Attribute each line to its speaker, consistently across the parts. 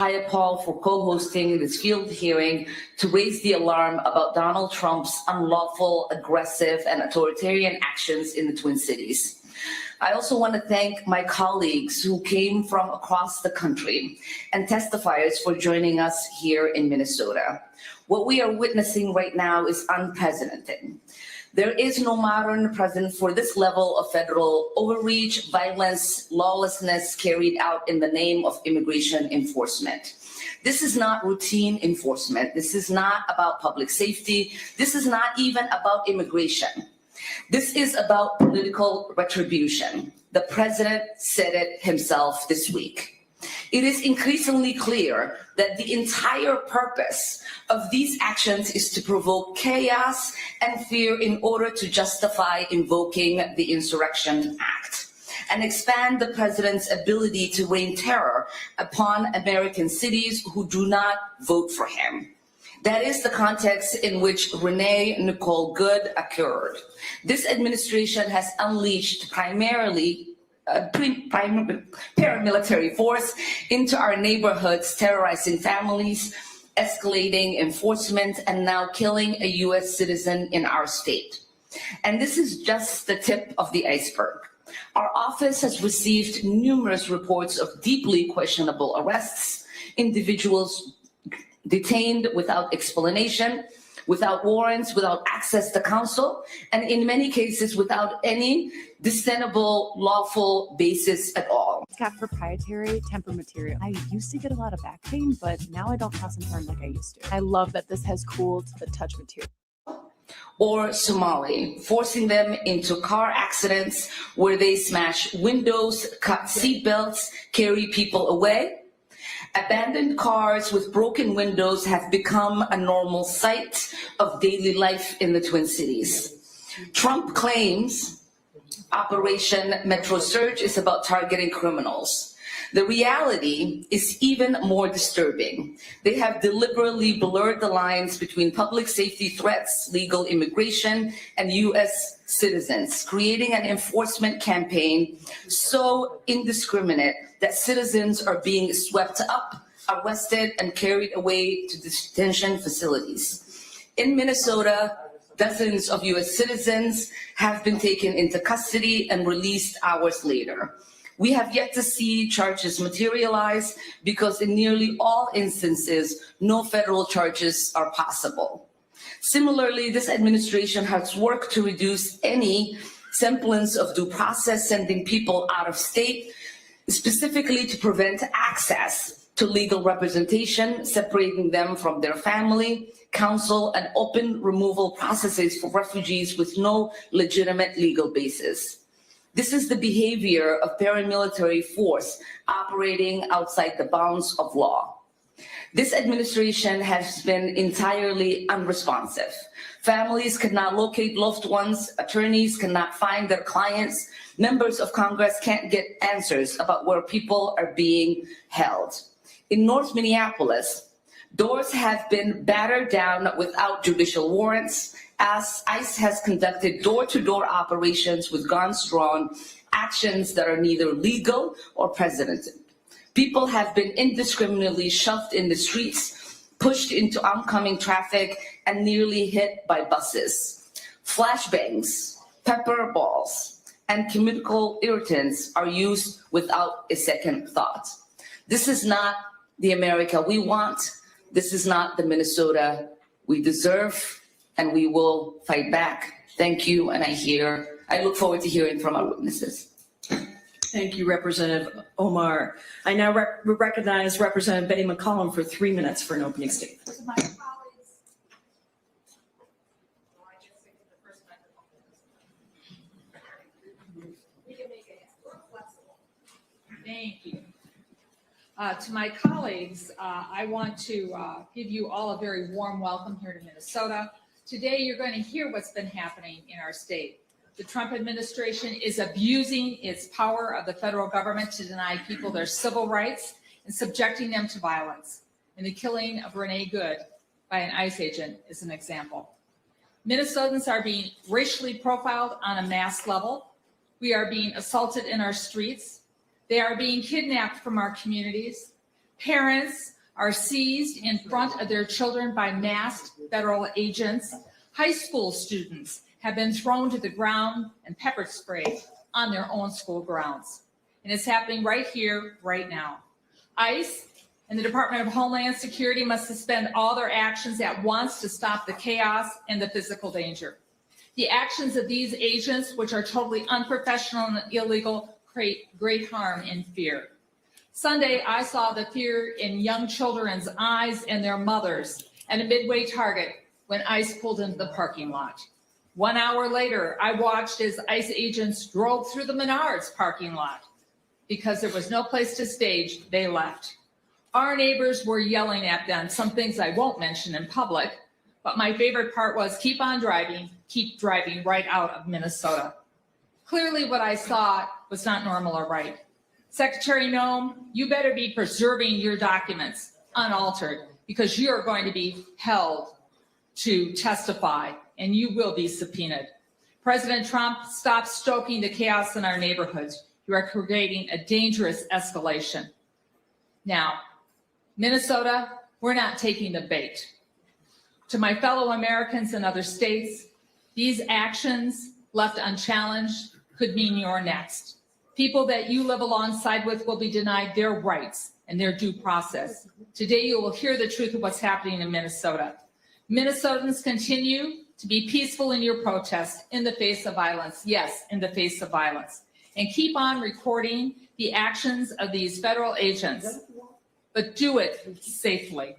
Speaker 1: Jayapal for co-hosting this field hearing to raise the alarm about Donald Trump's unlawful, aggressive, and authoritarian actions in the Twin Cities. I also want to thank my colleagues who came from across the country and testifiers for joining us here in Minnesota. What we are witnessing right now is unprecedented. There is no modern precedent for this level of federal overreach, violence, lawlessness carried out in the name of immigration enforcement. This is not routine enforcement. This is not about public safety. This is not even about immigration. This is about political retribution. The president said it himself this week. It is increasingly clear that the entire purpose of these actions is to provoke chaos and fear in order to justify invoking the Insurrection Act and expand the president's ability to rain terror upon American cities who do not vote for him. That is the context in which Renee, Nicole Good occurred. This administration has unleashed primarily paramilitary force into our neighborhoods, terrorizing families, escalating enforcement, and now killing a U.S. citizen in our state. And this is just the tip of the iceberg. Our office has received numerous reports of deeply questionable arrests, individuals detained without explanation, without warrants, without access to counsel, and in many cases without any discernible lawful basis at all.
Speaker 2: It's got proprietary temper material. I used to get a lot of back pain, but now I don't toss and turn like I used to. I love that this has cooled the touch material.
Speaker 1: Or Somali, forcing them into car accidents where they smash windows, cut seatbelts, carry people away. Abandoned cars with broken windows have become a normal sight of daily life in the Twin Cities. Trump claims Operation Metro Surge is about targeting criminals. The reality is even more disturbing. They have deliberately blurred the lines between public safety threats, legal immigration, and U.S. citizens, creating an enforcement campaign so indiscriminate that citizens are being swept up, arrested, and carried away to detention facilities. In Minnesota, dozens of U.S. citizens have been taken into custody and released hours later. We have yet to see charges materialize because in nearly all instances, no federal charges are possible. Similarly, this administration has worked to reduce any semblance of due process, sending people out of state, specifically to prevent access to legal representation, separating them from their family, counsel, and open removal processes for refugees with no legitimate legal basis. This is the behavior of paramilitary force operating outside the bounds of law. This administration has been entirely unresponsive. Families cannot locate loved ones, attorneys cannot find their clients, members of Congress can't get answers about where people are being held. In North Minneapolis, doors have been battered down without judicial warrants, as ICE has conducted door-to-door operations with guns drawn, actions that are neither legal or precedented. People have been indiscriminately shoved in the streets, pushed into oncoming traffic, and nearly hit by buses. Flashbangs, pepper balls, and chemical irritants are used without a second thought. This is not the America we want. This is not the Minnesota we deserve, and we will fight back. Thank you, and I look forward to hearing from our witnesses.
Speaker 3: Thank you, Representative Omar. I now recognize Representative Betty McCollum for 3 minutes for an opening statement.
Speaker 4: Thank you. To my colleagues, I want to give you all a very warm welcome here to Minnesota. Today, you're going to hear what's been happening in our state. The Trump administration is abusing its power of the federal government to deny people their civil rights and subjecting them to violence. And the killing of Renee Good by an ICE agent is an example. Minnesotans are being racially profiled on a mass level. We are being assaulted in our streets. They are being kidnapped from our communities. Parents are seized in front of their children by masked federal agents. High school students have been thrown to the ground and pepper sprayed on their own school grounds. And it's happening right here, right now. ICE and the Department of Homeland Security must suspend all their actions at once to stop the chaos and the physical danger. The actions of these agents, which are totally unprofessional and illegal, create great harm and fear. Sunday, I saw the fear in young children's eyes and their mothers at a Midway Target when ICE pulled into the parking lot. 1 hour later, I watched as ICE agents drove through the Menards parking lot. Because there was no place to stage, they left. Our neighbors were yelling at them, some things I won't mention in public, but my favorite part was keep on driving, keep driving right out of Minnesota. Clearly what I saw was not normal or right. Secretary Noem, you better be preserving your documents unaltered because you're going to be held to testify and you will be subpoenaed. President Trump, stop stoking the chaos in our neighborhoods. You are creating a dangerous escalation. Now, Minnesota, we're not taking the bait. To my fellow Americans in other states, these actions left unchallenged could mean you're next. People that you live alongside with will be denied their rights and their due process. Today, you will hear the truth of what's happening in Minnesota. Minnesotans continue to be peaceful in your protests in the face of violence. Yes, in the face of violence. And keep on recording the actions of these federal agents, but do it safely.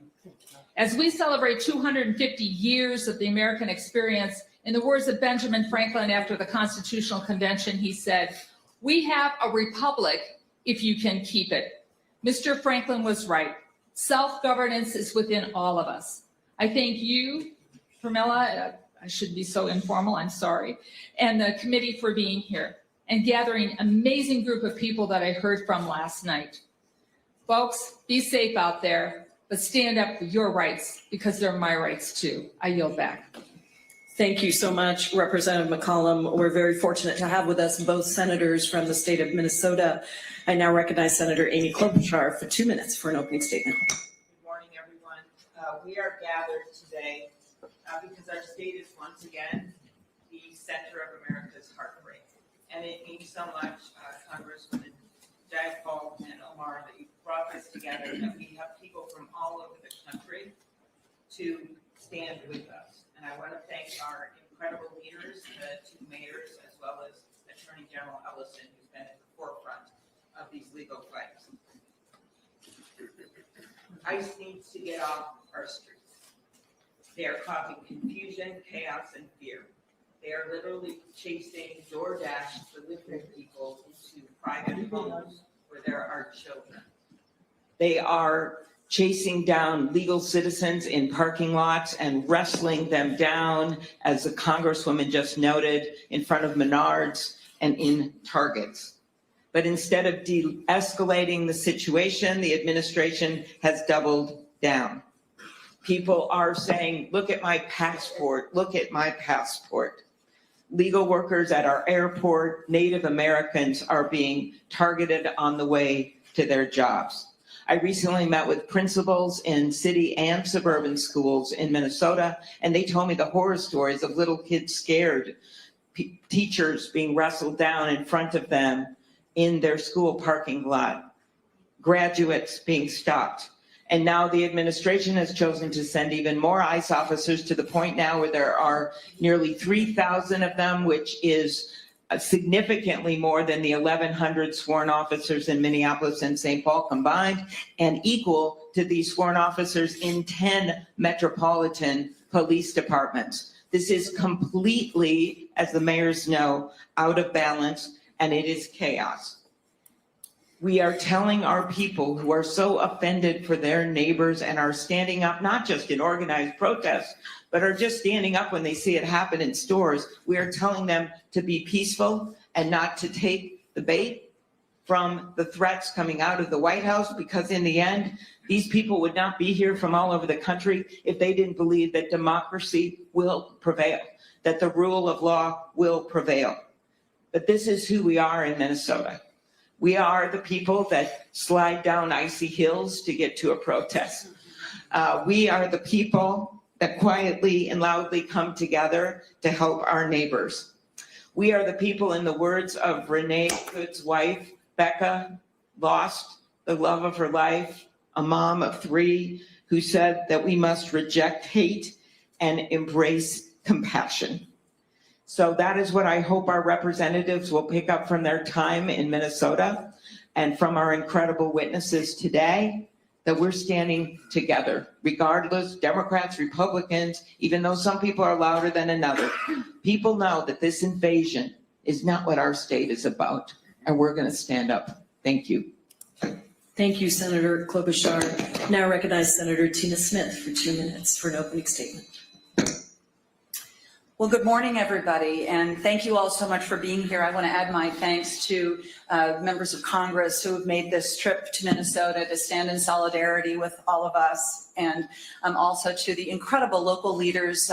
Speaker 4: As we celebrate 250 years of the American experience, in the words of Benjamin Franklin after the Constitutional Convention, he said, "We have a republic if you can keep it." Mr. Franklin was right. Self-governance is within all of us. I thank you, Pramila, I shouldn't be so informal, I'm sorry, and the committee for being here and gathering an amazing group of people that I heard from last night. Folks, be safe out there, but stand up for your rights because they're my rights too. I yield back.
Speaker 3: Thank you so much, Representative McCollum. We're very fortunate to have with us both senators from the state of Minnesota. I now recognize Senator Amy Klobuchar for 2 minutes for an opening statement.
Speaker 5: Good morning, everyone. We are gathered today because our state is once again the center of America's heartbreak. And it means so much, Congresswoman Jayapal and Omar, that you brought this together, that we have people from all over the country to stand with us. And I want to thank our incredible leaders, the two mayors, as well as Attorney General Ellison, who's been at the forefront of these legal fights. ICE needs to get off our streets. They are causing confusion, chaos, and fear. They are literally chasing DoorDash delivery people into private homes where there are children. They are chasing down legal citizens in parking lots and wrestling them down, as the Congresswoman just noted, in front of Menards and in Targets. But instead of de-escalating the situation, the administration has doubled down. People are saying, look at my passport, look at my passport. Legal workers at our airport, Native Americans are being targeted on the way to their jobs. I recently met with principals in city and suburban schools in Minnesota, and they told me the horror stories of little kids scared, teachers being wrestled down in front of them in their school parking lot, graduates being stopped. And now the administration has chosen to send even more ICE officers, to the point now where there are nearly 3,000 of them, which is significantly more than the 1,100 sworn officers in Minneapolis and St. Paul combined, and equal to these sworn officers in 10 metropolitan police departments. This is completely, as the mayors know, out of balance, and it is chaos. We are telling our people who are so offended for their neighbors and are standing up, not just in organized protests, but are just standing up when they see it happen in stores. We are telling them to be peaceful and not to take the bait from the threats coming out of the White House, because in the end, these people would not be here from all over the country if they didn't believe that democracy will prevail, that the rule of law will prevail. But this is who we are in Minnesota. We are the people that slide down icy hills to get to a protest. We are the people that quietly and loudly come together to help our neighbors. We are the people, in the words of Renee Good's wife, Becca, lost the love of her life, a mom of 3, who said that we must reject hate and embrace compassion. So that is what I hope our representatives will pick up from their time in Minnesota and from our incredible witnesses today, that we're standing together, regardless, Democrats, Republicans, even though some people are louder than another. People know that this invasion is not what our state is about, and we're going to stand up. Thank you.
Speaker 3: Thank you, Senator Klobuchar. Now recognize Senator Tina Smith for 2 minutes for an opening statement.
Speaker 6: Well, good morning, everybody, and thank you all so much for being here. I want to add my thanks to members of Congress who have made this trip to Minnesota to stand in solidarity with all of us, and also to the incredible local leaders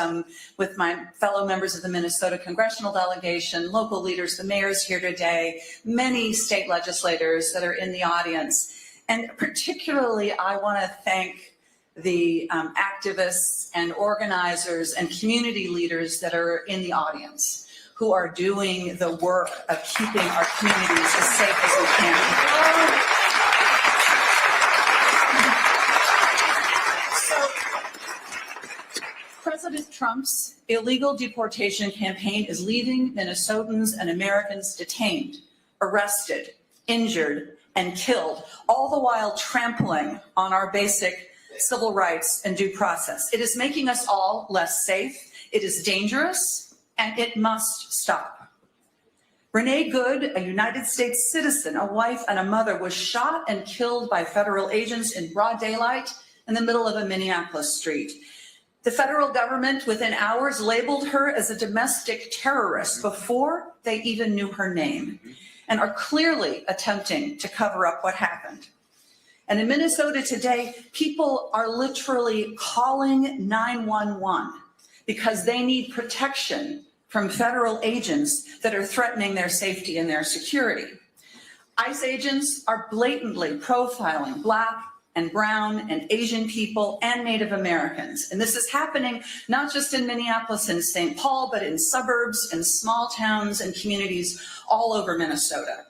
Speaker 6: with my fellow members of the Minnesota congressional delegation, local leaders, the mayors here today, many state legislators that are in the audience. And particularly, I want to thank the activists and organizers and community leaders that are in the audience, who are doing the work of keeping our communities as safe as we can. So, President Trump's illegal deportation campaign is leaving Minnesotans and Americans detained, arrested, injured, and killed, all the while trampling on our basic civil rights and due process. It is making us all less safe. It is dangerous, and it must stop. Renee Good, a United States citizen, a wife and a mother, was shot and killed by federal agents in broad daylight in the middle of a Minneapolis street. The federal government, within hours, labeled her as a domestic terrorist before they even knew her name, and are clearly attempting to cover up what happened. And in Minnesota today, people are literally calling 911 because they need protection from federal agents that are threatening their safety and their security. ICE agents are blatantly profiling Black and brown and Asian people and Native Americans. And this is happening not just in Minneapolis and St. Paul, but in suburbs and small towns and communities all over Minnesota.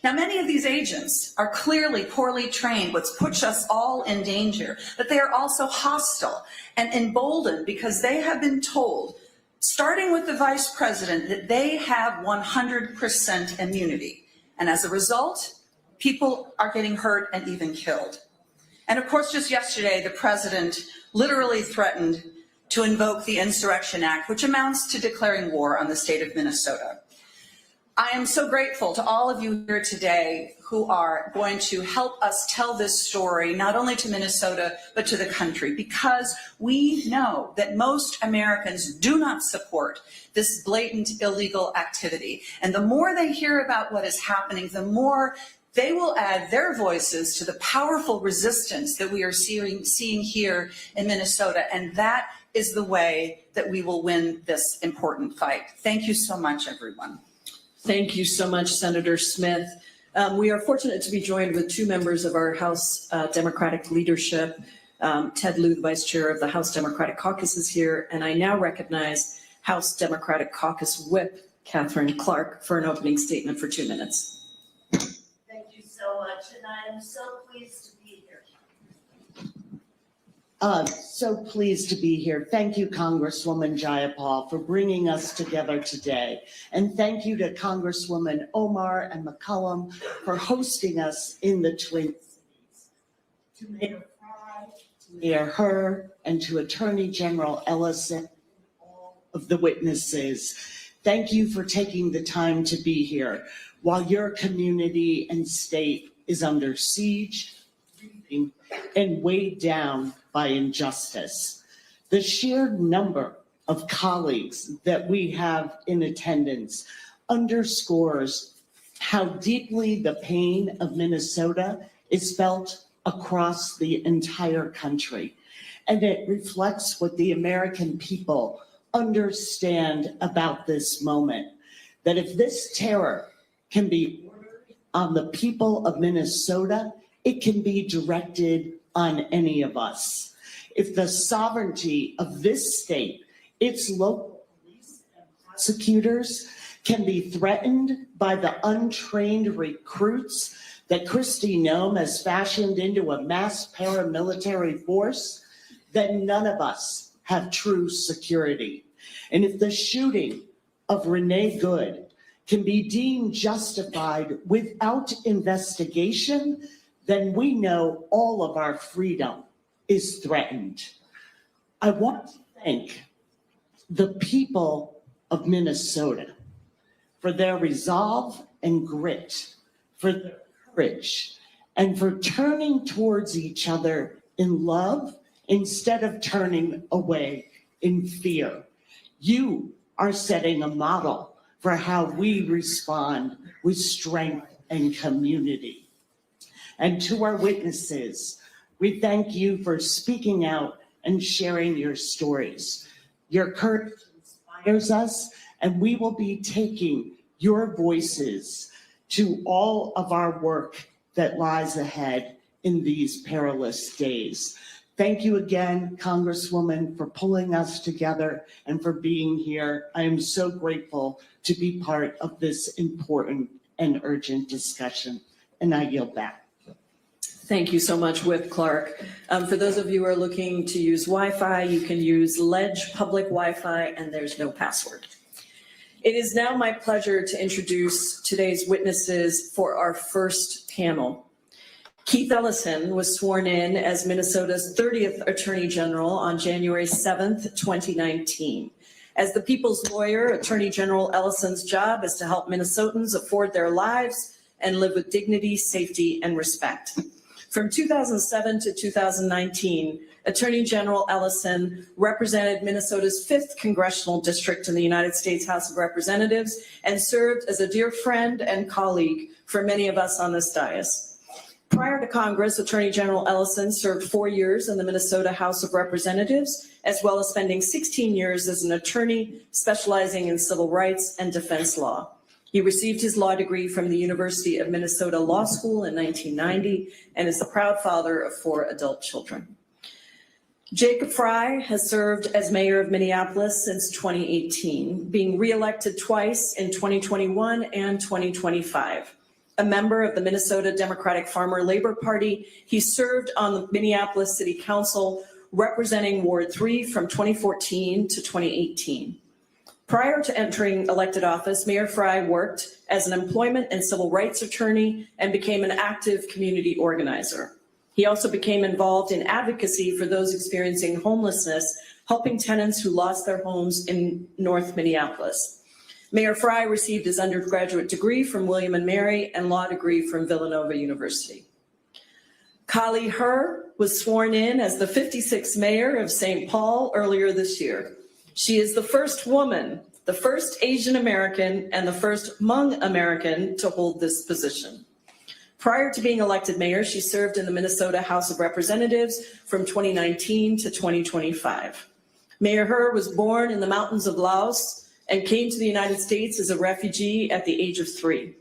Speaker 6: Now, many of these agents are clearly poorly trained, which puts us all in danger, but they are also hostile and emboldened because they have been told, starting with the vice president, that they have 100% immunity. And as a result, people are getting hurt and even killed. And of course, just yesterday, the president literally threatened to invoke the Insurrection Act, which amounts to declaring war on the state of Minnesota. I am so grateful to all of you here today who are going to help us tell this story, not only to Minnesota, but to the country, because we know that most Americans do not support this blatant illegal activity. And the more they hear about what is happening, the more they will add their voices to the powerful resistance that we are seeing here in Minnesota. And that is the way that we will win this important fight. Thank you so much, everyone.
Speaker 3: Thank you so much, Senator Smith. We are fortunate to be joined with 2 members of our House Democratic leadership. Ted Lieu, the Vice Chair of the House Democratic Caucus, is here, and I now recognize House Democratic Caucus Whip Catherine Clark for an opening statement for 2 minutes.
Speaker 7: Thank you so much, and I am so pleased to be here.
Speaker 8: So pleased to be here. Thank you, Congresswoman Jayapal, for bringing us together today. And thank you to Congresswoman Omar and McCollum for hosting us in the Twin Cities. To Mayor Fry, to Mayor Herr, and to Attorney General Ellison, and all of the witnesses. Thank you for taking the time to be here while your community and state is under siege, breathing, and weighed down by injustice. The sheer number of colleagues that we have in attendance underscores how deeply the pain of Minnesota is felt across the entire country. And it reflects what the American people understand about this moment, that if this terror can be ordered on the people of Minnesota, it can be directed on any of us. If the sovereignty of this state, its local police and prosecutors can be threatened by the untrained recruits that Kristi Noem has fashioned into a mass paramilitary force, then none of us have true security. And if the shooting of Renee Good can be deemed justified without investigation, then we know all of our freedom is threatened. I want to thank the people of Minnesota for their resolve and grit, for their courage, and for turning towards each other in love instead of turning away in fear. You are setting a model for how we respond with strength and community. And to our witnesses, we thank you for speaking out and sharing your stories. Your courage inspires us, and we will be taking your voices to all of our work that lies ahead in these perilous days. Thank you again, Congresswoman, for pulling us together and for being here. I am so grateful to be part of this important and urgent discussion, and I yield back.
Speaker 3: Thank you so much, Whip Clark. For those of you who are looking to use Wi-Fi, you can use Ledge Public Wi-Fi, and there's no password. It is now my pleasure to introduce today's witnesses for our first panel. Keith Ellison was sworn in as Minnesota's 30th Attorney General on January 7th, 2019. As the people's lawyer, Attorney General Ellison's job is to help Minnesotans afford their lives and live with dignity, safety, and respect. From 2007 to 2019, Attorney General Ellison represented Minnesota's 5th congressional district in the United States House of Representatives and served as a dear friend and colleague for many of us on this dais. Prior to Congress, Attorney General Ellison served 4 years in the Minnesota House of Representatives, as well as spending 16 years as an attorney specializing in civil rights and defense law. He received his law degree from the University of Minnesota Law School in 1990 and is the proud father of 4 adult children. Jacob Fry has served as mayor of Minneapolis since 2018, being reelected twice in 2021 and 2025. A member of the Minnesota Democratic Farmer Labor Party, he served on the Minneapolis City Council representing Ward 3 from 2014 to 2018. Prior to entering elected office, Mayor Fry worked as an employment and civil rights attorney and became an active community organizer. He also became involved in advocacy for those experiencing homelessness, helping tenants who lost their homes in North Minneapolis. Mayor Fry received his undergraduate degree from William & Mary and law degree from Villanova University. Kali Herr was sworn in as the 56th mayor of St. Paul earlier this year. She is the first woman, the first Asian American, and the first Hmong American to hold this position. Prior to being elected mayor, she served in the Minnesota House of Representatives from 2019 to 2025. Mayor Herr was born in the mountains of Laos and came to the United States as a refugee at the age of 3.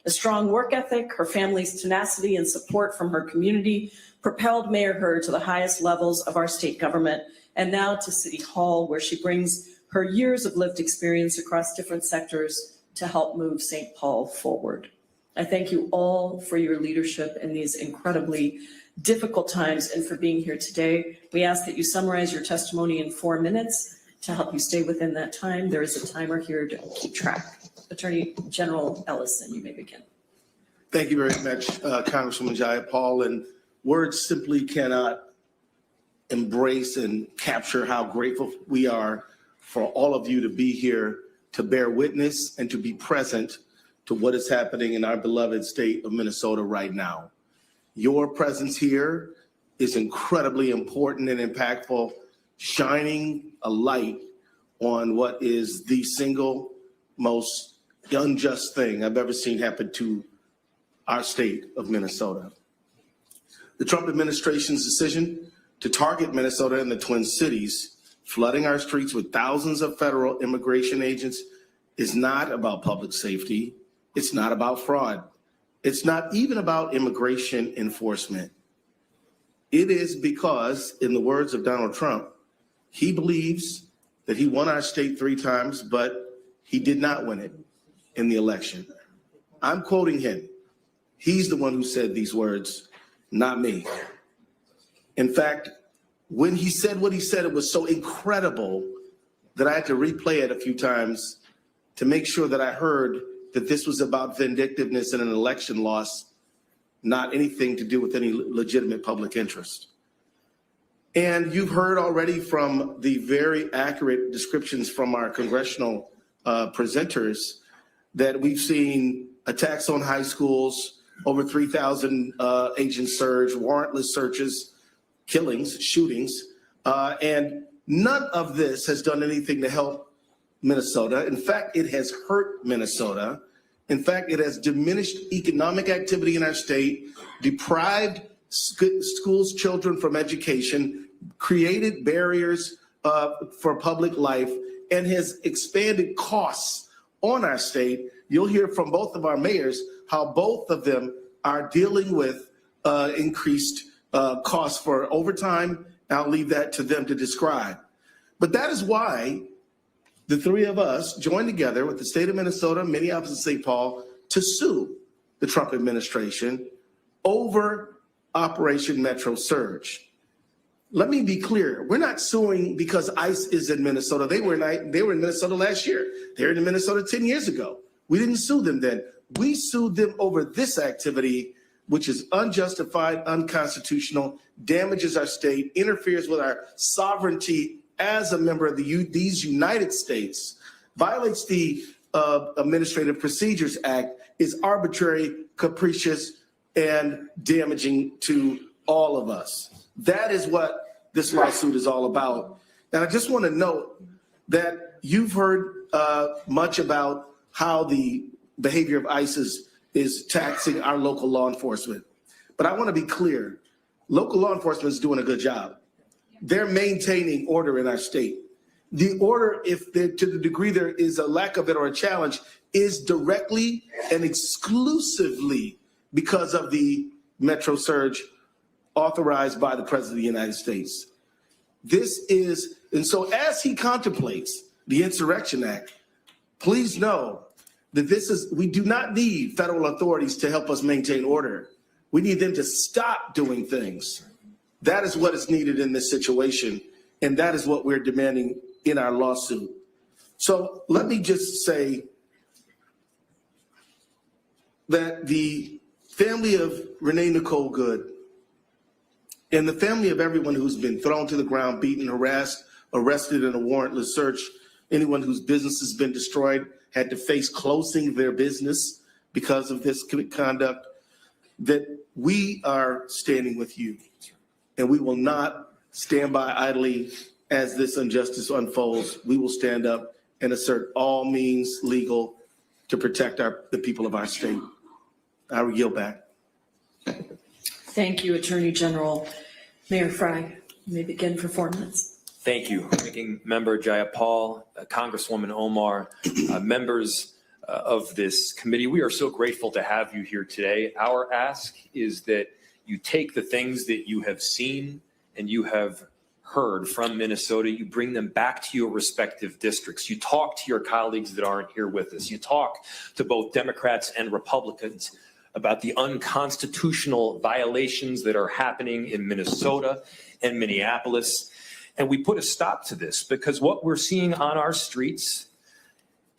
Speaker 3: A strong work ethic, her family's tenacity, and support from her community propelled Mayor Herr to the highest levels of our state government and now to City Hall, where she brings her years of lived experience across different sectors to help move St. Paul forward. I thank you all for your leadership in these incredibly difficult times and for being here today. We ask that you summarize your testimony in 4 minutes. To help you stay within that time, there is a timer here to keep track. Attorney General Ellison, you may begin.
Speaker 9: Thank you very much, Congresswoman Jayapal. And words simply cannot embrace and capture how grateful we are for all of you to be here, to bear witness and to be present to what is happening in our beloved state of Minnesota right now. Your presence here is incredibly important and impactful, shining a light on what is the single most unjust thing I've ever seen happen to our state of Minnesota. The Trump administration's decision to target Minnesota and the Twin Cities, flooding our streets with thousands of federal immigration agents, is not about public safety. It's not about fraud. It's not even about immigration enforcement. It is because, in the words of Donald Trump, he believes that he won our state 3 times, but he did not win it in the election. I'm quoting him. He's the one who said these words, not me. In fact, when he said what he said, it was so incredible that I had to replay it a few times to make sure that I heard that this was about vindictiveness and an election loss, not anything to do with any legitimate public interest. And you've heard already from the very accurate descriptions from our congressional presenters that we've seen attacks on high schools, over 3,000 agent surge, warrantless searches, killings, shootings, and none of this has done anything to help Minnesota. In fact, it has hurt Minnesota. In fact, it has diminished economic activity in our state, deprived schools, children from education, created barriers for public life, and has expanded costs on our state. You'll hear from both of our mayors how both of them are dealing with increased costs for overtime. I'll leave that to them to describe. But that is why the 3 of us joined together with the state of Minnesota, Minneapolis, and St. Paul to sue the Trump administration over Operation Metro Surge. Let me be clear. We're not suing because ICE is in Minnesota. They were in Minnesota last year. They were in Minnesota 10 years ago. We didn't sue them then. We sued them over this activity, which is unjustified, unconstitutional, damages our state, interferes with our sovereignty as a member of these United States, violates the Administrative Procedures Act, is arbitrary, capricious, and damaging to all of us. That is what this lawsuit is all about. And I just want to note that you've heard much about how the behavior of ISIS is taxing our local law enforcement. But I want to be clear, local law enforcement is doing a good job. They're maintaining order in our state. The order, to the degree there is a lack of it or a challenge, is directly and exclusively because of the Metro Surge authorized by the President of the United States. And so as he contemplates the Insurrection Act, please know that we do not need federal authorities to help us maintain order. We need them to stop doing things. That is what is needed in this situation, and that is what we're demanding in our lawsuit. So let me just say that the family of Renee Nicole Good and the family of everyone who's been thrown to the ground, beaten, harassed, arrested in a warrantless search, anyone whose business has been destroyed, had to face closing their business because of this conduct, that we are standing with you. And we will not stand by idly as this injustice unfolds. We will stand up and assert all means legal to protect the people of our state. I will yield back.
Speaker 3: Thank you, Attorney General. Mayor Frey, you may begin for 4 minutes.
Speaker 10: Thank you, Ranking Member Jayapal, Congresswoman Omar, members of this committee. We are so grateful to have you here today. Our ask is that you take the things that you have seen and you have heard from Minnesota, you bring them back to your respective districts. You talk to your colleagues that aren't here with us. You talk to both Democrats and Republicans about the unconstitutional violations that are happening in Minnesota and Minneapolis. And we put a stop to this because what we're seeing on our streets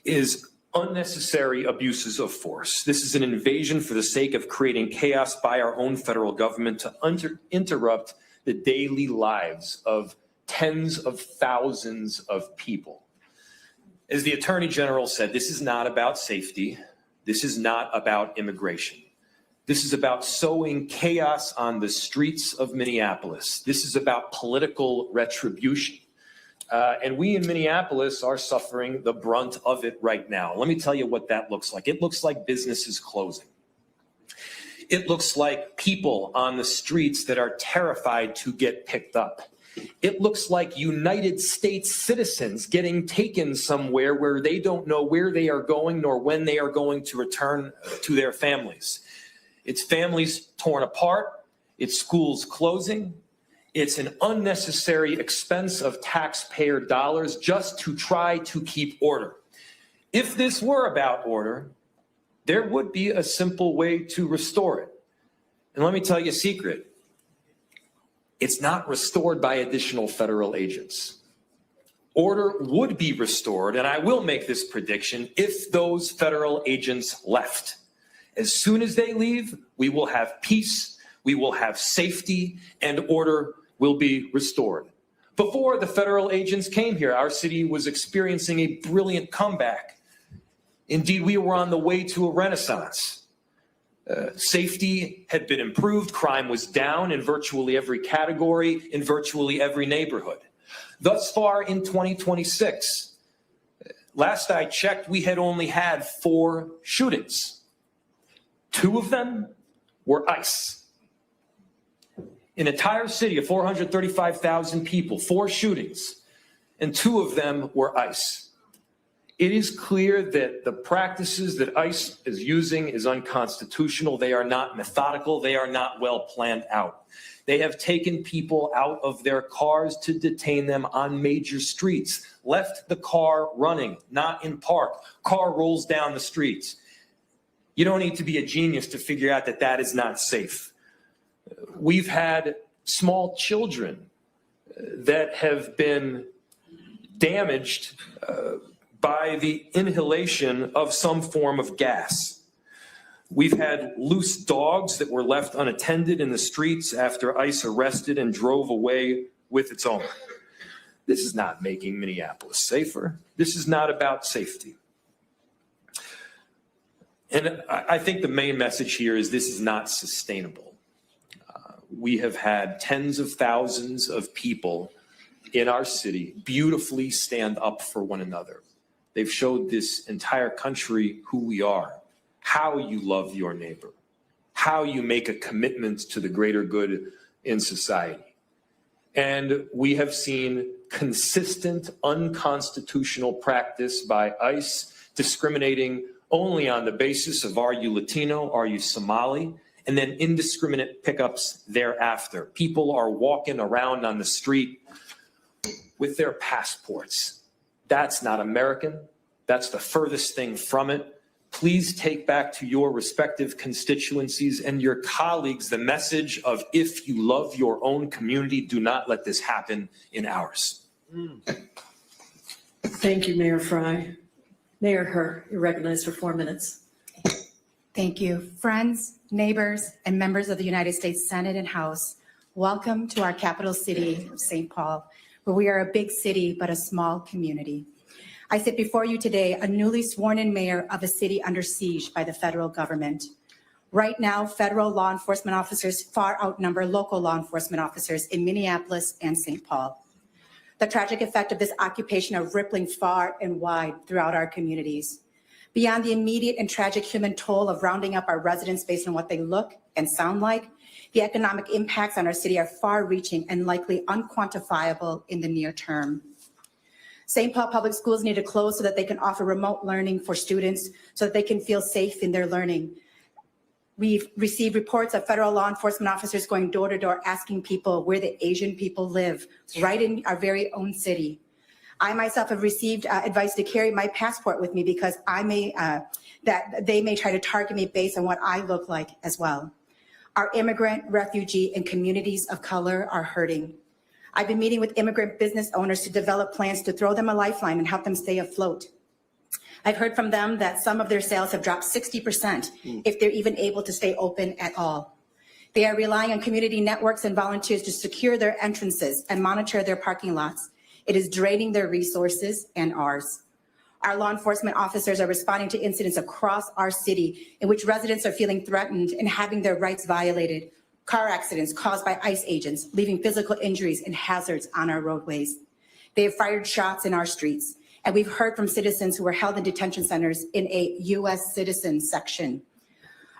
Speaker 10: is unnecessary abuses of force. This is an invasion for the sake of creating chaos by our own federal government to interrupt the daily lives of tens of thousands of people. As the Attorney General said, this is not about safety. This is not about immigration. This is about sowing chaos on the streets of Minneapolis. This is about political retribution. And we in Minneapolis are suffering the brunt of it right now. Let me tell you what that looks like. It looks like businesses closing. It looks like people on the streets that are terrified to get picked up. It looks like United States citizens getting taken somewhere where they don't know where they are going nor when they are going to return to their families. It's families torn apart. It's schools closing. It's an unnecessary expense of taxpayer dollars just to try to keep order. If this were about order, there would be a simple way to restore it. And let me tell you a secret. It's not restored by additional federal agents. Order would be restored, and I will make this prediction, if those federal agents left. As soon as they leave, we will have peace, we will have safety, and order will be restored. Before the federal agents came here, our city was experiencing a brilliant comeback. Indeed, we were on the way to a renaissance. Safety had been improved, crime was down in virtually every category, in virtually every neighborhood. Thus far in 2026, last I checked, we had only had 4 shootings. 2 of them were ICE. An entire city of 435,000 people, 4 shootings, and 2 of them were ICE. It is clear that the practices that ICE is using is unconstitutional. They are not methodical. They are not well planned out. They have taken people out of their cars to detain them on major streets, left the car running, not in park. Car rolls down the streets. You don't need to be a genius to figure out that that is not safe. We've had small children that have been damaged by the inhalation of some form of gas. We've had loose dogs that were left unattended in the streets after ICE arrested and drove away with its owner. This is not making Minneapolis safer. This is not about safety. And I think the main message here is this is not sustainable. We have had tens of thousands of people in our city beautifully stand up for one another. They've showed this entire country who we are, how you love your neighbor, how you make a commitment to the greater good in society. And we have seen consistent unconstitutional practice by ICE discriminating only on the basis of, are you Latino, are you Somali, and then indiscriminate pickups thereafter. People are walking around on the street with their passports. That's not American. That's the furthest thing from it. Please take back to your respective constituencies and your colleagues the message of, if you love your own community, do not let this happen in ours.
Speaker 3: Thank you, Mayor Fry. Mayor Herr, you're recognized for 4 minutes.
Speaker 11: Thank you. Friends, neighbors, and members of the United States Senate and House, welcome to our capital city of St. Paul, where we are a big city but a small community. I sit before you today, a newly sworn-in mayor of a city under siege by the federal government. Right now, federal law enforcement officers far outnumber local law enforcement officers in Minneapolis and St. Paul. The tragic effect of this occupation are rippling far and wide throughout our communities. Beyond the immediate and tragic human toll of rounding up our residents based on what they look and sound like, the economic impacts on our city are far-reaching and likely unquantifiable in the near term. St. Paul Public Schools need to close so that they can offer remote learning for students so that they can feel safe in their learning. We've received reports of federal law enforcement officers going door to door asking people where the Asian people live, right in our very own city. I myself have received advice to carry my passport with me because that they may try to target me based on what I look like as well. Our immigrant, refugee, and communities of color are hurting. I've been meeting with immigrant business owners to develop plans to throw them a lifeline and help them stay afloat. I've heard from them that some of their sales have dropped 60% if they're even able to stay open at all. They are relying on community networks and volunteers to secure their entrances and monitor their parking lots. It is draining their resources and ours. Our law enforcement officers are responding to incidents across our city in which residents are feeling threatened and having their rights violated. Car accidents caused by ICE agents, leaving physical injuries and hazards on our roadways. They have fired shots in our streets, and we've heard from citizens who were held in detention centers in a U.S. citizen section.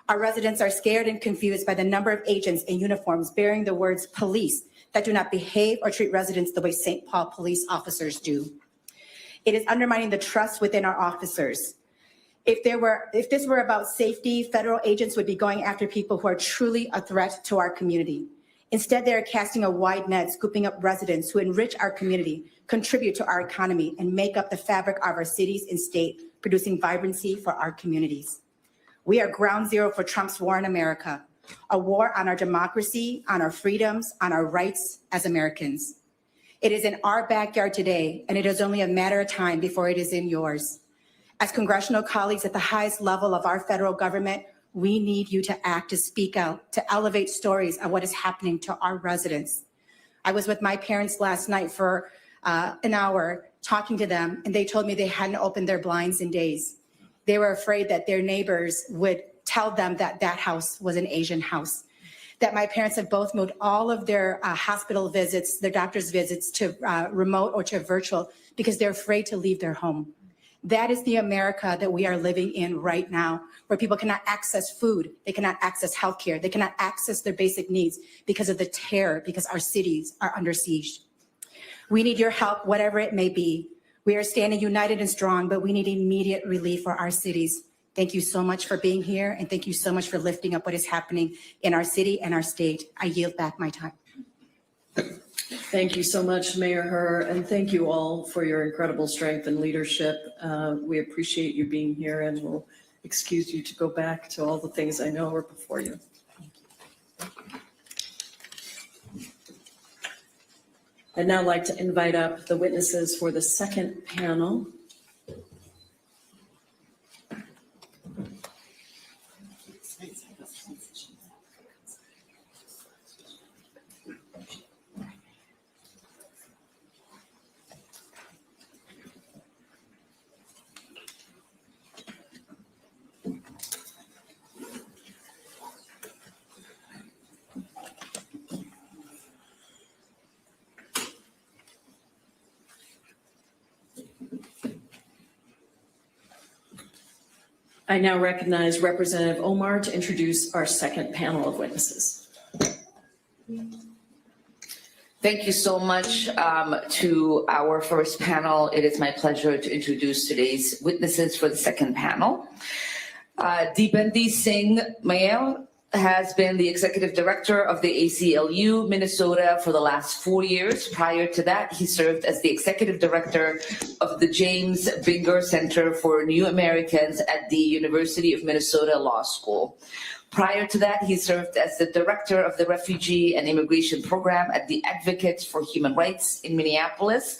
Speaker 11: Our residents are scared and confused by the number of agents in uniforms bearing the words police that do not behave or treat residents the way St. Paul police officers do. It is undermining the trust within our officers. If this were about safety, federal agents would be going after people who are truly a threat to our community. Instead, they are casting a wide net, scooping up residents who enrich our community, contribute to our economy, and make up the fabric of our cities and state, producing vibrancy for our communities. We are ground zero for Trump's war in America, a war on our democracy, on our freedoms, on our rights as Americans. It is in our backyard today, and it is only a matter of time before it is in yours. As congressional colleagues at the highest level of our federal government, we need you to act, to speak out, to elevate stories of what is happening to our residents. I was with my parents last night for an hour talking to them, and they told me they hadn't opened their blinds in days. They were afraid that their neighbors would tell them that that house was an Asian house, that my parents have both moved all of their hospital visits, their doctor's visits to remote or to virtual because they're afraid to leave their home. That is the America that we are living in right now, where people cannot access food, they cannot access healthcare, they cannot access their basic needs because of the terror, because our cities are under siege. We need your help, whatever it may be. We are standing united and strong, but we need immediate relief for our cities. Thank you so much for being here, and thank you so much for lifting up what is happening in our city and our state. I yield back my time.
Speaker 3: Thank you so much, Mayor Herr, and thank you all for your incredible strength and leadership. We appreciate you being here, and we'll excuse you to go back to all the things I know are before you. I'd now like to invite up the witnesses for the second panel. I now recognize Representative Omar to introduce our second panel of witnesses.
Speaker 1: Thank you so much to our first panel. It is my pleasure to introduce today's witnesses for the second panel. Deependi Singh Mayal has been the executive director of the ACLU Minnesota for the last 4 years. Prior to that, he served as the executive director of the James Binger Center for New Americans at the University of Minnesota Law School. Prior to that, he served as the director of the Refugee and Immigration Program at the Advocates for Human Rights in Minneapolis,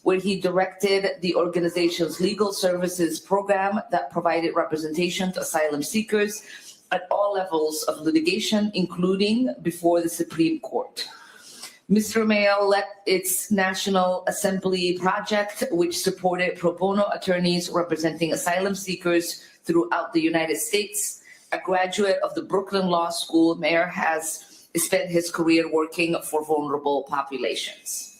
Speaker 1: where he directed the organization's legal services program that provided representation to asylum seekers at all levels of litigation, including before the Supreme Court. Mr. Mayal led its National Assembly project, which supported pro bono attorneys representing asylum seekers throughout the United States. A graduate of the Brooklyn Law School, Mayor has spent his career working for vulnerable populations.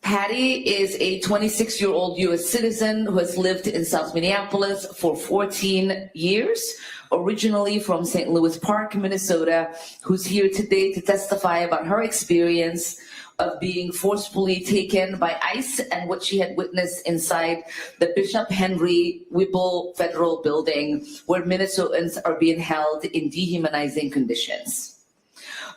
Speaker 1: Patty is a 26-year-old U.S. citizen who has lived in South Minneapolis for 14 years, originally from St. Louis Park, Minnesota, who's here today to testify about her experience of being forcefully taken by ICE and what she had witnessed inside the Bishop Henry Whipple Federal Building, where Minnesotans are being held in dehumanizing conditions.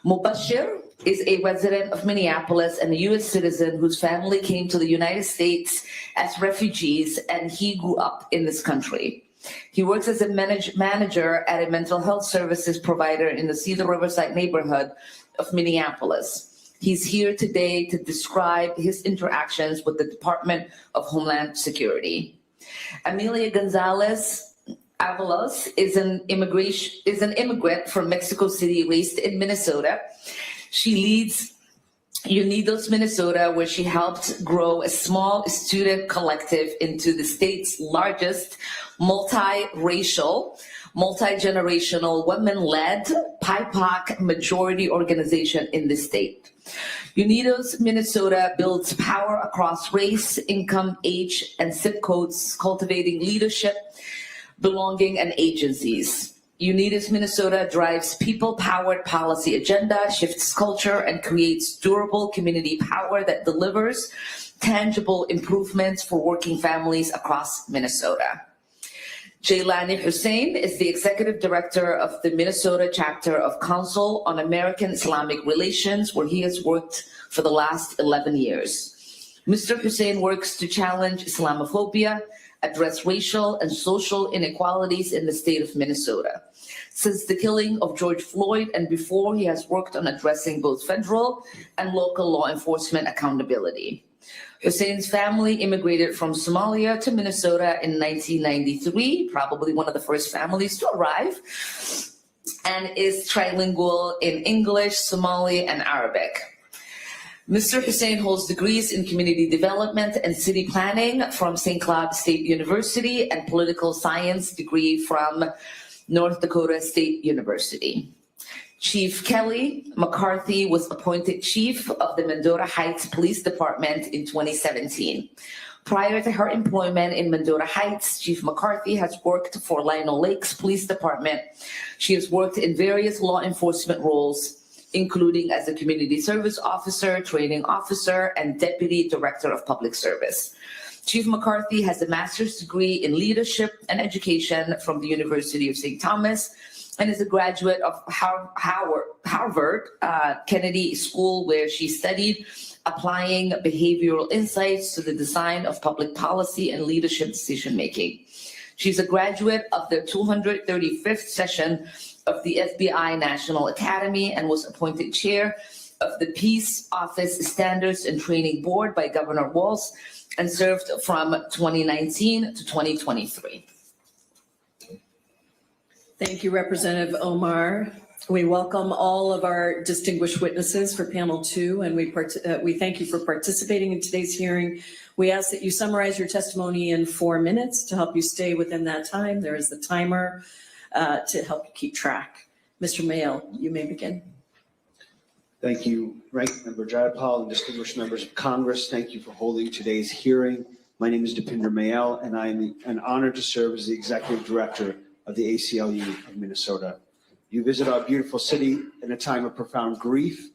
Speaker 1: Mubashir is a resident of Minneapolis and a U.S. citizen whose family came to the United States as refugees, and he grew up in this country. He works as a manager at a mental health services provider in the Cedar Riverside neighborhood of Minneapolis. He's here today to describe his interactions with the Department of Homeland Security. Amelia Gonzalez Avalos is an immigrant from Mexico City, raised in Minnesota. She leads Unidos Minnesota, where she helped grow a small student collective into the state's largest multi-racial, multi-generational, women-led BIPOC majority organization in the state. Unidos Minnesota builds power across race, income, age, and zip codes, cultivating leadership, belonging, and agencies. Unitas Minnesota drives people-powered policy agenda, shifts culture, and creates durable community power that delivers tangible improvements for working families across Minnesota. Jaylani Hussein is the Executive Director of the Minnesota chapter of Council on American Islamic Relations, where he has worked for the last 11 years. Mr. Hussein works to challenge Islamophobia, address racial and social inequalities in the state of Minnesota. Since the killing of George Floyd and before, he has worked on addressing both federal and local law enforcement accountability. Hussein's family immigrated from Somalia to Minnesota in 1993, probably one of the first families to arrive, and is trilingual in English, Somali, and Arabic. Mr. Hussein holds degrees in community development and city planning from St. Cloud State University and political science degree from North Dakota State University. Chief Kelly McCarthy was appointed chief of the Mendota Heights Police Department in 2017. Prior to her employment in Mendota Heights, Chief McCarthy has worked for Lino Lakes Police Department. She has worked in various law enforcement roles, including as a community service officer, training officer, and deputy director of public service. Chief McCarthy has a master's degree in leadership and education from the University of St. Thomas and is a graduate of Harvard Kennedy School, where she studied applying behavioral insights to the design of public policy and leadership decision-making. She's a graduate of the 235th session of the FBI National Academy and was appointed chair of the Peace Office Standards and Training Board by Governor Walz and served from 2019 to 2023.
Speaker 3: Thank you, Representative Omar. We welcome all of our distinguished witnesses for panel 2, and we thank you for participating in today's hearing. We ask that you summarize your testimony in 4 minutes to help you stay within that time. There is the timer to help you keep track. Mr. Mayel, you may begin.
Speaker 12: Thank you, Ranking Member Jayapal and distinguished members of Congress. Thank you for holding today's hearing. My name is Deepinder Mayel, and I am an honor to serve as the Executive Director of the ACLU of Minnesota. You visit our beautiful city in a time of profound grief,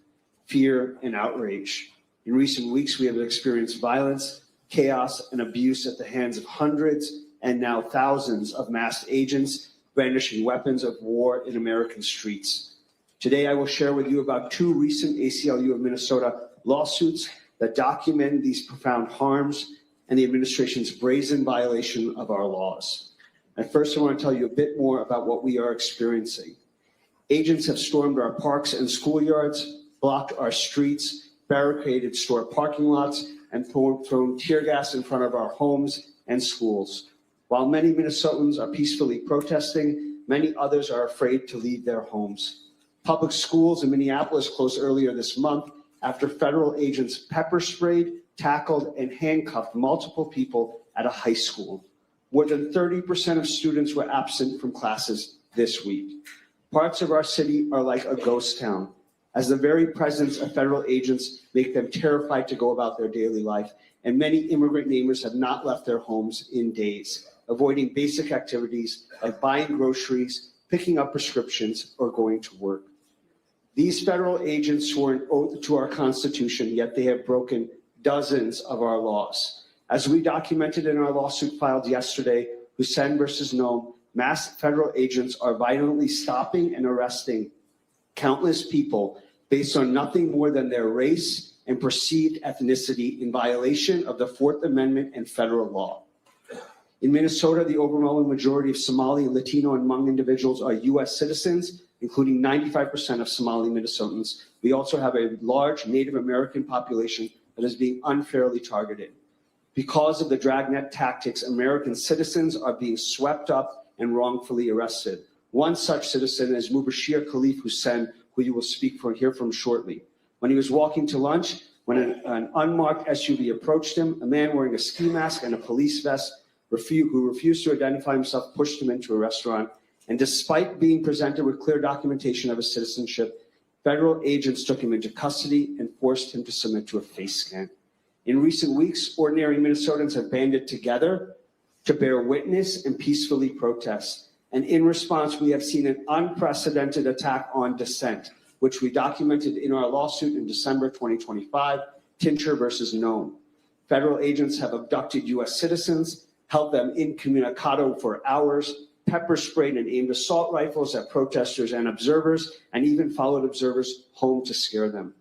Speaker 12: fear, and outrage. In recent weeks, we have experienced violence, chaos, and abuse at the hands of hundreds and now thousands of masked agents brandishing weapons of war in American streets. Today, I will share with you about 2 recent ACLU of Minnesota lawsuits that document these profound harms and the administration's brazen violation of our laws. And first, I want to tell you a bit more about what we are experiencing. Agents have stormed our parks and schoolyards, blocked our streets, barricaded store parking lots, and thrown tear gas in front of our homes and schools. While many Minnesotans are peacefully protesting, many others are afraid to leave their homes. Public schools in Minneapolis closed earlier this month after federal agents pepper sprayed, tackled, and handcuffed multiple people at a high school. More than 30% of students were absent from classes this week. Parts of our city are like a ghost town, as the very presence of federal agents make them terrified to go about their daily life, and many immigrant neighbors have not left their homes in days, avoiding basic activities like buying groceries, picking up prescriptions, or going to work. These federal agents swore an oath to our Constitution, yet they have broken dozens of our laws. As we documented in our lawsuit filed yesterday, Hussein versus Noam, masked federal agents are violently stopping and arresting countless people based on nothing more than their race and perceived ethnicity in violation of the 4th Amendment and federal law. In Minnesota, the overwhelming majority of Somali, Latino, and Hmong individuals are U.S. citizens, including 95% of Somali Minnesotans. We also have a large Native American population that is being unfairly targeted. Because of the dragnet tactics, American citizens are being swept up and wrongfully arrested. One such citizen is Mubashir Khalif Hussein, who you will hear from shortly. When he was walking to lunch, when an unmarked SUV approached him, a man wearing a ski mask and a police vest who refused to identify himself pushed him into a restaurant. And despite being presented with clear documentation of his citizenship, federal agents took him into custody and forced him to submit to a face scan. In recent weeks, ordinary Minnesotans have banded together to bear witness and peacefully protest. And in response, we have seen an unprecedented attack on dissent, which we documented in our lawsuit in December 2025, Tincher versus Nome. Federal agents have abducted U.S. citizens, held them incommunicado for hours, pepper sprayed and aimed assault rifles at protesters and observers, and even followed observers home to scare them.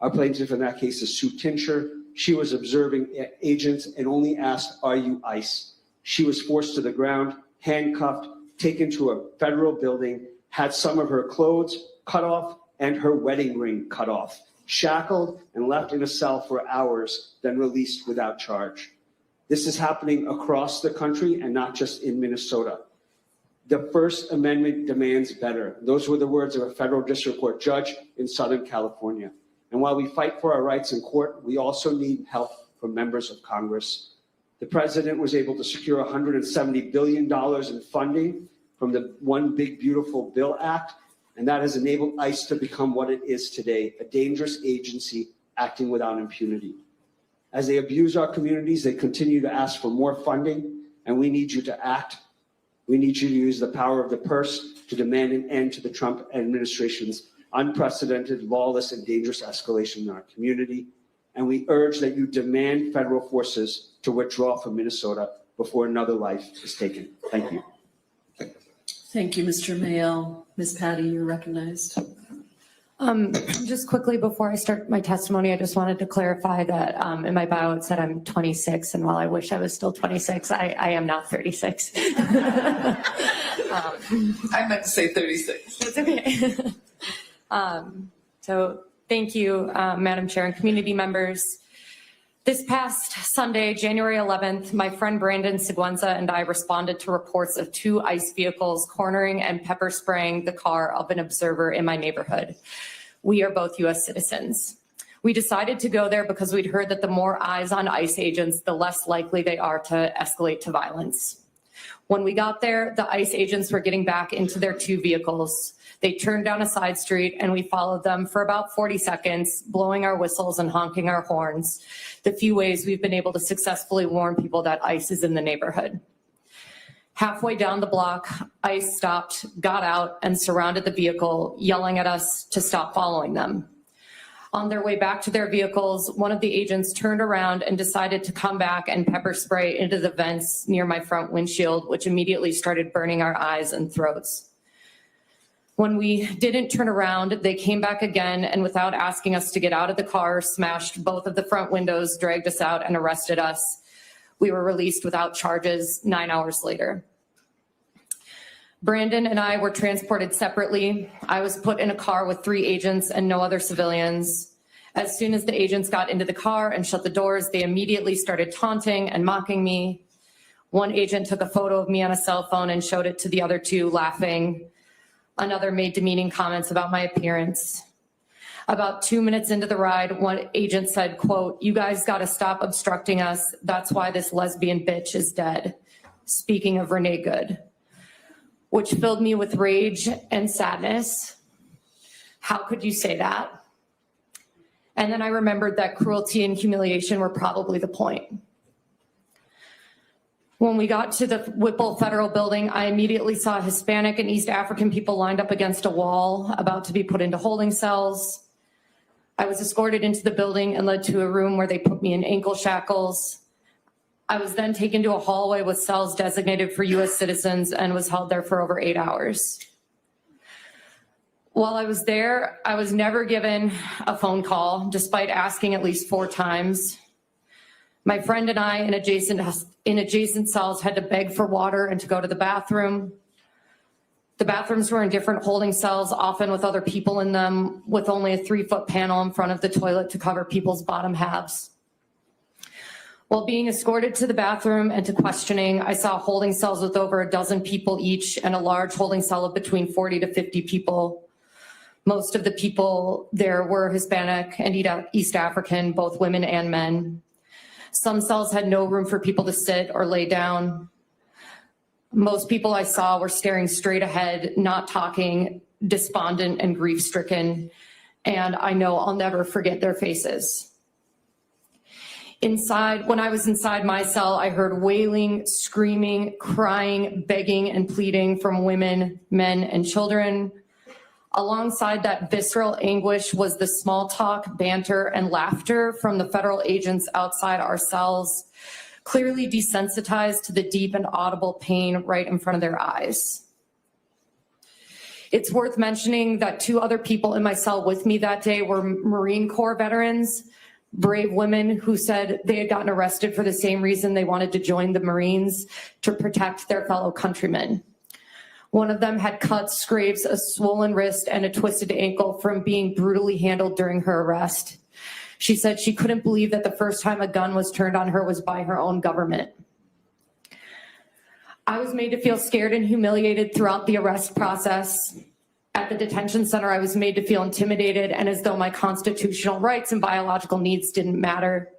Speaker 12: Our plaintiff in that case is Sue Tincher. She was observing agents and only asked, "Are you ICE?" She was forced to the ground, handcuffed, taken to a federal building, had some of her clothes cut off and her wedding ring cut off, shackled and left in a cell for hours, then released without charge. This is happening across the country and not just in Minnesota. The First Amendment demands better. Those were the words of a federal district court judge in Southern California. And while we fight for our rights in court, we also need help from members of Congress. The president was able to secure $170 billion in funding from the One Big Beautiful Bill Act, and that has enabled ICE to become what it is today, a dangerous agency acting without impunity. As they abuse our communities, they continue to ask for more funding, and we need you to act. We need you to use the power of the purse to demand an end to the Trump administration's unprecedented, lawless, and dangerous escalation in our community. And we urge that you demand federal forces to withdraw from Minnesota before another life is taken. Thank you.
Speaker 3: Thank you, Mr. Mayel. Ms. Patty, you're recognized.
Speaker 13: Just quickly before I start my testimony, I just wanted to clarify that in my bio it said I'm 26, and while I wish I was still 26, I am now 36.
Speaker 1: I meant to say 36.
Speaker 13: It's okay. So thank you, Madam Chair and community members. This past Sunday, January 11th, my friend Brandon Seguenza and I responded to reports of 2 ICE vehicles cornering and pepper spraying the car of an observer in my neighborhood. We are both U.S. citizens. We decided to go there because we'd heard that the more eyes on ICE agents, the less likely they are to escalate to violence. When we got there, the ICE agents were getting back into their 2 vehicles. They turned down a side street and we followed them for about 40 seconds, blowing our whistles and honking our horns, the few ways we've been able to successfully warn people that ICE is in the neighborhood. Halfway down the block, ICE stopped, got out, and surrounded the vehicle, yelling at us to stop following them. On their way back to their vehicles, one of the agents turned around and decided to come back and pepper spray into the vents near my front windshield, which immediately started burning our eyes and throats. When we didn't turn around, they came back again and without asking us to get out of the car, smashed both of the front windows, dragged us out, and arrested us. We were released without charges 9 hours later. Brandon and I were transported separately. I was put in a car with 3 agents and no other civilians. As soon as the agents got into the car and shut the doors, they immediately started taunting and mocking me. One agent took a photo of me on a cell phone and showed it to the other 2, laughing. Another made demeaning comments about my appearance. About 2 minutes into the ride, one agent said, quote, "You guys got to stop obstructing us. That's why this lesbian bitch is dead." Speaking of Renee Good, which filled me with rage and sadness. How could you say that? And then I remembered that cruelty and humiliation were probably the point. When we got to the Whipple Federal Building, I immediately saw Hispanic and East African people lined up against a wall, about to be put into holding cells. I was escorted into the building and led to a room where they put me in ankle shackles. I was then taken to a hallway with cells designated for U.S. citizens and was held there for over 8 hours. While I was there, I was never given a phone call, despite asking at least 4 times. My friend and I in adjacent cells had to beg for water and to go to the bathroom. The bathrooms were in different holding cells, often with other people in them, with only a 3-foot panel in front of the toilet to cover people's bottom halves. While being escorted to the bathroom and to questioning, I saw holding cells with over a dozen people each and a large holding cell of between 40 to 50 people. Most of the people there were Hispanic and East African, both women and men. Some cells had no room for people to sit or lay down. Most people I saw were staring straight ahead, not talking, despondent and grief-stricken, and I know I'll never forget their faces. When I was inside my cell, I heard wailing, screaming, crying, begging, and pleading from women, men, and children. Alongside that visceral anguish was the small talk, banter, and laughter from the federal agents outside our cells, clearly desensitized to the deep and audible pain right in front of their eyes. It's worth mentioning that 2 other people in my cell with me that day were Marine Corps veterans, brave women who said they had gotten arrested for the same reason they wanted to join the Marines, to protect their fellow countrymen. One of them had cuts, scrapes, a swollen wrist, and a twisted ankle from being brutally handled during her arrest. She said she couldn't believe that the first time a gun was turned on her was by her own government. I was made to feel scared and humiliated throughout the arrest process. At the detention center, I was made to feel intimidated and as though my constitutional rights and biological needs didn't matter.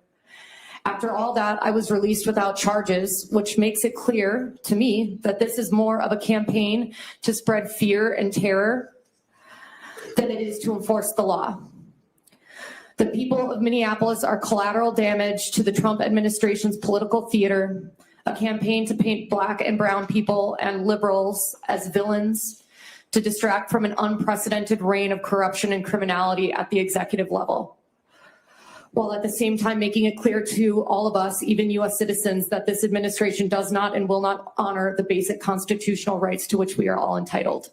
Speaker 13: After all that, I was released without charges, which makes it clear to me that this is more of a campaign to spread fear and terror than it is to enforce the law. The people of Minneapolis are collateral damage to the Trump administration's political theater, a campaign to paint Black and brown people and liberals as villains, to distract from an unprecedented reign of corruption and criminality at the executive level, while at the same time making it clear to all of us, even US citizens, that this administration does not and will not honor the basic constitutional rights to which we are all entitled.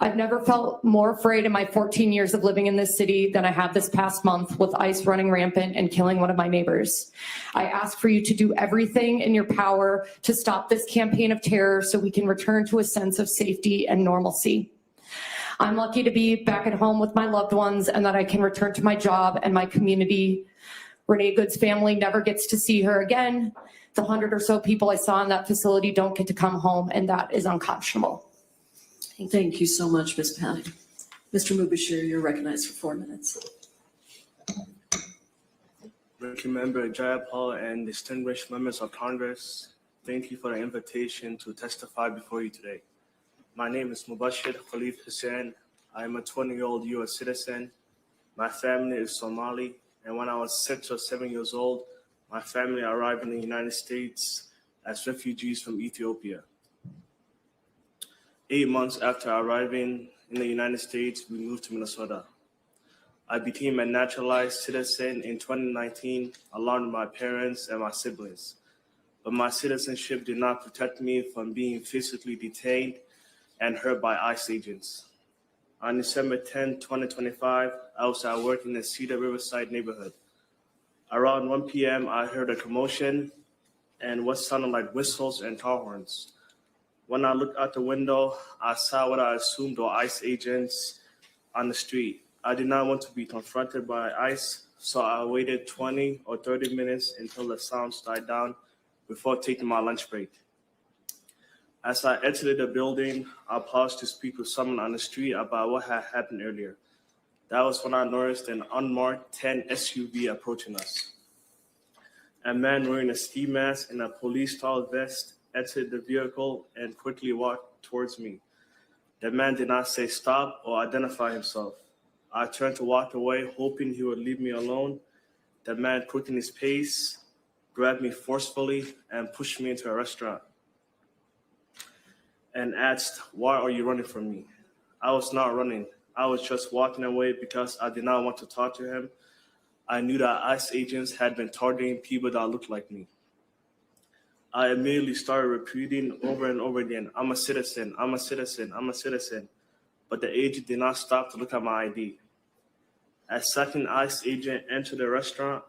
Speaker 13: I've never felt more afraid in my 14 years of living in this city than I have this past month, with ICE running rampant and killing one of my neighbors. I ask for you to do everything in your power to stop this campaign of terror so we can return to a sense of safety and normalcy. I'm lucky to be back at home with my loved ones and that I can return to my job and my community. Renee Good's family never gets to see her again. The 100 or so people I saw in that facility don't get to come home, and that is unconscionable.
Speaker 3: Thank you so much, Ms. Patty. Mr. Mubashir, you're recognized for 4 minutes.
Speaker 14: Ranking Member Jayapal and distinguished members of Congress, thank you for the invitation to testify before you today. My name is Mubashir Khalif Hussain. I am a 20-year-old US citizen. My family is Somali, and when I was 6 or 7 years old, my family arrived in the United States as refugees from Ethiopia. 8 months after arriving in the United States, we moved to Minnesota. I became a naturalized citizen in 2019, along with my parents and my siblings. But my citizenship did not protect me from being physically detained and hurt by ICE agents. On December 10, 2025, I was at work in the Cedar Riverside neighborhood. Around 1 p.m., I heard a commotion and what sounded like whistles and car horns. When I looked out the window, I saw what I assumed were ICE agents on the street. I did not want to be confronted by ICE, so I waited 20 or 30 minutes until the sounds died down before taking my lunch break. As I exited the building, I paused to speak with someone on the street about what had happened earlier. That was when I noticed an unmarked 10 SUV approaching us. A man wearing a ski mask and a police-style vest exited the vehicle and quickly walked towards me. The man did not say stop or identify himself. I turned to walk away, hoping he would leave me alone. The man quickened his pace, grabbed me forcefully, and pushed me into a restaurant and asked, "Why are you running from me?" I was not running. I was just walking away because I did not want to talk to him. I knew that ICE agents had been targeting people that looked like me. I immediately started repeating over and over again, "I'm a citizen, I'm a citizen, I'm a citizen." But the agent did not stop to look at my ID. A second ICE agent entered the restaurant.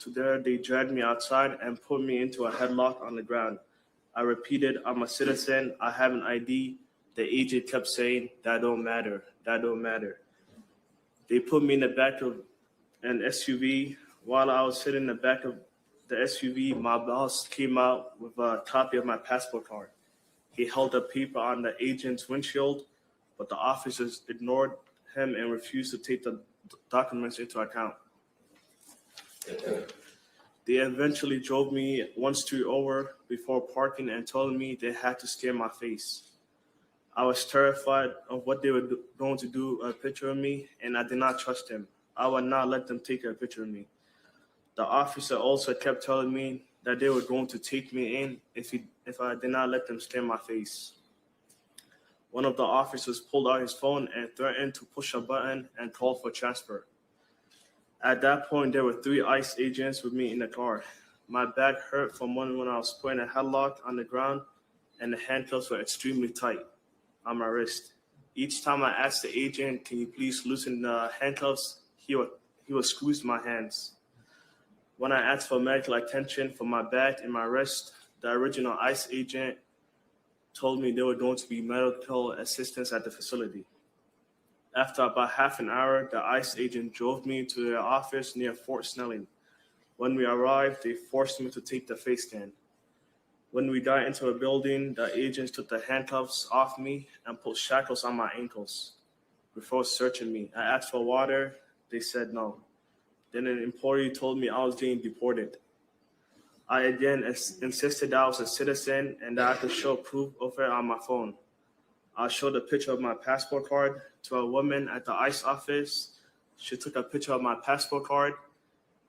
Speaker 14: They dragged me outside and put me into a headlock on the ground. I repeated, "I'm a citizen, I have an ID." The agent kept saying, "That don't matter, that don't matter." They put me in the back of an SUV. While I was sitting in the back of the SUV, my boss came out with a copy of my passport card. He held a paper on the agent's windshield, but the officers ignored him and refused to take the documents into account. They eventually drove me one street over before parking and told me they had to scan my face. I was terrified of what they were going to do a picture of me, and I did not trust them. I would not let them take a picture of me. The officer also kept telling me that they were going to take me in if I did not let them scan my face. One of the officers pulled out his phone and threatened to push a button and call for transfer. At that point, there were 3 ICE agents with me in the car. My back hurt from when I was put in a headlock on the ground, and the handcuffs were extremely tight on my wrist. Each time I asked the agent, "Can you please loosen the handcuffs?" he would squeeze my hands. When I asked for medical attention for my back and my wrist, the original ICE agent told me there were going to be medical assistance at the facility. After about half an hour, the ICE agent drove me to their office near Fort Snelling. When we arrived, they forced me to take the face scan. When we got into a building, the agents took the handcuffs off me and put shackles on my ankles before searching me. I asked for water. They said no. Then an employee told me I was getting deported. I again insisted that I was a citizen and that I could show proof of it on my phone. I showed a picture of my passport card to a woman at the ICE office. She took a picture of my passport card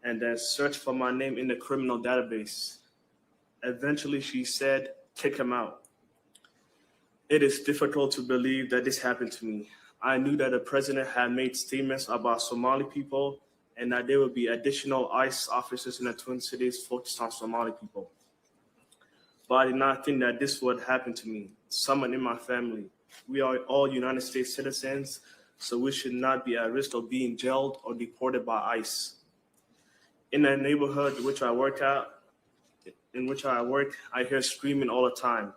Speaker 14: and then searched for my name in the criminal database. Eventually, she said, "Kick him out." It is difficult to believe that this happened to me. I knew that the president had made statements about Somali people and that there would be additional ICE officers in the Twin Cities focused on Somali people. But I did not think that this would happen to me, someone in my family. We are all United States citizens, so we should not be at risk of being jailed or deported by ICE. In the neighborhood in which I work, I hear screaming all the time.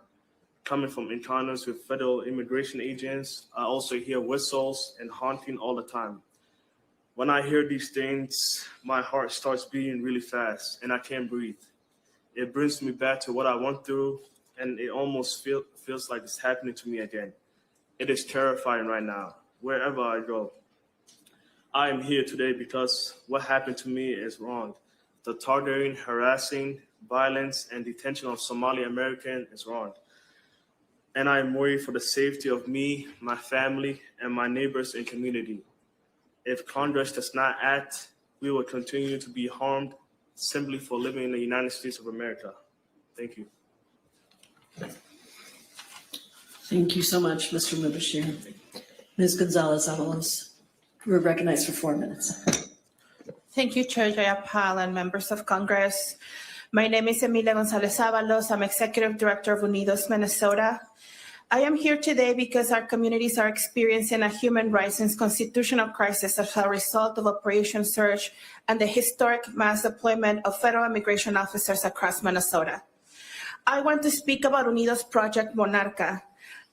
Speaker 14: Coming from encounters with federal immigration agents, I also hear whistles and honking all the time. When I hear these things, my heart starts beating really fast and I can't breathe. It brings me back to what I went through, and it almost feels like it's happening to me again. It is terrifying right now, wherever I go. I am here today because what happened to me is wrong. The targeting, harassing, violence, and detention of Somali Americans is wrong. And I am worried for the safety of me, my family, and my neighbors and community. If Congress does not act, we will continue to be harmed simply for living in the United States of America. Thank you.
Speaker 3: Thank you so much, Mr. Mubashir. Ms. Gonzalez-Avalos, you're recognized for 4 minutes.
Speaker 15: Thank you, Chair Jayapal and members of Congress. My name is Emilia Gonzalez-Avalos. I'm Executive Director of Unidos, Minnesota. I am here today because our communities are experiencing a human rights and constitutional crisis as a result of Operation Surge and the historic mass deployment of federal immigration officers across Minnesota. I want to speak about Unidos Project Monarca,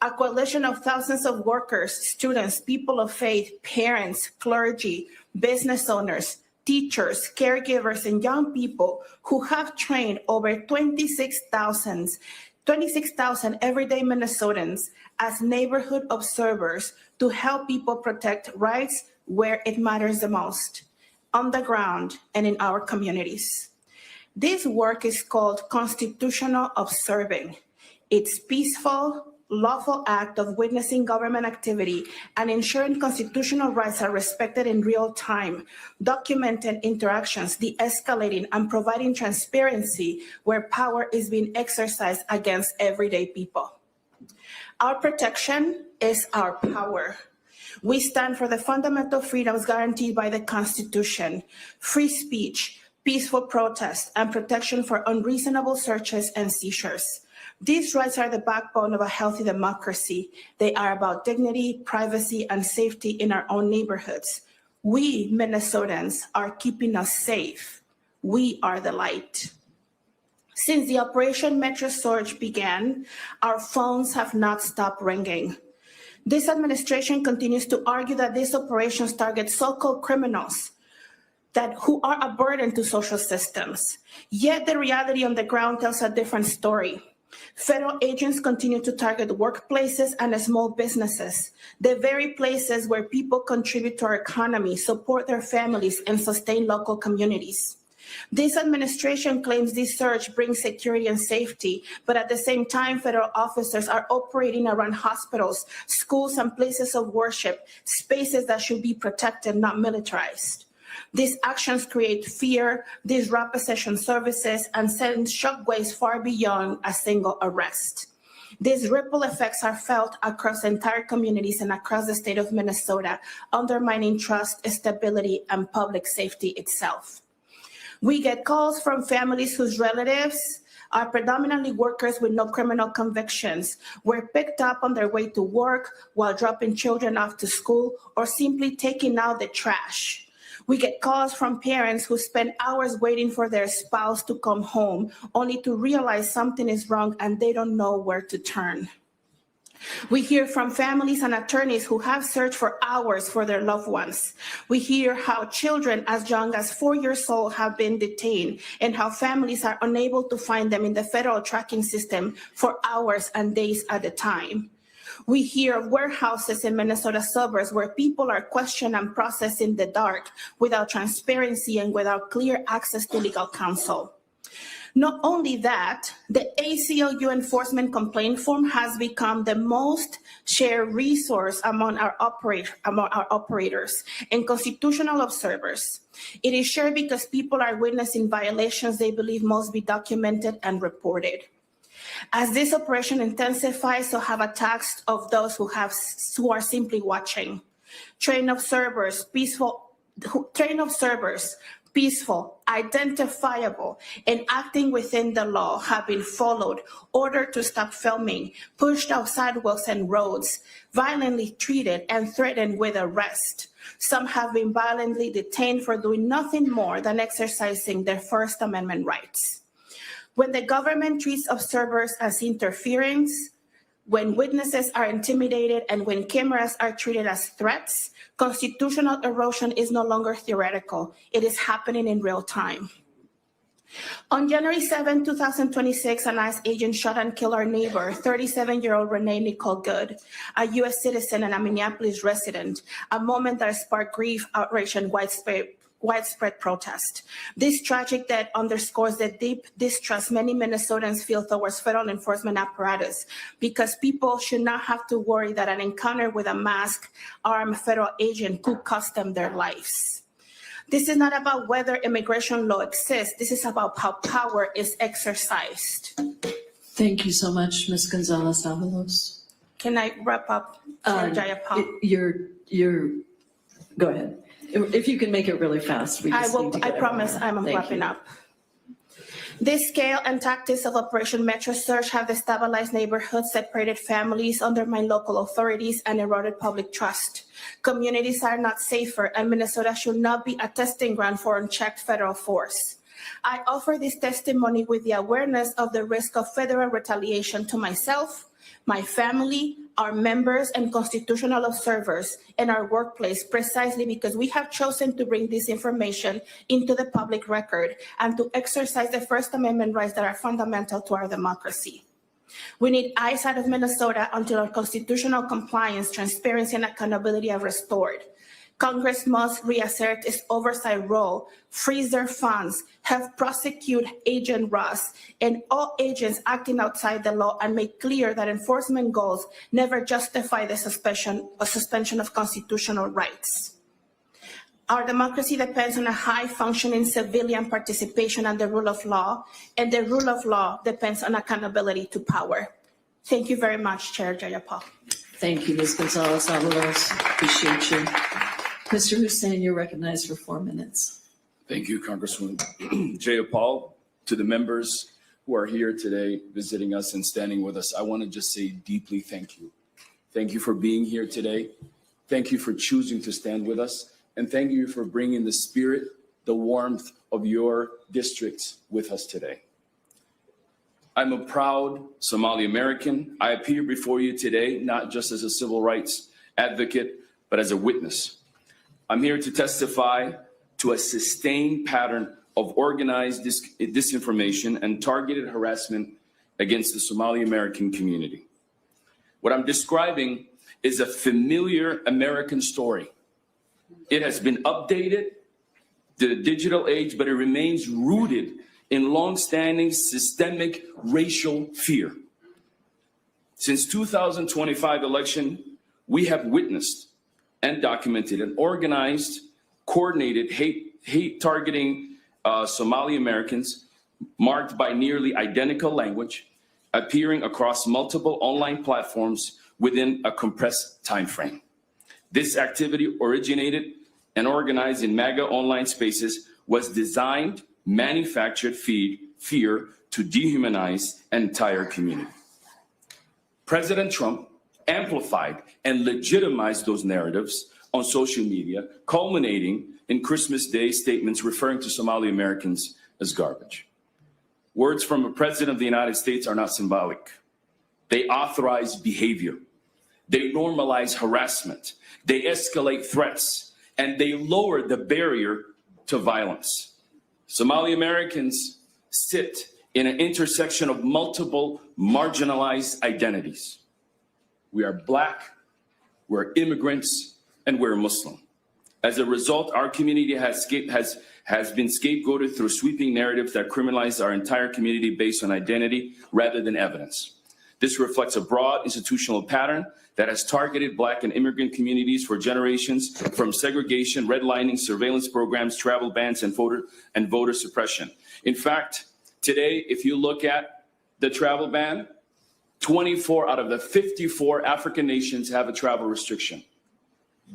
Speaker 15: a coalition of thousands of workers, students, people of faith, parents, clergy, business owners, teachers, caregivers, and young people who have trained over 26,000 everyday Minnesotans as neighborhood observers to help people protect rights where it matters the most, on the ground and in our communities. This work is called constitutional observing. It's peaceful, lawful act of witnessing government activity and ensuring constitutional rights are respected in real time, documenting interactions, de-escalating, and providing transparency where power is being exercised against everyday people. Our protection is our power. We stand for the fundamental freedoms guaranteed by the Constitution, free speech, peaceful protest, and protection for unreasonable searches and seizures. These rights are the backbone of a healthy democracy. They are about dignity, privacy, and safety in our own neighborhoods. We, Minnesotans, are keeping us safe. We are the light. Since the Operation Metro Surge began, our phones have not stopped ringing. This administration continues to argue that these operations target so-called criminals who are a burden to social systems. Yet the reality on the ground tells a different story. Federal agents continue to target workplaces and small businesses, the very places where people contribute to our economy, support their families, and sustain local communities. This administration claims this surge brings security and safety, but at the same time, federal officers are operating around hospitals, schools, and places of worship, spaces that should be protected, not militarized. These actions create fear, disrupt possession services, and send shockwaves far beyond a single arrest. These ripple effects are felt across entire communities and across the state of Minnesota, undermining trust, stability, and public safety itself. We get calls from families whose relatives are predominantly workers with no criminal convictions, were picked up on their way to work while dropping children off to school or simply taking out the trash. We get calls from parents who spend hours waiting for their spouse to come home, only to realize something is wrong and they don't know where to turn. We hear from families and attorneys who have searched for hours for their loved ones. We hear how children as young as 4 years old have been detained and how families are unable to find them in the federal tracking system for hours and days at a time. We hear of warehouses in Minnesota suburbs where people are questioned and processed in the dark without transparency and without clear access to legal counsel. Not only that, the ACLU enforcement complaint form has become the most shared resource among our operators and constitutional observers. It is shared because people are witnessing violations they believe must be documented and reported. As this operation intensifies, so have attacks of those who are simply watching. Trained observers, peaceful, identifiable, and acting within the law have been followed, ordered to stop filming, pushed off sidewalks and roads, violently treated and threatened with arrest. Some have been violently detained for doing nothing more than exercising their First Amendment rights. When the government treats observers as interference, when witnesses are intimidated, and when cameras are treated as threats, constitutional erosion is no longer theoretical. It is happening in real time. On January 7, 2026, an ICE agent shot and killed our neighbor, 37-year-old Renee Nicole Good, a U.S. citizen and a Minneapolis resident, a moment that sparked grief, outrage, and widespread protest. This tragic death underscores the deep distrust many Minnesotans feel towards federal enforcement apparatus, because people should not have to worry that an encounter with a masked, armed federal agent could cost them their lives. This is not about whether immigration law exists. This is about how power is exercised.
Speaker 3: Thank you so much, Ms. Gonzalez-Avalos.
Speaker 15: Can I wrap up, Chair Jayapal?
Speaker 3: Go ahead. If you can make it really fast, we just need to get
Speaker 15: I promise I'm wrapping up. This scale and tactics of Operation Metro Surge have destabilized neighborhoods, separated families, undermined local authorities, and eroded public trust. Communities are not safer, and Minnesota should not be a testing ground for unchecked federal force. I offer this testimony with the awareness of the risk of federal retaliation to myself, my family, our members and constitutional observers, and our workplace, precisely because we have chosen to bring this information into the public record and to exercise the First Amendment rights that are fundamental to our democracy. We need ICE out of Minnesota until our constitutional compliance, transparency, and accountability are restored. Congress must reassert its oversight role, freeze their funds, have prosecute Agent Ross and all agents acting outside the law, and make clear that enforcement goals never justify the suspension of constitutional rights. Our democracy depends on a high-functioning civilian participation and the rule of law, and the rule of law depends on accountability to power. Thank you very much, Chair Jayapal.
Speaker 3: Thank you, Ms. Gonzalez-Avalos. Appreciate you. Mr. Hussein, you're recognized for 4 minutes.
Speaker 16: Thank you, Congresswoman Jayapal. To the members who are here today visiting us and standing with us, I want to just say deeply thank you. Thank you for being here today. Thank you for choosing to stand with us. And thank you for bringing the spirit, the warmth of your districts with us today. I'm a proud Somali American. I appear before you today, not just as a civil rights advocate, but as a witness. I'm here to testify to a sustained pattern of organized disinformation and targeted harassment against the Somali American community. What I'm describing is a familiar American story. It has been updated to the digital age, but it remains rooted in long-standing systemic racial fear. Since 2025 election, we have witnessed and documented an organized, coordinated hate targeting Somali Americans, marked by nearly identical language, appearing across multiple online platforms within a compressed time frame. This activity originated and organized in MAGA online spaces, was designed, manufactured, fear to dehumanize an entire community. President Trump amplified and legitimized those narratives on social media, culminating in Christmas Day statements referring to Somali Americans as garbage. Words from a president of the United States are not symbolic. They authorize behavior. They normalize harassment. They escalate threats, and they lower the barrier to violence. Somali Americans sit in an intersection of multiple marginalized identities. We are Black, we're immigrants, and we're Muslim. As a result, our community has been scapegoated through sweeping narratives that criminalize our entire community based on identity rather than evidence. This reflects a broad institutional pattern that has targeted Black and immigrant communities for generations, from segregation, redlining, surveillance programs, travel bans, and voter suppression. In fact, today, if you look at the travel ban, 24 out of the 54 African nations have a travel restriction.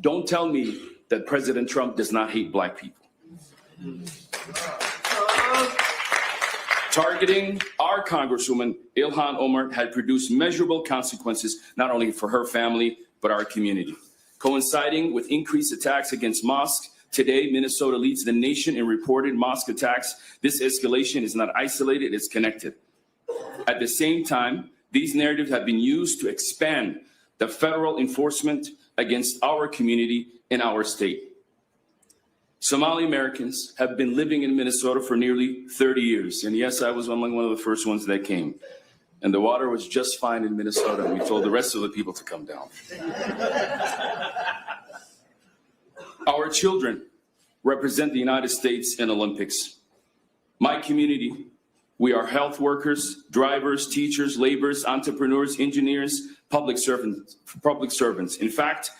Speaker 16: Don't tell me that President Trump does not hate Black people. Targeting our Congresswoman, Ilhan Omar, had produced measurable consequences, not only for her family, but our community. Coinciding with increased attacks against mosques, today Minnesota leads the nation in reported mosque attacks. This escalation is not isolated, it's connected. At the same time, these narratives have been used to expand the federal enforcement against our community in our state. Somali Americans have been living in Minnesota for nearly 30 years. And yes, I was among one of the first ones that came. And the water was just fine in Minnesota. And we told the rest of the people to come down. Our children represent the United States in Olympics. My community, we are health workers, drivers, teachers, laborers, entrepreneurs, engineers, public servants. In fact,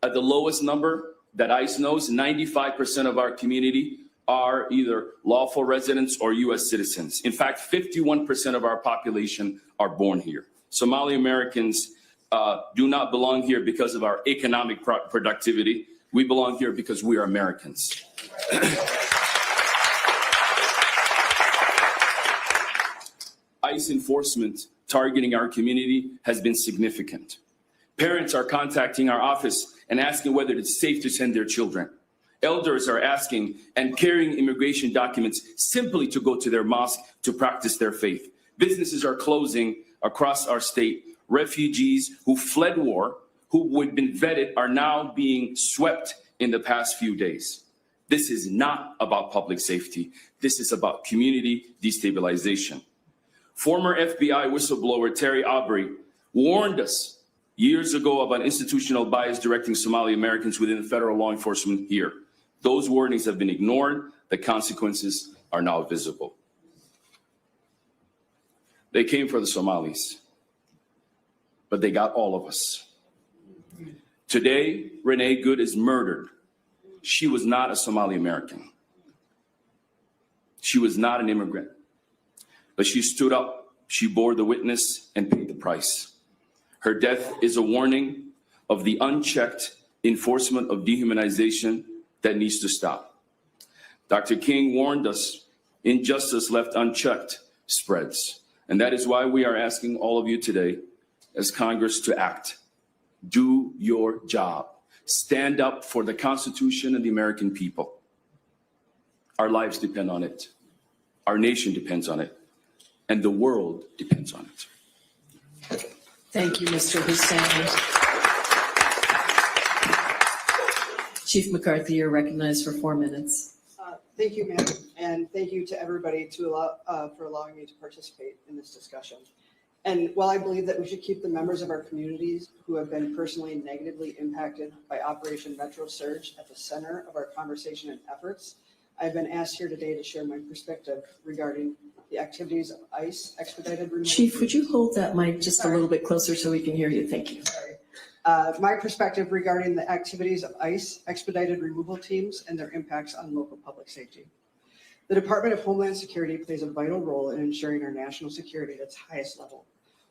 Speaker 16: at the lowest number that ICE knows, 95% of our community are either lawful residents or US citizens. In fact, 51% of our population are born here. Somali Americans do not belong here because of our economic productivity. We belong here because we are Americans. ICE enforcement targeting our community has been significant. Parents are contacting our office and asking whether it's safe to send their children. Elders are asking and carrying immigration documents simply to go to their mosque to practice their faith. Businesses are closing across our state. Refugees who fled war, who had been vetted, are now being swept in the past few days. This is not about public safety. This is about community destabilization. Former FBI whistleblower Terry Aubrey warned us years ago about institutional bias directing Somali Americans within the federal law enforcement here. Those warnings have been ignored. The consequences are now visible. They came for the Somalis, but they got all of us. Today, Renee Good is murdered. She was not a Somali American. She was not an immigrant, but she stood up, she bore the witness and paid the price. Her death is a warning of the unchecked enforcement of dehumanization that needs to stop. Dr. King warned us, injustice left unchecked spreads. And that is why we are asking all of you today as Congress to act. Do your job. Stand up for the Constitution and the American people. Our lives depend on it. Our nation depends on it. And the world depends on it.
Speaker 3: Thank you, Mr. Hussein. Chief McCarthy, you're recognized for 4 minutes.
Speaker 17: Thank you, ma'am, and thank you to everybody for allowing me to participate in this discussion. And while I believe that we should keep the members of our communities who have been personally negatively impacted by Operation Metro Surge at the center of our conversation and efforts, I've been asked here today to share my perspective regarding the activities of ICE expedited removal.
Speaker 3: Chief, would you hold that mic just a little bit closer so we can hear you? Thank you.
Speaker 17: Sorry. My perspective regarding the activities of ICE expedited removal teams and their impacts on local public safety. The Department of Homeland Security plays a vital role in ensuring our national security at its highest level.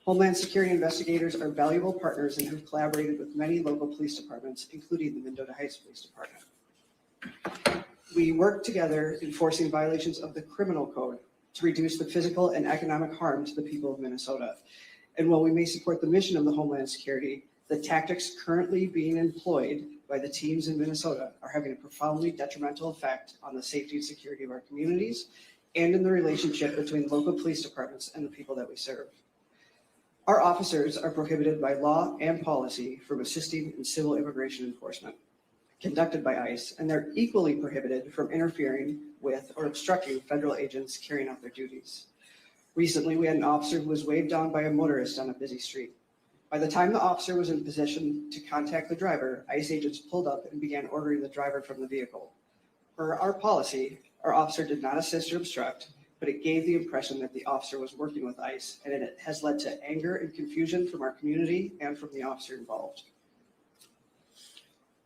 Speaker 17: Homeland Security investigators are valuable partners and have collaborated with many local police departments, including the Mendota Heights Police Department. We work together enforcing violations of the criminal code to reduce the physical and economic harm to the people of Minnesota. And while we may support the mission of the Homeland Security, the tactics currently being employed by the teams in Minnesota are having a profoundly detrimental effect on the safety and security of our communities and in the relationship between local police departments and the people that we serve. Our officers are prohibited by law and policy from assisting in civil immigration enforcement conducted by ICE, and they're equally prohibited from interfering with or obstructing federal agents carrying out their duties. Recently, we had an officer who was waved down by a motorist on a busy street. By the time the officer was in position to contact the driver, ICE agents pulled up and began ordering the driver from the vehicle. Per our policy, our officer did not assist or obstruct, but it gave the impression that the officer was working with ICE, and it has led to anger and confusion from our community and from the officer involved.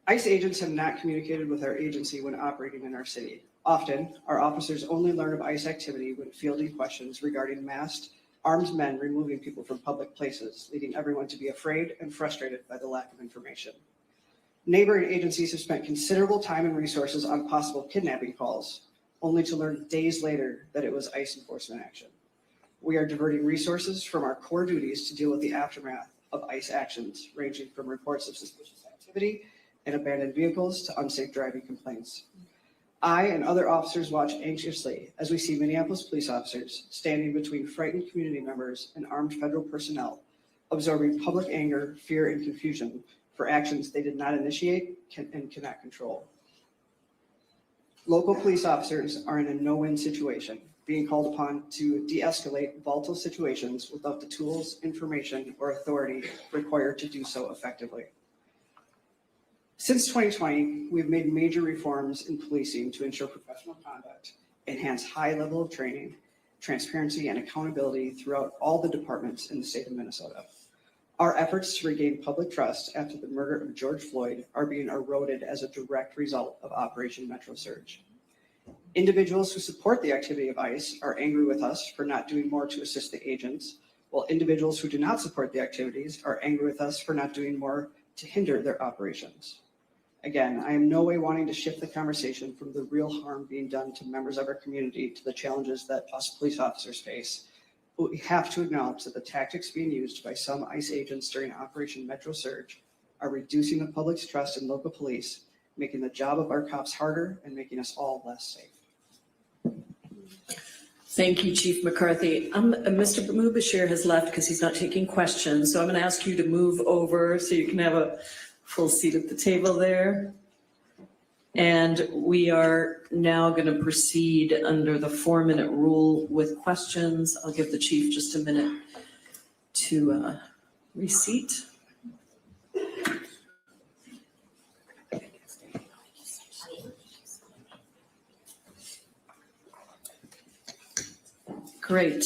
Speaker 17: ICE agents have not communicated with our agency when operating in our city. Often, our officers only learn of ICE activity when fielding questions regarding masked, armed men removing people from public places, leading everyone to be afraid and frustrated by the lack of information. Neighboring agencies have spent considerable time and resources on possible kidnapping calls, only to learn days later that it was ICE enforcement action. We are diverting resources from our core duties to deal with the aftermath of ICE actions, ranging from reports of suspicious activity and abandoned vehicles to unsafe driving complaints. I and other officers watch anxiously as we see Minneapolis police officers standing between frightened community members and armed federal personnel, absorbing public anger, fear, and confusion for actions they did not initiate and cannot control. Local police officers are in a no-win situation, being called upon to de-escalate volatile situations without the tools, information, or authority required to do so effectively. Since 2020, we've made major reforms in policing to ensure professional conduct, enhance high level of training, transparency, and accountability throughout all the departments in the state of Minnesota. Our efforts to regain public trust after the murder of George Floyd are being eroded as a direct result of Operation Metro Surge. Individuals who support the activity of ICE are angry with us for not doing more to assist the agents, while individuals who do not support the activities are angry with us for not doing more to hinder their operations. Again, I am no way wanting to shift the conversation from the real harm being done to members of our community to the challenges that us police officers face. But we have to acknowledge that the tactics being used by some ICE agents during Operation Metro Surge are reducing the public's trust in local police, making the job of our cops harder and making us all less safe.
Speaker 3: Thank you, Chief McCarthy. Mr. Mubashir has left because he's not taking questions, so I'm going to ask you to move over so you can have a full seat at the table there. And we are now going to proceed under the 4-minute rule with questions. I'll give the chief just a minute to reseat. Great.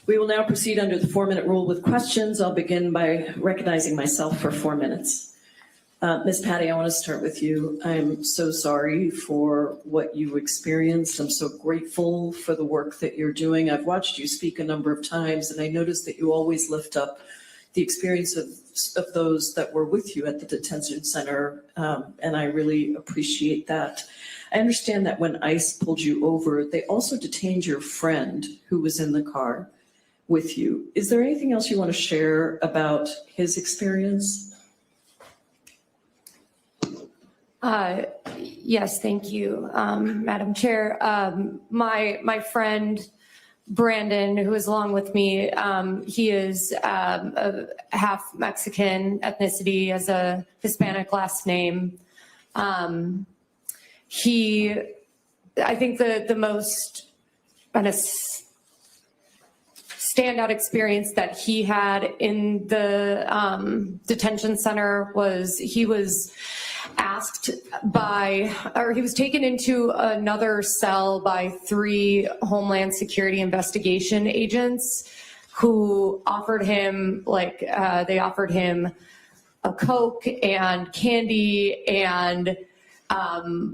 Speaker 3: We will now proceed under the 4-minute rule with questions. I'll begin by recognizing myself for 4 minutes. Ms. Patty, I want to start with you. I'm so sorry for what you experienced. I'm so grateful for the work that you're doing. I've watched you speak a number of times, and I noticed that you always lift up the experience of those that were with you at the detention center, and I really appreciate that. I understand that when ICE pulled you over, they also detained your friend who was in the car with you. Is there anything else you want to share about his experience?
Speaker 13: Yes, thank you, Madam Chair. My friend Brandon, who is along with me, he is a half Mexican ethnicity, has a Hispanic last name. I think the most kind of standout experience that he had in the detention center was he was asked he was taken into another cell by 3 Homeland Security investigation agents who offered him a Coke and candy, and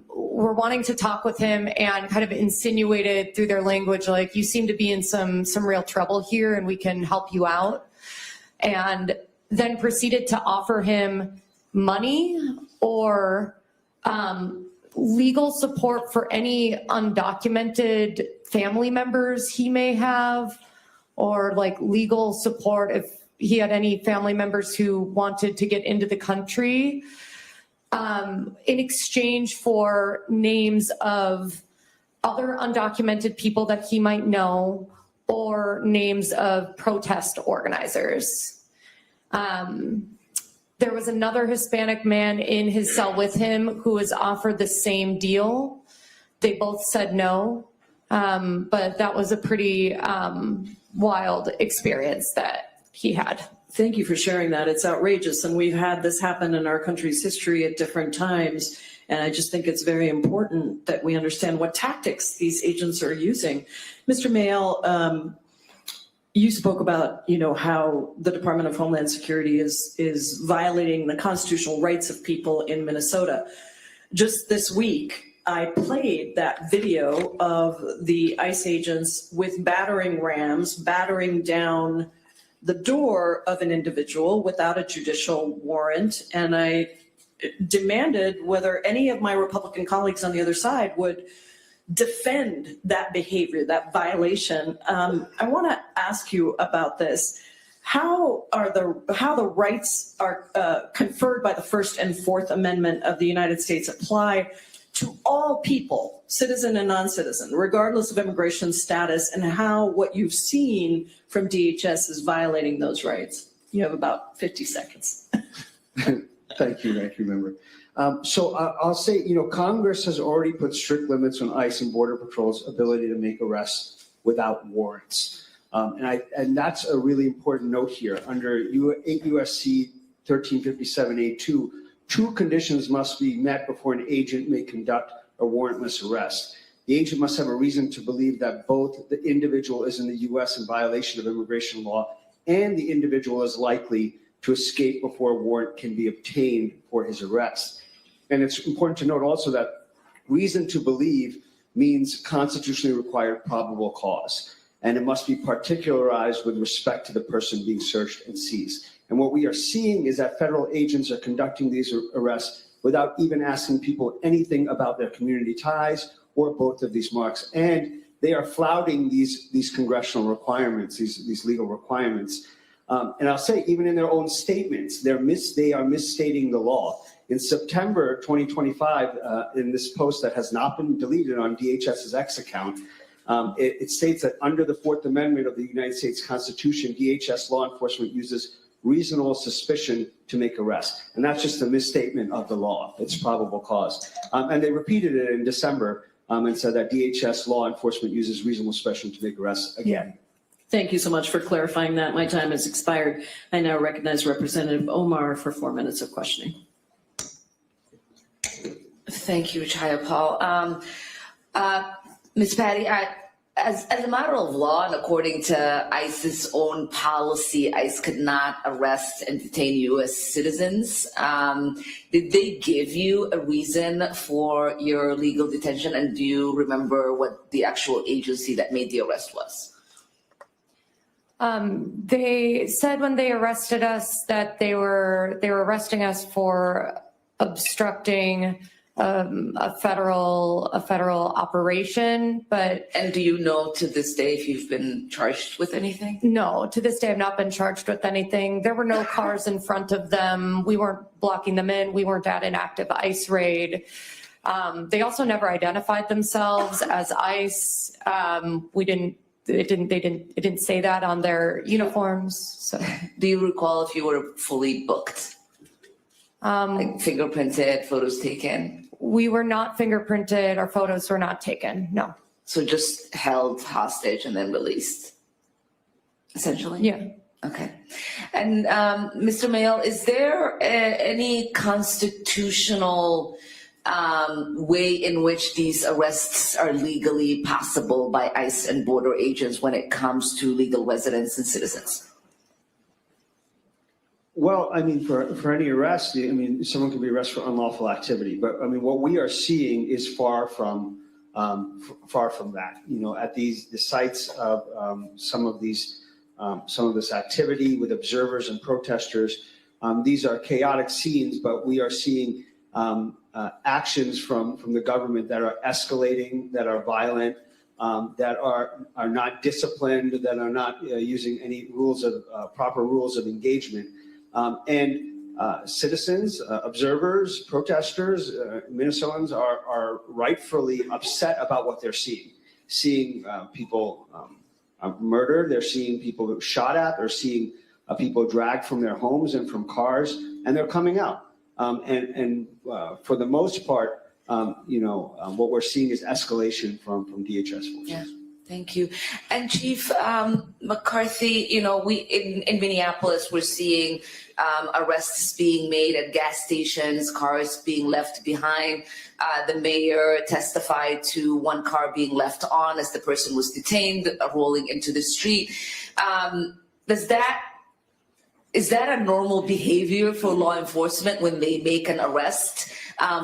Speaker 13: were wanting to talk with him and kind of insinuated through their language, like, you seem to be in some real trouble here and we can help you out. And then proceeded to offer him money or legal support for any undocumented family members he may have, or like legal support if he had any family members who wanted to get into the country, in exchange for names of other undocumented people that he might know or names of protest organizers. There was another Hispanic man in his cell with him who was offered the same deal. They both said no, but that was a pretty wild experience that he had.
Speaker 3: Thank you for sharing that. It's outrageous, and we've had this happen in our country's history at different times. And I just think it's very important that we understand what tactics these agents are using. Mr. Mayel, you spoke about, how the Department of Homeland Security is violating the constitutional rights of people in Minnesota. Just this week, I played that video of the ICE agents with battering rams battering down the door of an individual without a judicial warrant, and I demanded whether any of my Republican colleagues on the other side would defend that behavior, that violation. I want to ask you about this. How the rights are conferred by the First and Fourth Amendment of the United States apply to all people, citizen and non-citizen, regardless of immigration status, and how what you've seen from DHS is violating those rights? You have about 50 seconds.
Speaker 12: Thank you, Member. So I'll say, Congress has already put strict limits on ICE and Border Patrol's ability to make arrests without warrants. And that's a really important note here. Under 8 U.S.C. 1357A2, two conditions must be met before an agent may conduct a warrantless arrest. The agent must have a reason to believe that both the individual is in the U.S. in violation of immigration law and the individual is likely to escape before a warrant can be obtained for his arrest. And it's important to note also that reason to believe means constitutionally required probable cause, and it must be particularized with respect to the person being searched and seized. And what we are seeing is that federal agents are conducting these arrests without even asking people anything about their community ties or both of these marks. And they are flouting these congressional requirements, these legal requirements. And I'll say, even in their own statements, they are misstating the law. In September 2025, in this post that has not been deleted on DHS's X account, it states that under the Fourth Amendment of the United States Constitution, DHS law enforcement uses reasonable suspicion to make arrests. And that's just a misstatement of the law. It's probable cause. And they repeated it in December and said that DHS law enforcement uses reasonable suspicion to make arrests again.
Speaker 3: Thank you so much for clarifying that. My time has expired. I now recognize Representative Omar for 4 minutes of questioning.
Speaker 1: Thank you, Jayapal. Ms. Patty, as a matter of law and according to ICE's own policy, ICE could not arrest and detain U.S. citizens. Did they give you a reason for your legal detention? And do you remember what the actual agency that made the arrest was?
Speaker 13: They said when they arrested us that they were arresting us for obstructing a federal operation, but.
Speaker 1: And do you know to this day if you've been charged with anything?
Speaker 13: No, to this day I've not been charged with anything. There were no cars in front of them. We weren't blocking them in. We weren't at an active ICE raid. They also never identified themselves as ICE. It didn't say that on their uniforms. So,
Speaker 1: do you recall if you were fully booked? Like fingerprinted, photos taken?
Speaker 13: We were not fingerprinted. Our photos were not taken. No.
Speaker 1: So just held hostage and then released, essentially?
Speaker 13: Yeah.
Speaker 1: Okay. And Mr. Mayel, is there any constitutional way in which these arrests are legally possible by ICE and border agents when it comes to legal residents and citizens?
Speaker 12: Well, I mean, for any arrest, I mean, someone can be arrested for unlawful activity, but I mean, what we are seeing is far from that. You know, at the sites of some of this activity with observers and protesters, these are chaotic scenes, but we are seeing actions from the government that are escalating, that are violent, that are not disciplined, that are not using any proper rules of engagement. Citizens, observers, protesters, Minnesotans are rightfully upset about what they're seeing people murdered, they're seeing people shot at, they're seeing people dragged from their homes and from cars, and they're coming out. For the most part, what we're seeing is escalation from DHS forces.
Speaker 1: Yeah. Thank you. And Chief McCarthy, we in Minneapolis, we're seeing arrests being made at gas stations, cars being left behind. The mayor testified to one car being left on as the person was detained, rolling into the street. Is that a normal behavior for law enforcement when they make an arrest,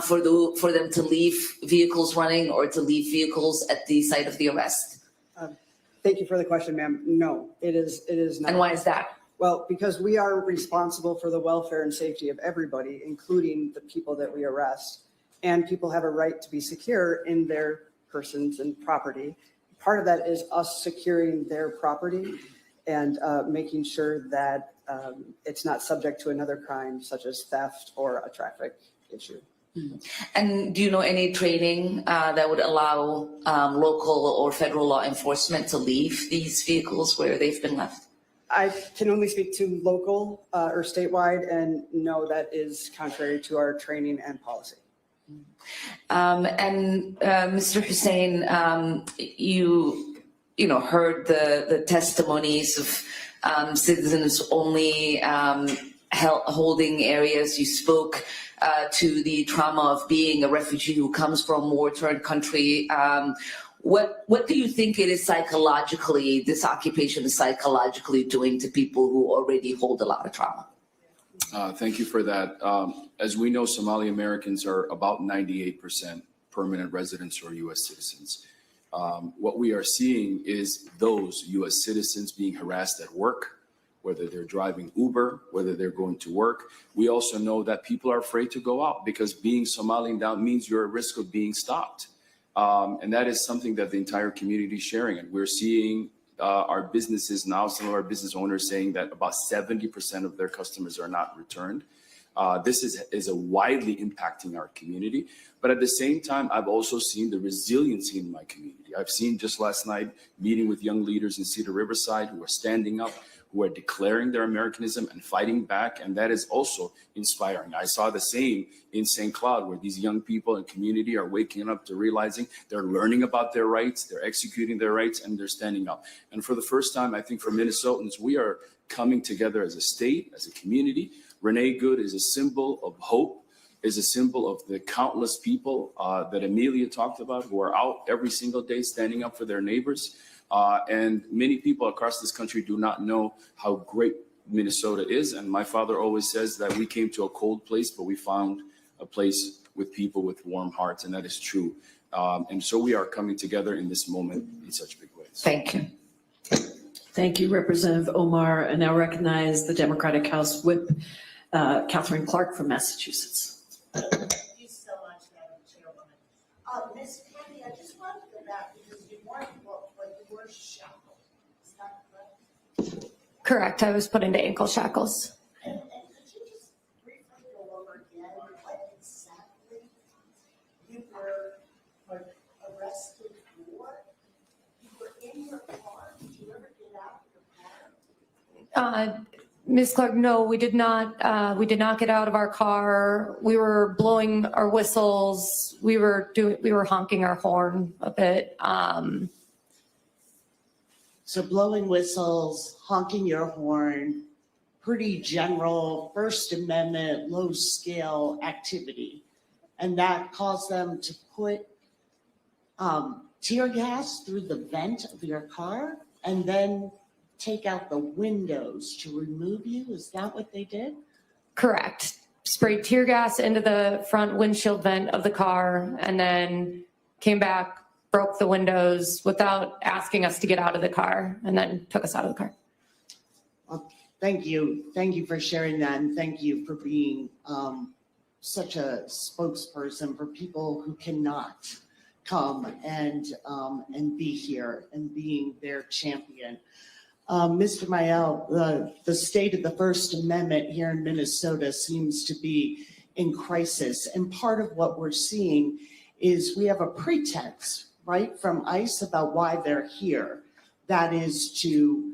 Speaker 1: for them to leave vehicles running or to leave vehicles at the site of the arrest?
Speaker 17: Thank you for the question, ma'am. No, it is not.
Speaker 1: And why is that?
Speaker 17: Well, because we are responsible for the welfare and safety of everybody, including the people that we arrest. And people have a right to be secure in their persons and property. Part of that is us securing their property and making sure that it's not subject to another crime such as theft or a traffic issue.
Speaker 1: And do you know any training that would allow local or federal law enforcement to leave these vehicles where they've been left?
Speaker 17: I can only speak to local or statewide, and no, that is contrary to our training and policy.
Speaker 1: Mr. Hussein, you heard the testimonies of citizens only holding areas. You spoke to the trauma of being a refugee who comes from a war-torn country. What do you think it is psychologically, this occupation is psychologically doing to people who already hold a lot of trauma?
Speaker 16: Thank you for that. As we know, Somali Americans are about 98% permanent residents or U.S. citizens. What we are seeing is those U.S. citizens being harassed at work, whether they're driving Uber, whether they're going to work. We also know that people are afraid to go out because being Somali now means you're at risk of being stopped. And that is something that the entire community is sharing. And we're seeing our businesses now, some of our business owners saying that about 70% of their customers are not returned. This is a widely impacting our community. But at the same time, I've also seen the resiliency in my community. I've seen just last night meeting with young leaders in Cedar Riverside who are standing up, who are declaring their Americanism and fighting back, and that is also inspiring. I saw the same in St. Cloud, where these young people and community are waking up to realizing they're learning about their rights, they're executing their rights, and they're standing up. And for the first time, I think for Minnesotans, we are coming together as a state, as a community. Renee Good is a symbol of hope, is a symbol of the countless people that Amelia talked about who are out every single day standing up for their neighbors. And many people across this country do not know how great Minnesota is. And my father always says that we came to a cold place, but we found a place with people with warm hearts, and that is true. And so we are coming together in this moment in such big ways.
Speaker 1: Thank you.
Speaker 3: Thank you, Representative Omar. And now recognize the Democratic House Whip, Catherine Clark from Massachusetts.
Speaker 7: Thank you so much, Madam Chairwoman. Ms. Kennedy, I just wanted to go back because you weren't, you were shackled. Is that correct?
Speaker 13: Correct. I was put into ankle shackles.
Speaker 7: And could you just briefly go over again what exactly you were arrested for? You were in your car. Did you ever get out of your car?
Speaker 13: Ms. Clark, no, we did not. We did not get out of our car. We were blowing our whistles. We were honking our horn a bit.
Speaker 8: So blowing whistles, honking your horn, pretty general First Amendment, low scale activity. And that caused them to put tear gas through the vent of your car and then take out the windows to remove you? Is that what they did?
Speaker 13: Correct. Sprayed tear gas into the front windshield vent of the car and then came back, broke the windows without asking us to get out of the car, and then took us out of the car.
Speaker 8: Thank you. Thank you for sharing that, and thank you for being such a spokesperson for people who cannot come and be here and being their champion. Mr. Mayel, the state of the First Amendment here in Minnesota seems to be in crisis, and part of what we're seeing is we have a pretext, right, from ICE about why they're here. That is to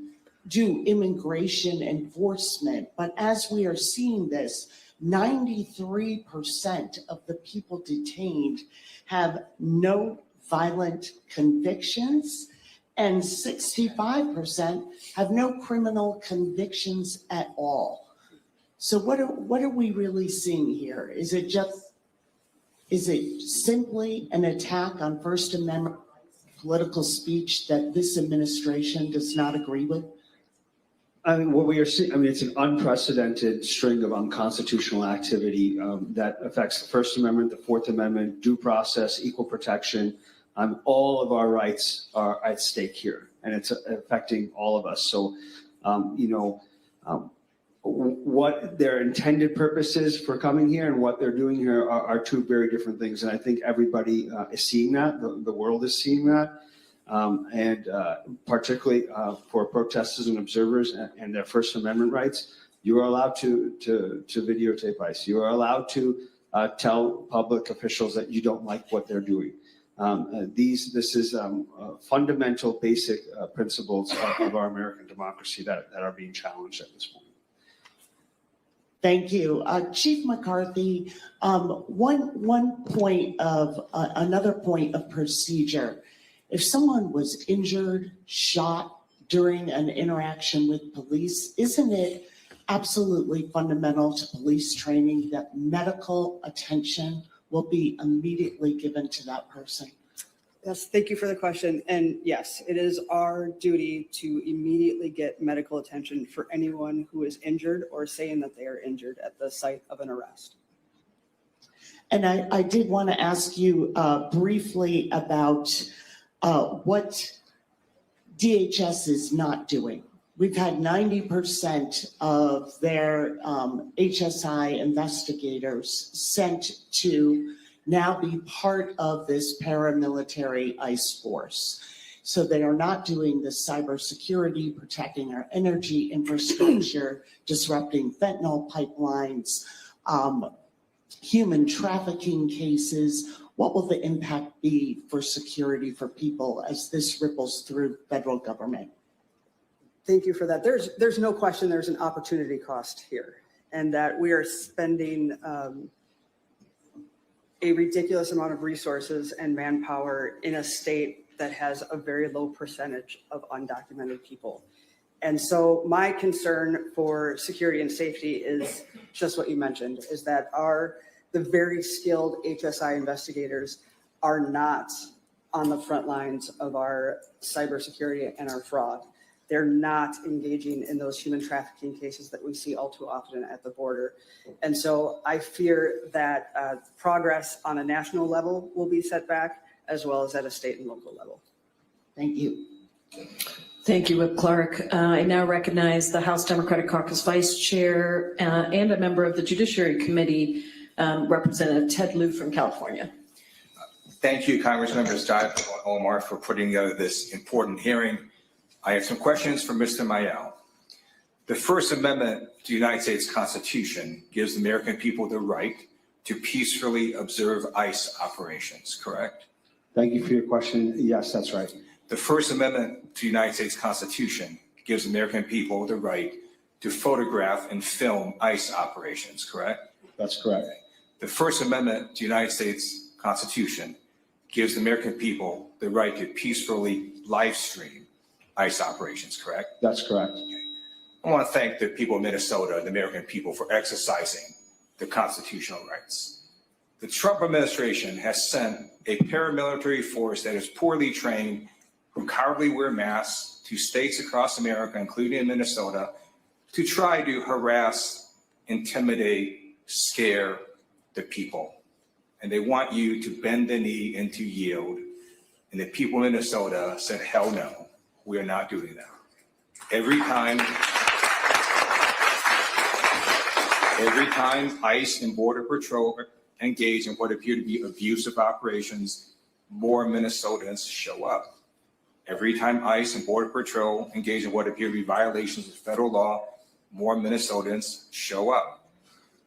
Speaker 8: do immigration enforcement. But as we are seeing this, 93% of the people detained have no violent convictions, and 65% have no criminal convictions at all. So what are we really seeing here? Is it simply an attack on First Amendment political speech that this administration does not agree with?
Speaker 12: I mean, what we are seeing, I mean, it's an unprecedented string of unconstitutional activity that affects the First Amendment, the Fourth Amendment, due process, equal protection. All of our rights are at stake here, and it's affecting all of us. So, what their intended purpose is for coming here and what they're doing here are two very different things. And I think everybody is seeing that. The world is seeing that. And particularly for protesters and observers and their First Amendment rights, you are allowed to videotape ICE. You are allowed to tell public officials that you don't like what they're doing. This is fundamental, basic principles of our American democracy that are being challenged at this point.
Speaker 8: Thank you. Chief McCarthy, another point of procedure. If someone was injured, shot during an interaction with police, isn't it absolutely fundamental to police training that medical attention will be immediately given to that person?
Speaker 17: Yes, thank you for the question. And yes, it is our duty to immediately get medical attention for anyone who is injured or saying that they are injured at the site of an arrest.
Speaker 8: And I did want to ask you briefly about what DHS is not doing. We've had 90% of their HSI investigators sent to now be part of this paramilitary ICE force. So they are not doing the cybersecurity, protecting our energy infrastructure, disrupting fentanyl pipelines, human trafficking cases. What will the impact be for security for people as this ripples through federal government?
Speaker 17: Thank you for that. There's no question there's an opportunity cost here, and that we are spending a ridiculous amount of resources and manpower in a state that has a very low percentage of undocumented people. And so my concern for security and safety is just what you mentioned, is that the very skilled HSI investigators are not on the front lines of our cybersecurity and our fraud. They're not engaging in those human trafficking cases that we see all too often at the border. And so I fear that progress on a national level will be set back, as well as at a state and local level.
Speaker 8: Thank you.
Speaker 3: Thank you, Whip Clark. I now recognize the House Democratic Caucus Vice Chair and a member of the Judiciary Committee, Representative Ted Lieu from California.
Speaker 18: Thank you, Congressmembers Jayapal and Omar, for putting together this important hearing. I have some questions for Mr. Mayel. The First Amendment to the United States Constitution gives the American people the right to peacefully observe ICE operations, correct?
Speaker 12: Thank you for your question. Yes, that's right.
Speaker 18: The First Amendment to the United States Constitution gives American people the right to photograph and film ICE operations, correct?
Speaker 12: That's correct.
Speaker 18: The First Amendment to the United States Constitution gives the American people the right to peacefully live stream ICE operations, correct?
Speaker 12: That's correct.
Speaker 18: Okay. I want to thank the people of Minnesota and the American people for exercising their constitutional rights. The Trump administration has sent a paramilitary force that is poorly trained, who cowardly wear masks to states across America, including Minnesota, to try to harass, intimidate, scare the people. And they want you to bend the knee and to yield. And the people in Minnesota said, hell no, we are not doing that. Every time ICE and Border Patrol engage in what appear to be abusive operations, more Minnesotans show up. Every time ICE and Border Patrol engage in what appear to be violations of federal law, more Minnesotans show up.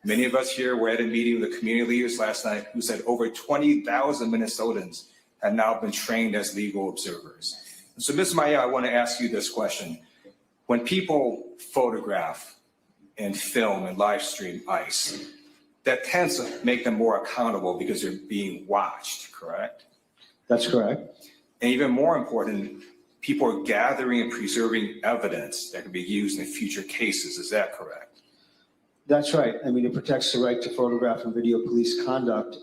Speaker 18: Many of us here were at a meeting with the community leaders last night who said over 20,000 Minnesotans have now been trained as legal observers. And so, Ms. Maya, I want to ask you this question. When people photograph and film and live stream ICE, that tends to make them more accountable because they're being watched, correct?
Speaker 12: That's correct.
Speaker 18: And even more important, people are gathering and preserving evidence that can be used in future cases. Is that correct?
Speaker 12: That's right. I mean, it protects the right to photograph and video police conduct.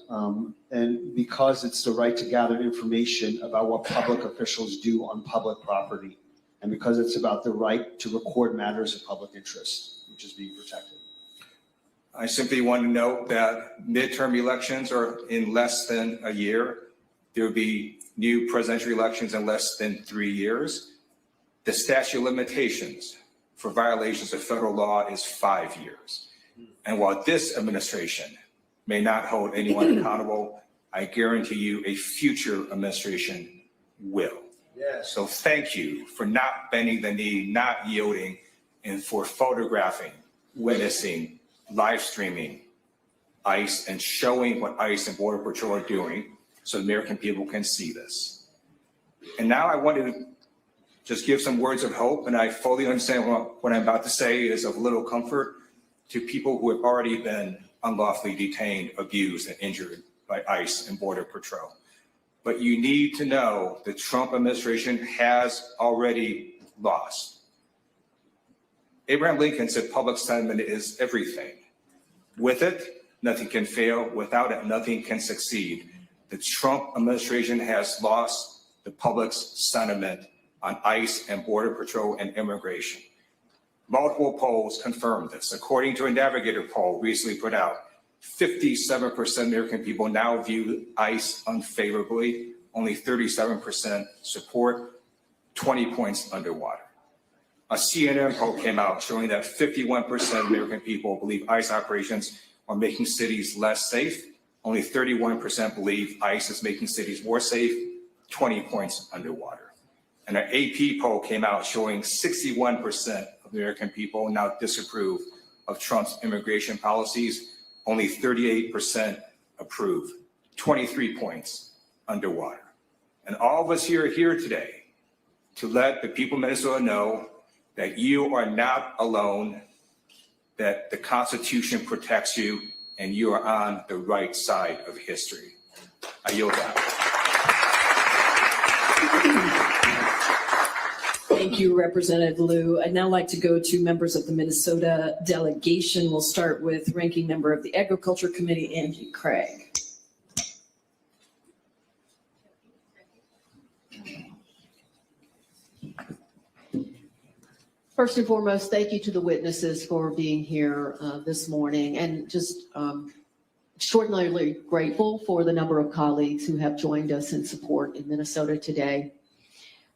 Speaker 12: And because it's the right to gather information about what public officials do on public property, and because it's about the right to record matters of public interest, which is being protected.
Speaker 18: I simply want to note that midterm elections are in less than a year. There will be new presidential elections in less than 3 years. The statute of limitations for violations of federal law is 5 years. And while this administration may not hold anyone accountable, I guarantee you a future administration will.
Speaker 12: Yes.
Speaker 18: So thank you for not bending the knee, not yielding, and for photographing, witnessing, live streaming ICE and showing what ICE and Border Patrol are doing so American people can see this. And now I want to just give some words of hope, and I fully understand what I'm about to say is of little comfort to people who have already been unlawfully detained, abused, and injured by ICE and Border Patrol. But you need to know the Trump administration has already lost. Abraham Lincoln said public sentiment is everything. With it, nothing can fail. Without it, nothing can succeed. The Trump administration has lost the public's sentiment on ICE and Border Patrol and immigration. Multiple polls confirm this. According to a Navigator poll recently put out, 57% of American people now view ICE unfavorably. Only 37% support, 20 points underwater. A CNN poll came out showing that 51% of American people believe ICE operations are making cities less safe. Only 31% believe ICE is making cities more safe, 20 points underwater. And an AP poll came out showing 61% of American people now disapprove of Trump's immigration policies. Only 38% approve, 23 points underwater. And all of us here are here today to let the people of Minnesota know that you are not alone, that the Constitution protects you, and you are on the right side of history. I yield back.
Speaker 3: Thank you, Representative Liu. I'd now like to go to members of the Minnesota delegation. We'll start with Ranking Member of the Agriculture Committee, Angie Craig.
Speaker 19: First and foremost, thank you to the witnesses for being here this morning, and just extraordinarily grateful for the number of colleagues who have joined us in support in Minnesota today.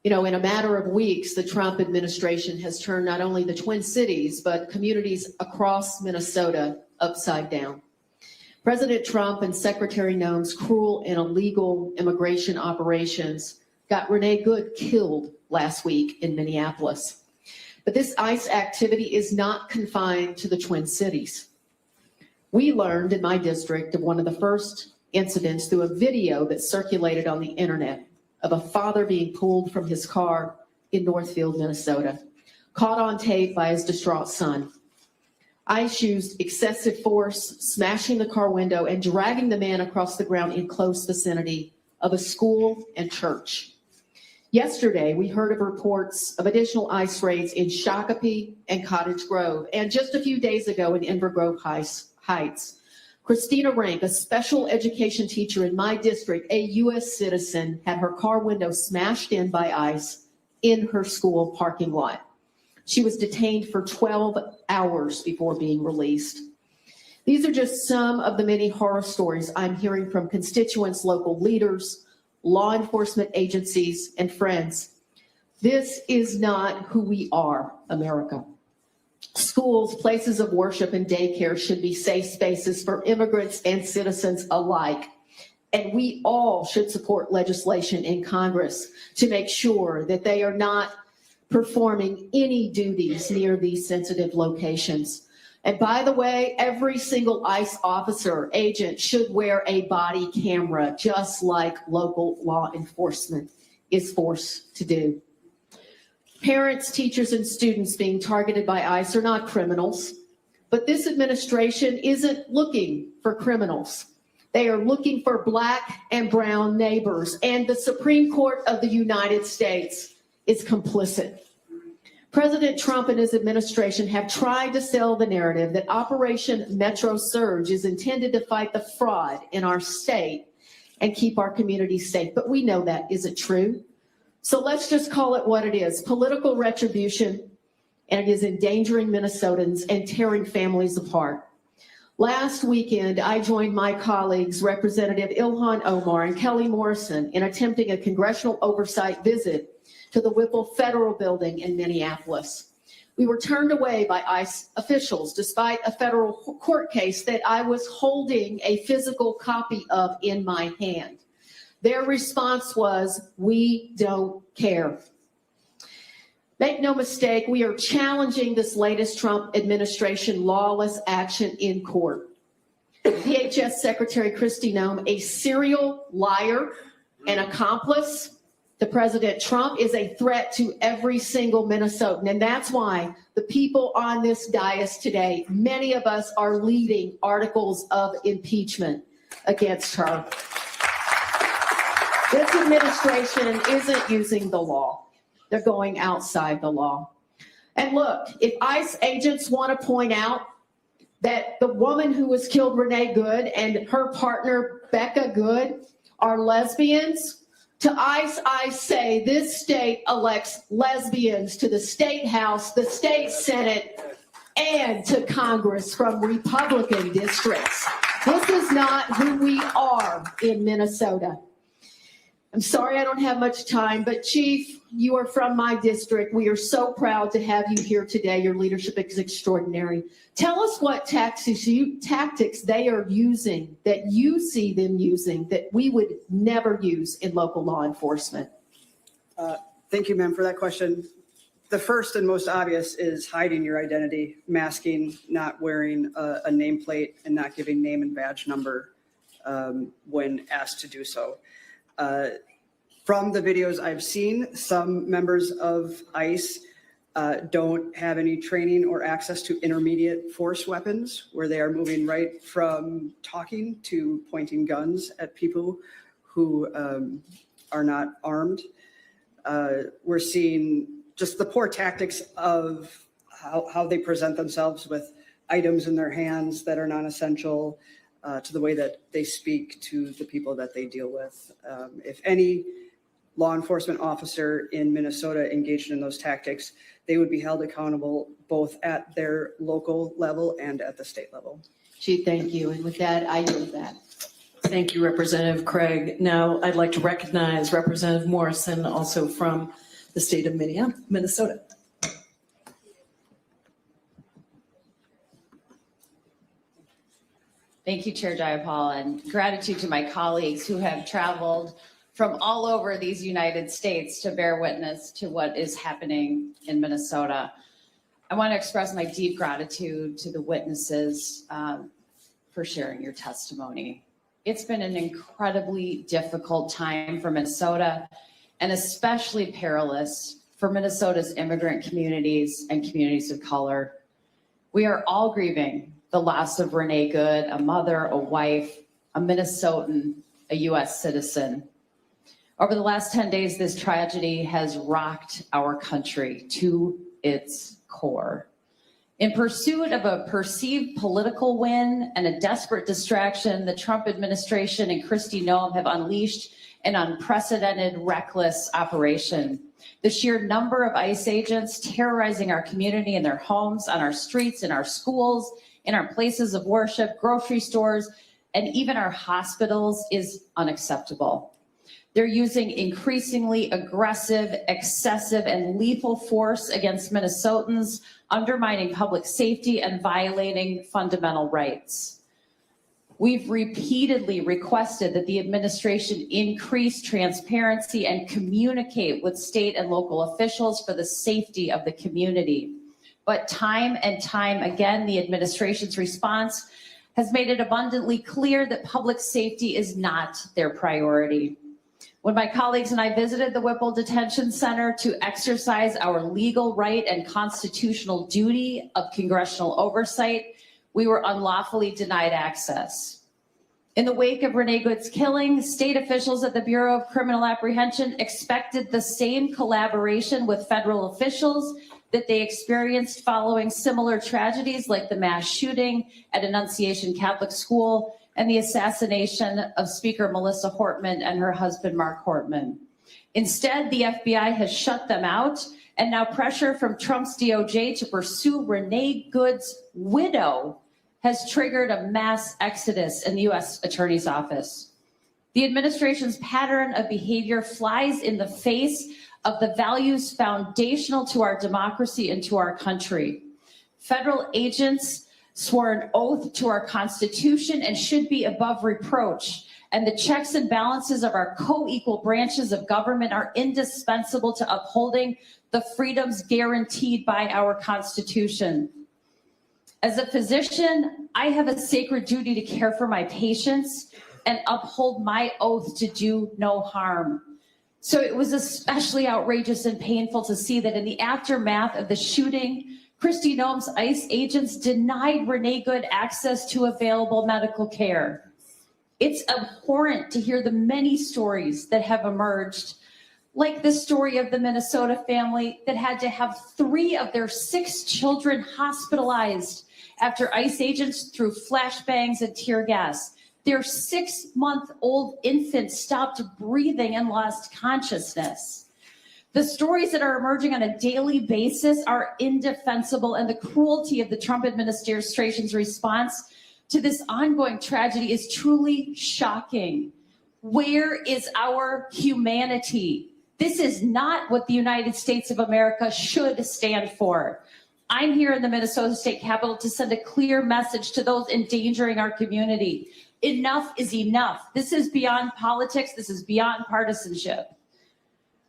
Speaker 19: You know, in a matter of weeks, the Trump administration has turned not only the Twin Cities, but communities across Minnesota upside down. President Trump and Secretary Noem's cruel and illegal immigration operations got Renee Good killed last week in Minneapolis. But this ICE activity is not confined to the Twin Cities. We learned in my district of one of the first incidents through a video that circulated on the internet of a father being pulled from his car in Northfield, Minnesota, caught on tape by his distraught son. ICE used excessive force, smashing the car window and dragging the man across the ground in close vicinity of a school and church. Yesterday, we heard of reports of additional ICE raids in Shakopee and Cottage Grove, and just a few days ago in Inver Grove Heights. Christina Rank, a special education teacher in my district, a U.S. citizen, had her car window smashed in by ICE in her school parking lot. She was detained for 12 hours before being released. These are just some of the many horror stories I'm hearing from constituents, local leaders, law enforcement agencies, and friends. This is not who we are, America. Schools, places of worship, and daycare should be safe spaces for immigrants and citizens alike. And we all should support legislation in Congress to make sure that they are not performing any duties near these sensitive locations. And by the way, every single ICE officer or agent should wear a body camera, just like local law enforcement is forced to do. Parents, teachers, and students being targeted by ICE are not criminals, but this administration isn't looking for criminals. They are looking for Black and brown neighbors, and the Supreme Court of the United States is complicit. President Trump and his administration have tried to sell the narrative that Operation Metro Surge is intended to fight the fraud in our state and keep our communities safe, but we know that isn't true. So let's just call it what it is, political retribution, and it is endangering Minnesotans and tearing families apart. Last weekend, I joined my colleagues, Representative Ilhan Omar and Kelly Morrison, in attempting a congressional oversight visit to the Whipple Federal Building in Minneapolis. We were turned away by ICE officials despite a federal court case that I was holding a physical copy of in my hand. Their response was, "We don't care." Make no mistake, we are challenging this latest Trump administration lawless action in court. DHS Secretary Kristi Noem, a serial liar and accomplice to President Trump, is a threat to every single Minnesotan. And that's why the people on this dais today, many of us are leading articles of impeachment against her. This administration isn't using the law. They're going outside the law. And look, if ICE agents want to point out that the woman who was killed, Renee Good, and her partner, Becca Good, are lesbians, to ICE, I say this state elects lesbians to the state house, the state senate, and to Congress from Republican districts. This is not who we are in Minnesota. I'm sorry I don't have much time, but Chief, you are from my district. We are so proud to have you here today. Your leadership is extraordinary. Tell us what tactics they are using, that you see them using, that we would never use in local law enforcement.
Speaker 17: Thank you, ma'am, for that question. The first and most obvious is hiding your identity, masking, not wearing a nameplate, and not giving name and badge number when asked to do so. From the videos I've seen, some members of ICE don't have any training or access to intermediate force weapons, where they are moving right from talking to pointing guns at people who are not armed. We're seeing just the poor tactics of how they present themselves with items in their hands that are non-essential, to the way that they speak to the people that they deal with. If any law enforcement officer in Minnesota engaged in those tactics, they would be held accountable both at their local level and at the state level.
Speaker 19: Chief, thank you. And with that, I yield that.
Speaker 3: Thank you, Representative Craig. Now I'd like to recognize Representative Morrison, also from the state of Minnesota.
Speaker 20: Thank you, Chair Jayapal, and gratitude to my colleagues who have traveled from all over these United States to bear witness to what is happening in Minnesota. I want to express my deep gratitude to the witnesses for sharing your testimony. It's been an incredibly difficult time for Minnesota, and especially perilous for Minnesota's immigrant communities and communities of color. We are all grieving the loss of Renee Good, a mother, a wife, a Minnesotan, a U.S. citizen. Over the last 10 days, this tragedy has rocked our country to its core. In pursuit of a perceived political win and a desperate distraction, the Trump administration and Kristi Noem have unleashed an unprecedented, reckless operation. The sheer number of ICE agents terrorizing our community in their homes, on our streets, in our schools, in our places of worship, grocery stores, and even our hospitals is unacceptable. They're using increasingly aggressive, excessive, and lethal force against Minnesotans, undermining public safety and violating fundamental rights. We've repeatedly requested that the administration increase transparency and communicate with state and local officials for the safety of the community. But time and time again, the administration's response has made it abundantly clear that public safety is not their priority. When my colleagues and I visited the Whipple Detention Center to exercise our legal right and constitutional duty of congressional oversight, we were unlawfully denied access. In the wake of Renee Good's killing, state officials at the Bureau of Criminal Apprehension expected the same collaboration with federal officials that they experienced following similar tragedies like the mass shooting at Annunciation Catholic School and the assassination of Speaker Melissa Hortman and her husband, Mark Hortman. Instead, the FBI has shut them out, and now pressure from Trump's DOJ to pursue Renee Good's widow has triggered a mass exodus in the U.S. Attorney's Office. The administration's pattern of behavior flies in the face of the values foundational to our democracy and to our country. Federal agents swore an oath to our Constitution and should be above reproach. And the checks and balances of our co-equal branches of government are indispensable to upholding the freedoms guaranteed by our Constitution. As a physician, I have a sacred duty to care for my patients and uphold my oath to do no harm. So it was especially outrageous and painful to see that in the aftermath of the shooting, Kristi Noem's ICE agents denied Renee Good access to available medical care. It's abhorrent to hear the many stories that have emerged, like the story of the Minnesota family that had to have 3 of their 6 children hospitalized after ICE agents threw flashbangs and tear gas. Their 6-month-old infant stopped breathing and lost consciousness. The stories that are emerging on a daily basis are indefensible, and the cruelty of the Trump administration's response to this ongoing tragedy is truly shocking. Where is our humanity? This is not what the United States of America should stand for. I'm here in the Minnesota State Capitol to send a clear message to those endangering our community. Enough is enough. This is beyond politics. This is beyond partisanship.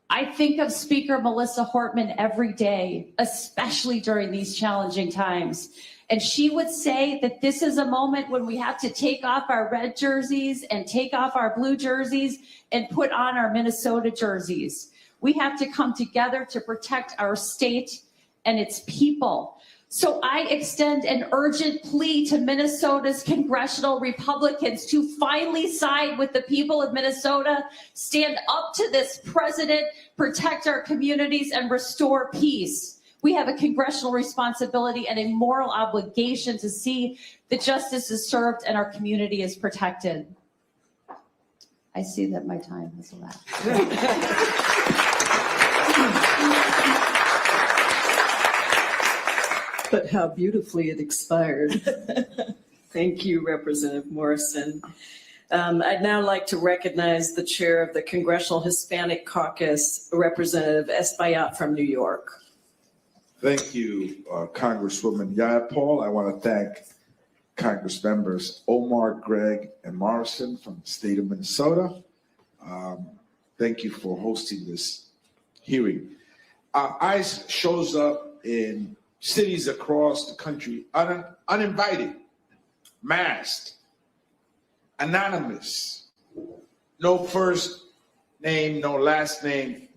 Speaker 20: I think of Speaker Melissa Hortman every day, especially during these challenging times. And she would say that this is a moment when we have to take off our red jerseys and take off our blue jerseys and put on our Minnesota jerseys. We have to come together to protect our state and its people. So I extend an urgent plea to Minnesota's congressional Republicans to finally side with the people of Minnesota, stand up to this president, protect our communities, and restore peace. We have a congressional responsibility and a moral obligation to see that justice is served and our community is protected. I see that my time has elapsed.
Speaker 3: But how beautifully it expired. Thank you, Representative Morrison. I'd now like to recognize the chair of the Congressional Hispanic Caucus, Representative Espaillat from New York.
Speaker 21: Thank you, Congresswoman Jayapal. I want to thank Congress members Omar, Gregg, and Morrison from the state of Minnesota. Thank you for hosting this hearing. ICE shows up in cities across the country uninvited, masked, anonymous, no first name, no last name,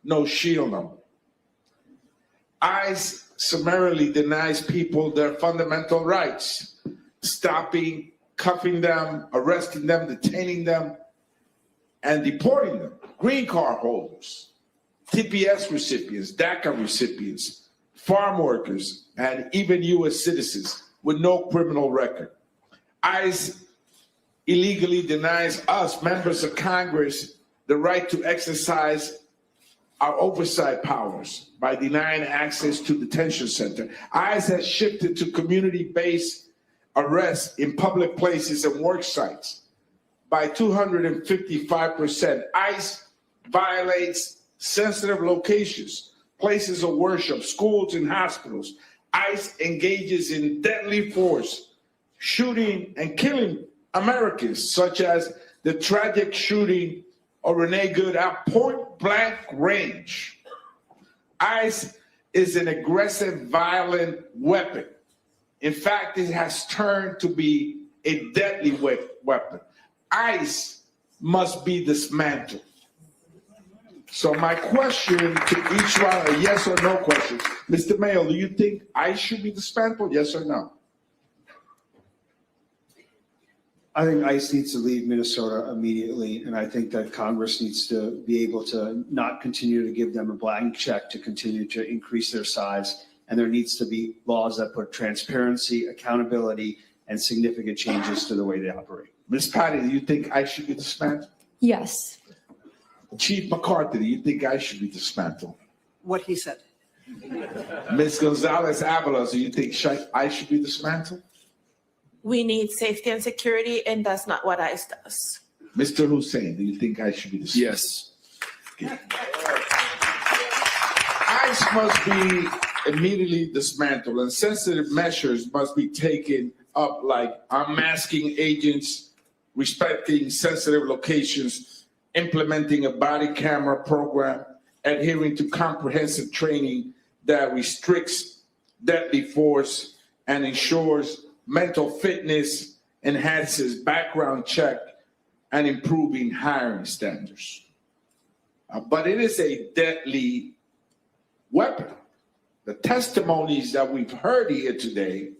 Speaker 21: no shield number. ICE summarily denies people their fundamental rights, stopping, cuffing them, arresting them, detaining them, and deporting them. Green card holders, TPS recipients, DACA recipients, farm workers, and even U.S. citizens with no criminal record. ICE illegally denies us, members of Congress, the right to exercise our oversight powers by denying access to detention center. ICE has shifted to community-based arrests in public places and work sites by 255%. ICE violates sensitive locations, places of worship, schools, and hospitals. ICE engages in deadly force, shooting and killing Americans, such as the tragic shooting of Renee Good at point-blank range. ICE is an aggressive, violent weapon. In fact, it has turned to be a deadly weapon. ICE must be dismantled. So my question to each one, a yes or no question. Mr. Mayo, do you think ICE should be dismantled, yes or no?
Speaker 12: I think ICE needs to leave Minnesota immediately, and I think that Congress needs to be able to not continue to give them a blank check to continue to increase their size, and there needs to be laws that put transparency, accountability, and significant changes to the way they operate.
Speaker 21: Ms. Patty, do you think ICE should be dismantled?
Speaker 13: Yes.
Speaker 21: Chief McCarthy, do you think ICE should be dismantled?
Speaker 17: What he said.
Speaker 21: Ms. Gonzalez-Avalos, do you think ICE should be dismantled?
Speaker 15: We need safety and security, and that's not what ICE does.
Speaker 21: Mr. Hussein, do you think ICE should be dismantled?
Speaker 16: Yes.
Speaker 21: ICE must be immediately dismantled, and sensitive measures must be taken up, like unmasking agents, respecting sensitive locations, implementing a body camera program, adhering to comprehensive training that restricts deadly force and ensures mental fitness, enhances background check, and improving hiring standards. But it is a deadly weapon. The testimonies that we've heard here today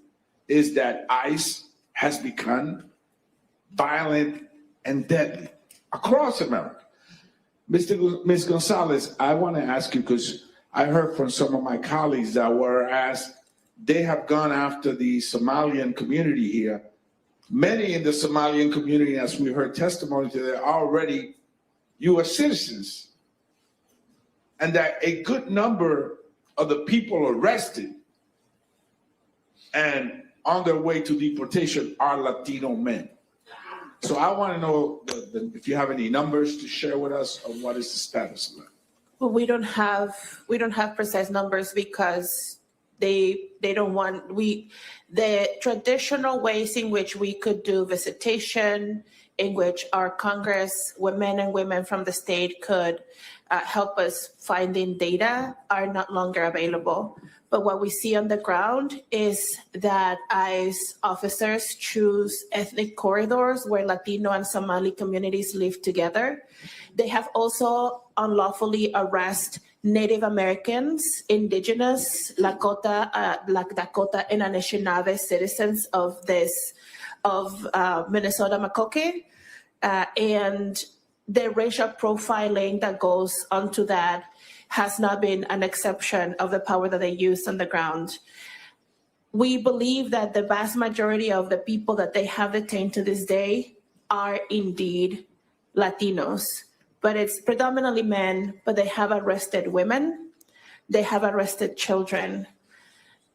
Speaker 21: is that ICE has become violent and deadly across America. Ms. Gonzalez, I want to ask you, because I heard from some of my colleagues that were asked, they have gone after the Somalian community here. Many in the Somalian community, as we heard testimony today, are already U.S. citizens. And that a good number of the people arrested and on their way to deportation are Latino men. So I want to know if you have any numbers to share with us of what is the status of that.
Speaker 15: Well, we don't have precise numbers because they don't want, the traditional ways in which we could do visitation, in which our Congress, men and women from the state could help us finding data are not longer available. But what we see on the ground is that ICE officers choose ethnic corridors where Latino and Somali communities live together. They have also unlawfully arrested Native Americans, Indigenous, Lakota, and Anishinaabe citizens of Minnesota Makoke, and the racial profiling that goes onto that has not been an exception of the power that they use on the ground. We believe that the vast majority of the people that they have detained to this day are indeed Latinos, but it's predominantly men, but they have arrested women, they have arrested children,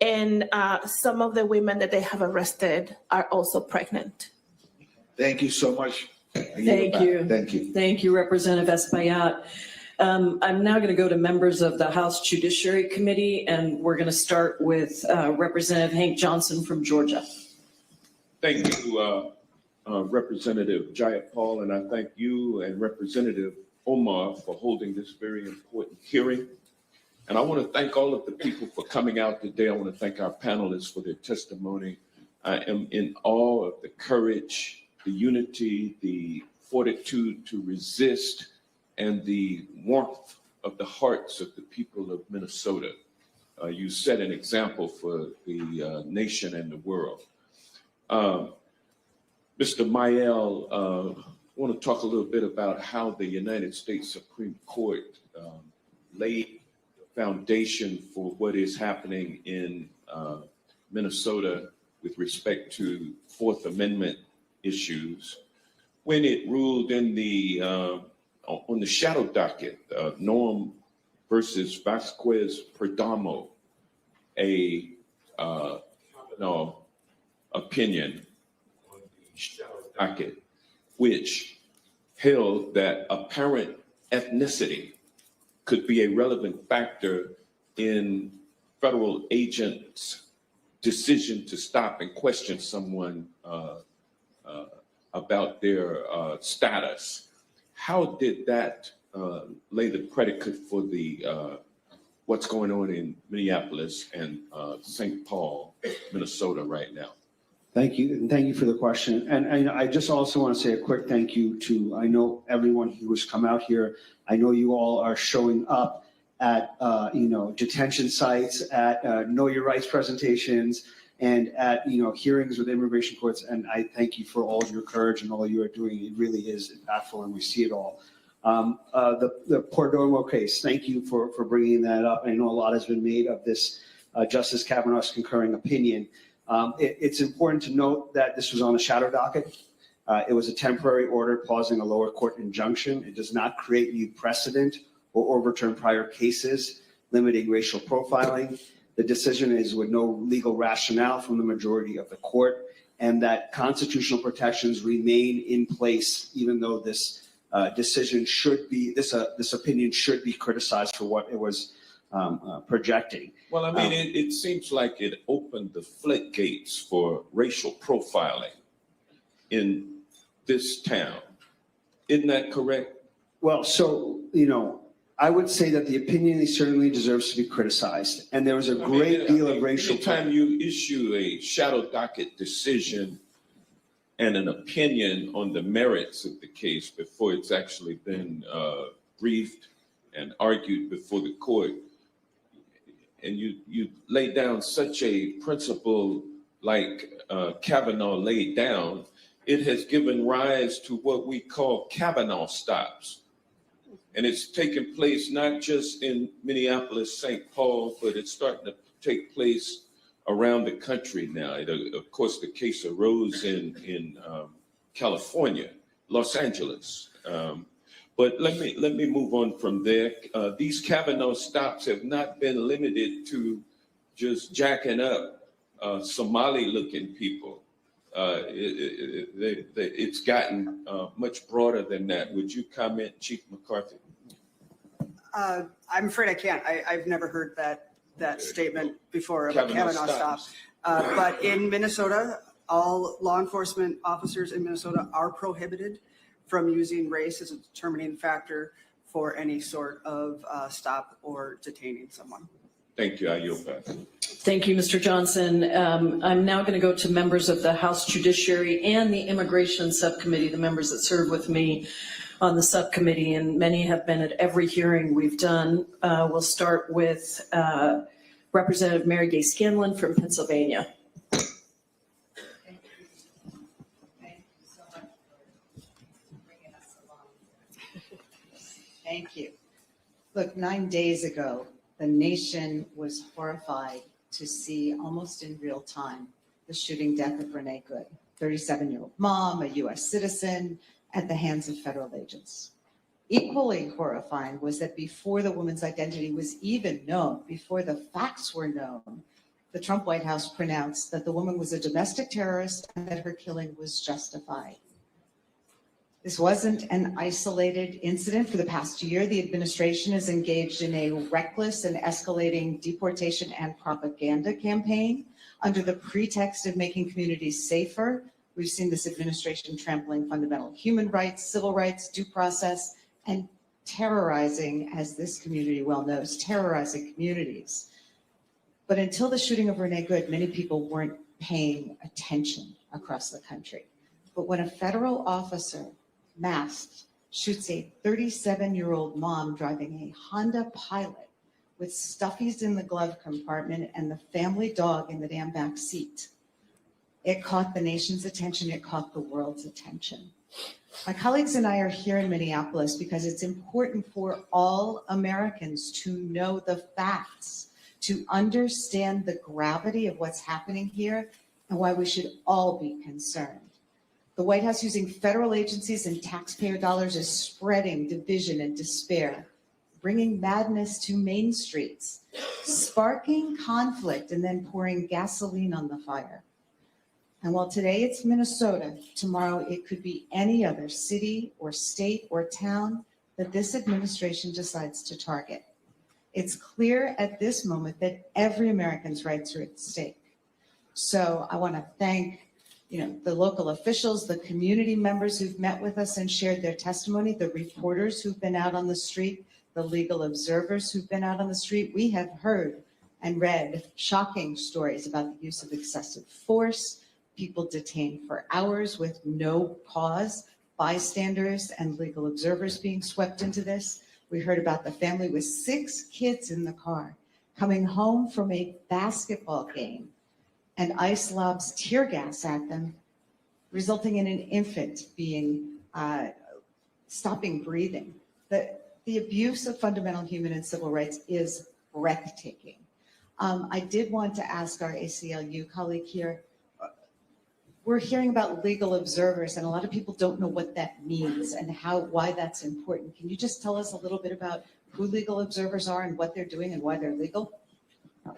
Speaker 15: and some of the women that they have arrested are also pregnant.
Speaker 21: Thank you so much.
Speaker 3: Thank you.
Speaker 21: Thank you.
Speaker 3: Thank you, Representative Espaillat. I'm now going to go to members of the House Judiciary Committee, and we're going to start with Representative Hank Johnson from Georgia.
Speaker 2: Thank you, Representative Jayapal, and I thank you and Representative Omar for holding this very important hearing. And I want to thank all of the people for coming out today. I want to thank our panelists for their testimony. I am in awe of the courage, the unity, the fortitude to resist, and the warmth of the hearts of the people of Minnesota. You set an example for the nation and the world. Mr. Mayel, I want to talk a little bit about how the United States Supreme Court laid the foundation for what is happening in Minnesota with respect to Fourth Amendment issues when it ruled in the on the shadow docket, Norm versus Vasquez Perdomo, a opinion on the shadow docket, which held that apparent ethnicity could be a relevant factor in federal agents' decision to stop and question someone about their status. How did that lay the predicate for the what's going on in Minneapolis and St. Paul, Minnesota right now?
Speaker 12: Thank you, and thank you for the question. And I just also want to say a quick thank you to, I know everyone who has come out here. I know you all are showing up at, detention sites, at Know Your Rights presentations, and at, hearings with immigration courts. And I thank you for all of your courage and all you are doing. It really is impactful, and we see it all. The Perdomo case, thank you for bringing that up. I know a lot has been made of this Justice Kavanaugh's concurring opinion. It's important to note that this was on a shadow docket. It was a temporary order pausing a lower court injunction. It does not create new precedent or overturn prior cases limiting racial profiling. The decision is with no legal rationale from the majority of the court, and that constitutional protections remain in place, even though this decision should be, this opinion should be criticized for what it was projecting.
Speaker 2: Well, I mean, it seems like it opened the floodgates for racial profiling in this town. Isn't that correct?
Speaker 12: Well, so, I would say that the opinion certainly deserves to be criticized, and there was a great deal of racial.
Speaker 2: Anytime you issue a shadow docket decision and an opinion on the merits of the case before it's actually been briefed and argued before the court, and you lay down such a principle like Kavanaugh laid down, it has given rise to what we call Kavanaugh stops. And it's taken place not just in Minneapolis, St. Paul, but it's starting to take place around the country now. Of course, the case arose in California, Los Angeles. But let me move on from there. These Kavanaugh stops have not been limited to just jacking up Somali-looking people. It's gotten much broader than that. Would you comment, Chief McCarthy?
Speaker 17: I'm afraid I can't. I've never heard that statement before about Kavanaugh stops. But in Minnesota, all law enforcement officers in Minnesota are prohibited from using race as a determining factor for any sort of stop or detaining someone.
Speaker 2: Thank you. I yield back.
Speaker 3: Thank you, Mr. Johnson. I'm now going to go to members of the House Judiciary and the Immigration Subcommittee, the members that serve with me on the subcommittee, and many have been at every hearing we've done. We'll start with Representative Mary Gay Scanlon from Pennsylvania.
Speaker 4: Thank you. Look, 9 days ago, the nation was horrified to see almost in real time the shooting death of Renee Good, 37-year-old mom, a U.S. citizen, at the hands of federal agents. Equally horrifying was that before the woman's identity was even known, before the facts were known, the Trump White House pronounced that the woman was a domestic terrorist and that her killing was justified. This wasn't an isolated incident. For the past year, the administration is engaged in a reckless and escalating deportation and propaganda campaign under the pretext of making communities safer. We've seen this administration trampling fundamental human rights, civil rights, due process, and terrorizing, as this community well knows, terrorizing communities. But until the shooting of Renee Good, many people weren't paying attention across the country. But when a federal officer masked shoots a 37-year-old mom driving a Honda Pilot with stuffies in the glove compartment and the family dog in the damn back seat, it caught the nation's attention, it caught the world's attention. My colleagues and I are here in Minneapolis because it's important for all Americans to know the facts, to understand the gravity of what's happening here and why we should all be concerned. The White House, using federal agencies and taxpayer dollars, is spreading division and despair, bringing madness to main streets, sparking conflict, and then pouring gasoline on the fire. And while today it's Minnesota, tomorrow it could be any other city or state or town that this administration decides to target. It's clear at this moment that every American's rights are at stake. So I want to thank the local officials, the community members who've met with us and shared their testimony, the reporters who've been out on the street, the legal observers who've been out on the street. We have heard and read shocking stories about the use of excessive force, people detained for hours with no cause, bystanders and legal observers being swept into this. We heard about the family with 6 kids in the car coming home from a basketball game, and ICE lobs tear gas at them, resulting in an infant being stopping breathing. The abuse of fundamental human and civil rights is breathtaking. I did want to ask our ACLU colleague here, we're hearing about legal observers, and a lot of people don't know what that means and why that's important. Can you just tell us a little bit about who legal observers are and what they're doing and why they're legal?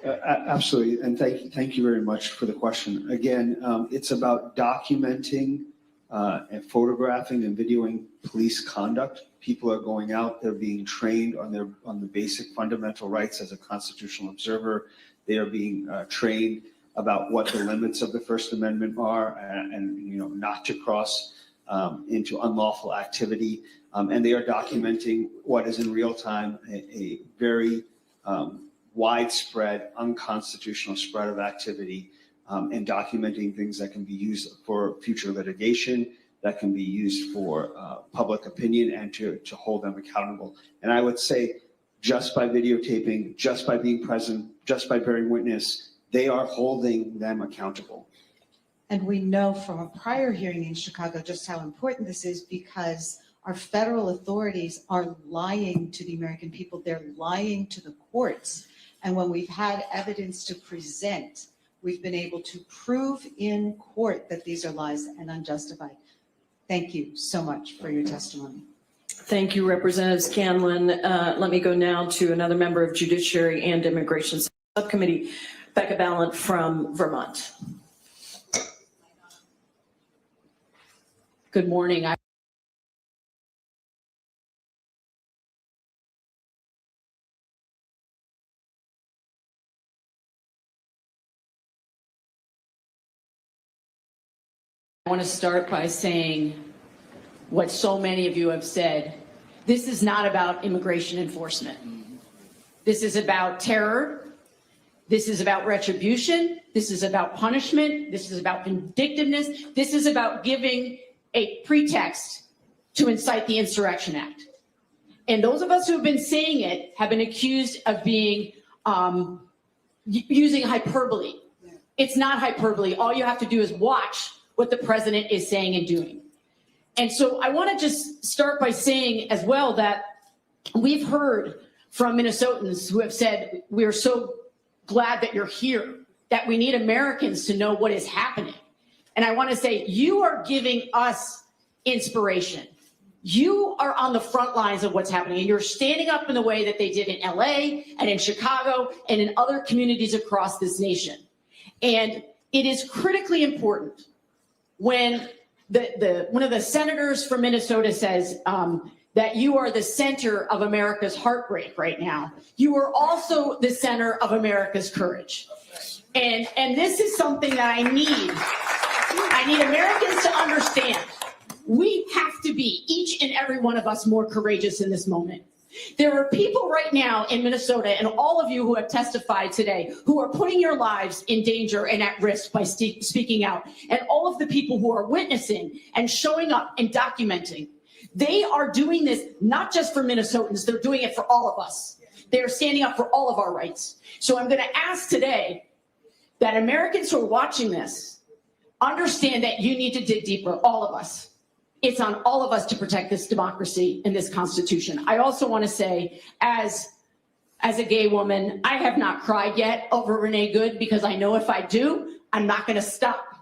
Speaker 12: Absolutely, and thank you very much for the question. Again, it's about documenting and photographing and videoing police conduct. People are going out, they're being trained on the basic fundamental rights as a constitutional observer. They are being trained about what the limits of the First Amendment are and not to cross into unlawful activity. And they are documenting what is in real time a very widespread, unconstitutional spread of activity, and documenting things that can be used for future litigation, that can be used for public opinion, and to hold them accountable. And I would say, just by videotaping, just by being present, just by bearing witness, they are holding them accountable.
Speaker 4: And we know from a prior hearing in Chicago just how important this is, because our federal authorities are lying to the American people. They're lying to the courts. And when we've had evidence to present, we've been able to prove in court that these are lies and unjustified. Thank you so much for your testimony.
Speaker 3: Thank you, Representative Scanlon. Let me go now to another member of Judiciary and Immigration Subcommittee, Becca Ballant from Vermont.
Speaker 5: Good morning. I want to start by saying what so many of you have said. This is not about immigration enforcement. This is about terror. This is about retribution. This is about punishment. This is about vindictiveness. This is about giving a pretext to incite the Insurrection Act. And those of us who have been saying it have been accused of being using hyperbole. It's not hyperbole. All you have to do is watch what the president is saying and doing. And so I want to just start by saying as well that we've heard from Minnesotans who have said, we're so glad that you're here, that we need Americans to know what is happening. And I want to say, you are giving us inspiration. You are on the front lines of what's happening, and you're standing up in the way that they did in LA and in Chicago and in other communities across this nation. And it is critically important when one of the senators from Minnesota says that you are the center of America's heartbreak right now. You are also the center of America's courage. And this is something that I need Americans to understand. We have to be, each and every one of us, more courageous in this moment. There are people right now in Minnesota, and all of you who have testified today, who are putting your lives in danger and at risk by speaking out. And all of the people who are witnessing and showing up and documenting. They are doing this not just for Minnesotans, they're doing it for all of us. They're standing up for all of our rights. So I'm going to ask today that Americans who are watching this understand that you need to dig deeper, all of us. it's on all of us to protect this democracy and this Constitution. I also want to say, as a gay woman, I have not cried yet over Renee Good, because I know if I do, I'm not going to stop.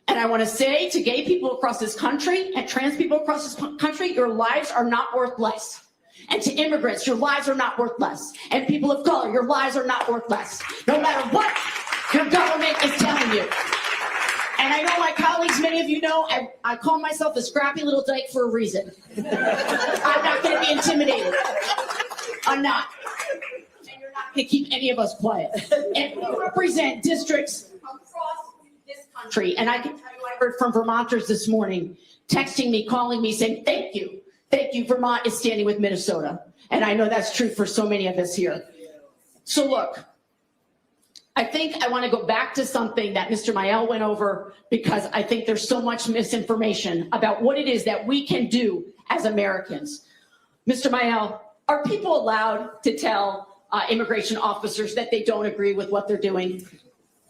Speaker 5: And I want to say to gay people across this country and trans people across this country, your lives are not worth less. And to immigrants, your lives are not worth less. And people of color, your lives are not worth less. No matter what your government is telling you. And I know my colleagues, many of you know, I call myself a scrappy little dyke for a reason. I'm not going to be intimidated. I'm not. And you're not going to keep any of us quiet. And we represent districts across this country. And I can tell you, I heard from Vermonters this morning, texting me, calling me, saying, thank you. Thank you. Vermont is standing with Minnesota. And I know that's true for so many of us here. So look, I think I want to go back to something that Mr. Mayel went over, because I think there's so much misinformation about what it is that we can do as Americans. Mr. Mayel, are people allowed to tell immigration officers that they don't agree with what they're doing?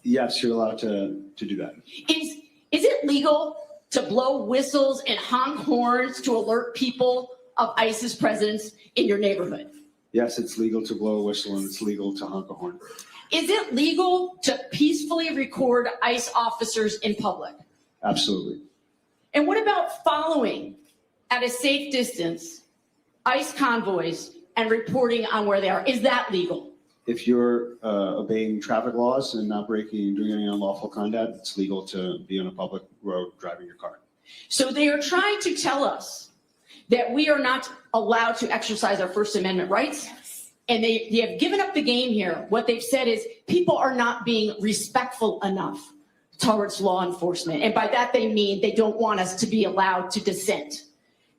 Speaker 12: Yes, you're allowed to do that.
Speaker 5: Is it legal to blow whistles and honk horns to alert people of ISIS presence in your neighborhood?
Speaker 12: Yes, it's legal to blow a whistle and it's legal to honk a horn.
Speaker 5: Is it legal to peacefully record ICE officers in public?
Speaker 12: Absolutely.
Speaker 5: And what about following at a safe distance ICE convoys and reporting on where they are? Is that legal?
Speaker 12: If you're obeying traffic laws and not breaking and doing any unlawful conduct, it's legal to be on a public road driving your car.
Speaker 5: So they are trying to tell us that we are not allowed to exercise our First Amendment rights. And they have given up the game here. What they've said is people are not being respectful enough towards law enforcement. And by that, they mean they don't want us to be allowed to dissent.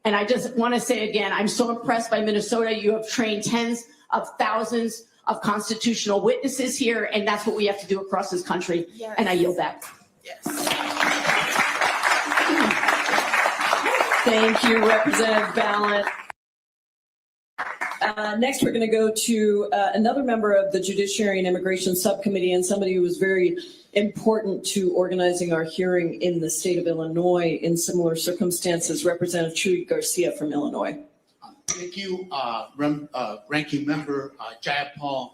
Speaker 5: And I just want to say again, I'm so impressed by Minnesota. You have trained tens of thousands of constitutional witnesses here, and that's what we have to do across this country. Yes. And I yield back.
Speaker 3: Yes. Thank you, Representative Ballant. Next, we're going to go to another member of the Judiciary and Immigration Subcommittee, and somebody who was very important to organizing our hearing in the state of Illinois in similar circumstances, Representative Chuy Garcia from Illinois.
Speaker 6: Thank you, Ranking Member Jayapal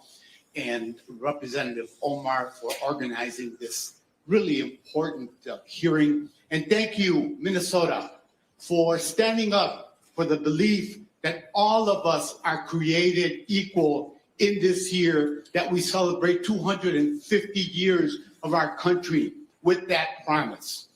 Speaker 6: and Representative Omar for organizing this really important hearing. And thank you, Minnesota, for standing up for the belief that all of us are created equal in this year that we celebrate 250 years of our country with that promise.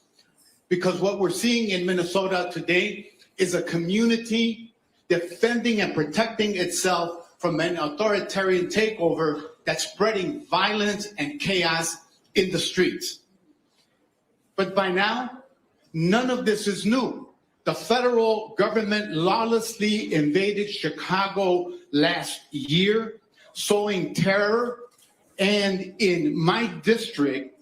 Speaker 6: Because what we're seeing in Minnesota today is a community defending and protecting itself from an authoritarian takeover that's spreading violence and chaos in the streets. But by now, none of this is new. The federal government lawlessly invaded Chicago last year, sowing terror, and in my district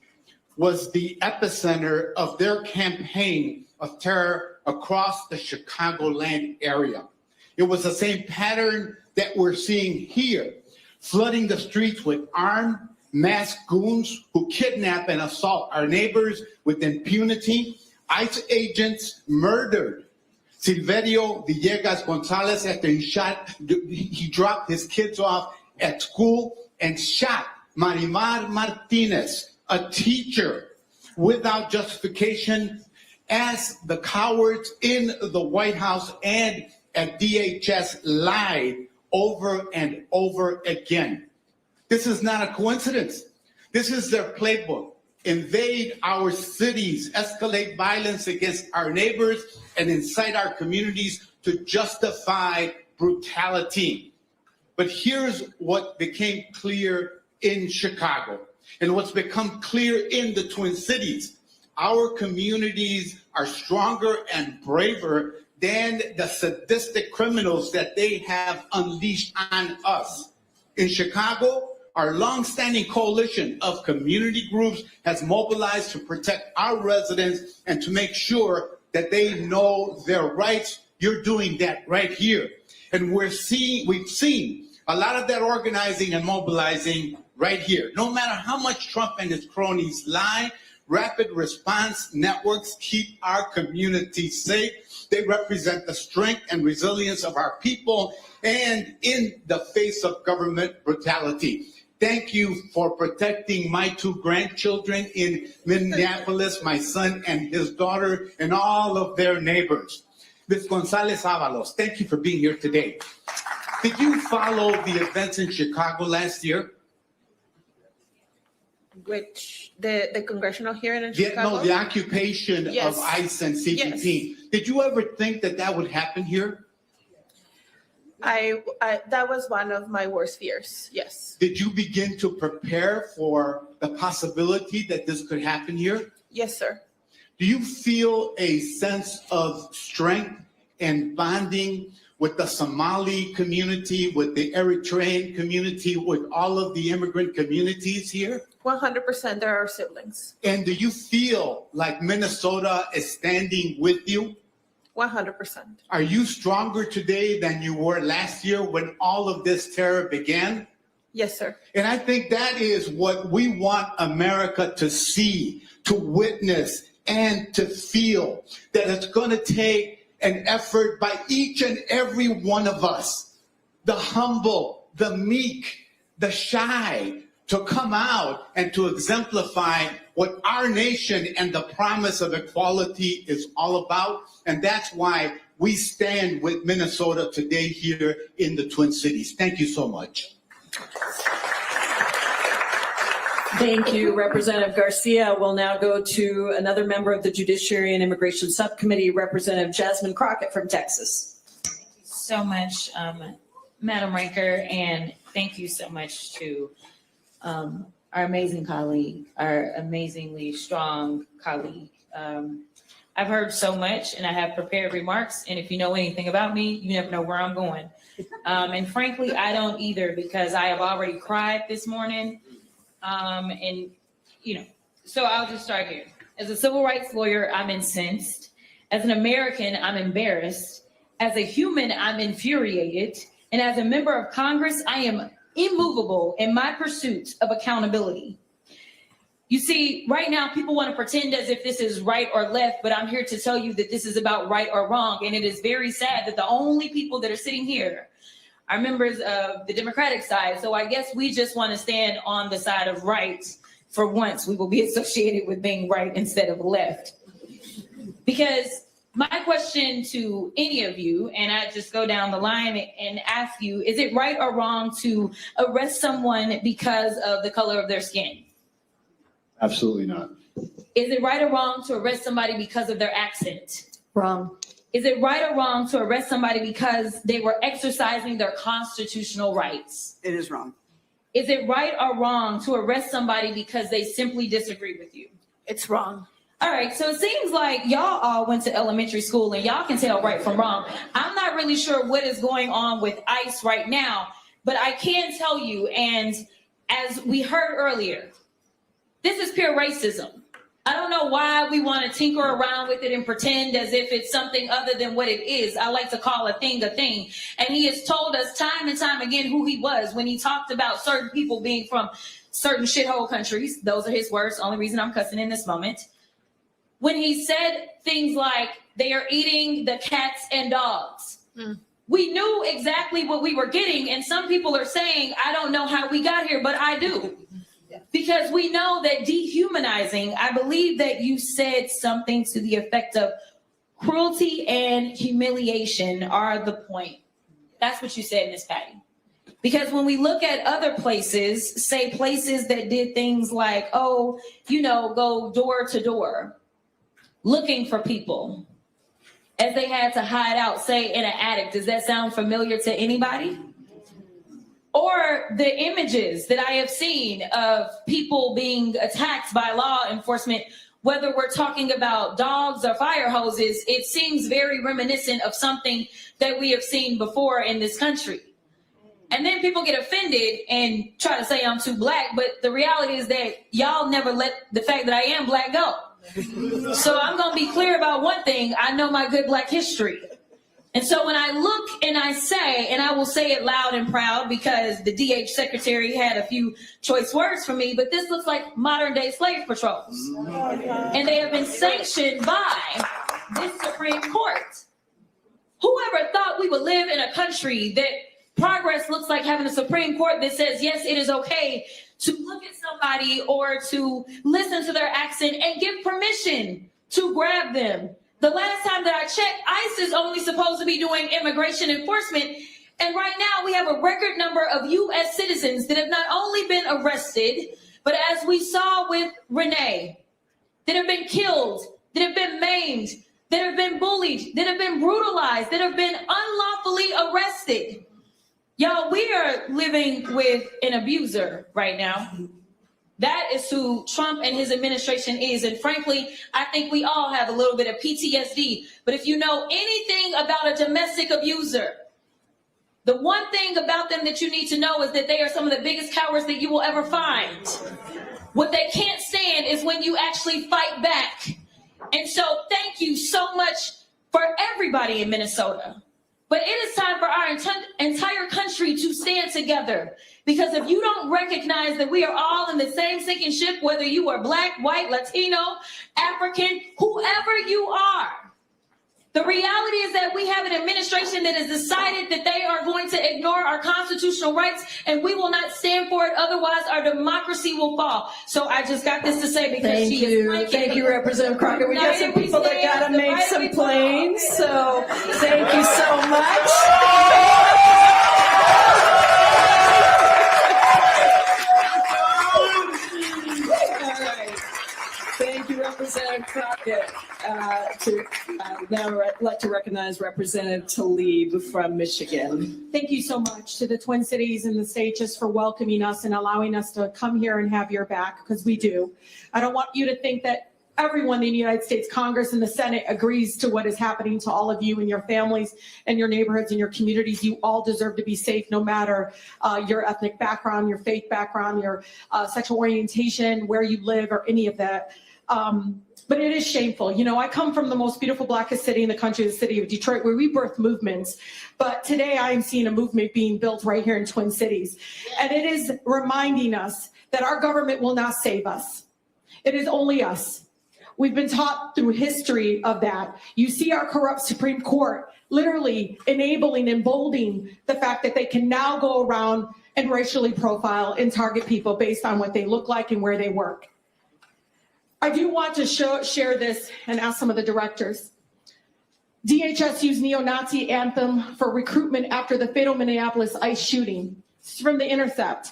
Speaker 6: was the epicenter of their campaign of terror across the Chicagoland area. It was the same pattern that we're seeing here, flooding the streets with armed, masked goons who kidnap and assault our neighbors with impunity. ICE agents murdered Silverio Villegas Gonzalez after he dropped his kids off at school, and shot Marimar Martinez, a teacher, without justification, as the cowards in the White House and at DHS lied over and over again. This is not a coincidence. This is their playbook. Invade our cities, escalate violence against our neighbors, and incite our communities to justify brutality. But here's what became clear in Chicago, and what's become clear in the Twin Cities. Our communities are stronger and braver than the sadistic criminals that they have unleashed on us. In Chicago, our longstanding coalition of community groups has mobilized to protect our residents and to make sure that they know their rights. You're doing that right here. And we've seen a lot of that organizing and mobilizing right here. No matter how much Trump and his cronies lie, rapid response networks keep our communities safe. They represent the strength and resilience of our people and in the face of government brutality. Thank you for protecting my 2 grandchildren in Minneapolis, my son and his daughter, and all of their neighbors. Ms. Gonzalez-Avalos, thank you for being here today. Did you follow the events in Chicago last year?
Speaker 15: Which, the congressional hearing in
Speaker 6: The,
Speaker 15: Chicago?
Speaker 6: no, the occupation
Speaker 15: Yes.
Speaker 6: of ICE and CBP.
Speaker 15: Yes.
Speaker 6: Did you ever think that that would happen here?
Speaker 15: I that was one of my worst fears, yes.
Speaker 6: Did you begin to prepare for the possibility that this could happen here?
Speaker 15: Yes, sir.
Speaker 6: Do you feel a sense of strength and bonding with the Somali community, with the Eritrean community, with all of the immigrant communities here?
Speaker 15: 100% they're our siblings.
Speaker 6: And do you feel like Minnesota is standing with you?
Speaker 15: 100%.
Speaker 6: Are you stronger today than you were last year when all of this terror began?
Speaker 15: Yes, sir.
Speaker 6: And I think that is what we want America to see, to witness, and to feel, that it's going to take an effort by each and every one of us, the humble, the meek, the shy, to come out and to exemplify what our nation and the promise of equality is all about. And that's why we stand with Minnesota today here in the Twin Cities. Thank you so much.
Speaker 3: Thank you, Representative Garcia. We'll now go to another member of the Judiciary and Immigration Subcommittee, Representative Jasmine Crockett from Texas.
Speaker 9: So much, Madam Ranker, and thank you so much to our amazing colleague, our amazingly strong colleague. I've heard so much and I have prepared remarks, and if you know anything about me, you never know where I'm going. And frankly, I don't either, because I have already cried this morning. And, you know, so I'll just start here. As a civil rights lawyer, I'm incensed. As an American, I'm embarrassed. As a human, I'm infuriated. And as a member of Congress, I am immovable in my pursuit of accountability. You see, right now, people want to pretend as if this is right or left, but I'm here to tell you that this is about right or wrong. And it is very sad that the only people that are sitting here are members of the Democratic side. So I guess we just want to stand on the side of right. For once, we will be associated with being right instead of left. Because my question to any of you, and I just go down the line and ask you, is it right or wrong to arrest someone because of the color of their skin?
Speaker 12: Absolutely not.
Speaker 9: Is it right or wrong to arrest somebody because of their accent?
Speaker 3: Wrong.
Speaker 9: Is it right or wrong to arrest somebody because they were exercising their constitutional rights?
Speaker 17: It is wrong.
Speaker 9: Is it right or wrong to arrest somebody because they simply disagree with you?
Speaker 15: It's wrong.
Speaker 9: All right, so it seems like y'all all went to elementary school and y'all can tell right from wrong. I'm not really sure what is going on with ICE right now, but I can tell you, and as we heard earlier, this is pure racism. I don't know why we want to tinker around with it and pretend as if it's something other than what it is. I like to call a thing a thing. And he has told us time and time again who he was when he talked about certain people being from certain shithole countries. Those are his words. Only reason I'm cussing in this moment. When he said things like they are eating the cats and dogs. We knew exactly what we were getting. And some people are saying, I don't know how we got here, but I do. Because we know that dehumanizing, I believe that you said something to the effect of cruelty and humiliation are the point. That's what you said, Ms. Patty. Because when we look at other places, say places that did things like, oh, you know, go door to door, looking for people, as they had to hide out, say in an attic. Does that sound familiar to anybody? Or the images that I have seen of people being attacked by law enforcement, whether we're talking about dogs or fire hoses, it seems very reminiscent of something that we have seen before in this country. And then people get offended and try to say I'm too black, but the reality is that y'all never let the fact that I am black go. So I'm gonna be clear about one thing. I know my good black history. And so when I look and I say, and I will say it loud and proud because the DH secretary had a few choice words for me, but this looks like modern day slave patrols. And they have been sanctioned by this Supreme Court. Whoever thought we would live in a country that progress looks like having a Supreme Court that says, yes, it is okay to look at somebody or to listen to their accent and give permission to grab them. The last time that I checked, ICE is only supposed to be doing immigration enforcement. And right now we have a record number of U.S. citizens that have not only been arrested, but as we saw with Renee, that have been killed, that have been maimed, that have been bullied, that have been brutalized, that have been unlawfully arrested. Y'all, we are living with an abuser right now. That is who Trump and his administration is. And frankly, I think we all have a little bit of PTSD. But if you know anything about a domestic abuser, the one thing about them that you need to know is that they are some of the biggest cowards that you will ever find. What they can't stand is when you actually fight back. And so thank you so much for everybody in Minnesota. But it is time for our entire country to stand together. Because if you don't recognize that we are all in the same sinking ship, whether you are Black, white, Latino, African, whoever you are, the reality is that we have an administration that has decided that they are going to ignore our constitutional rights, and we will not stand for it. Otherwise, our democracy will fall. So I just got this to say because
Speaker 3: Thank you, Representative Crockett. We got some people that got to make some planes. So thank you so much. Thank you, Representative Crockett. Now I'd like to recognize Representative Tlaib from Michigan.
Speaker 5: Thank you so much to the Twin Cities and the state just for welcoming us and allowing us to come here and have your back, because we do. I don't want you to think that everyone in the United States Congress and the Senate agrees to what is happening to all of you and your families and your neighborhoods and your communities. You all deserve to be safe, no matter your ethnic background, your faith background, your sexual orientation, where you live, or any of that. But it is shameful. You know, I come from the most beautiful, blackest city in the country, the city of Detroit, where we birth movements. But today I am seeing a movement being built right here in Twin Cities. And it is reminding us that our government will not save us. It is only us. We've been taught through history of that. You see our corrupt Supreme Court literally enabling and emboldening the fact that they can now go around and racially profile and target people based on what they look like and where they work. I do want to share this and ask some of the directors. DHS used neo-Nazi anthem for recruitment after the fatal Minneapolis ICE shooting. This is from The Intercept.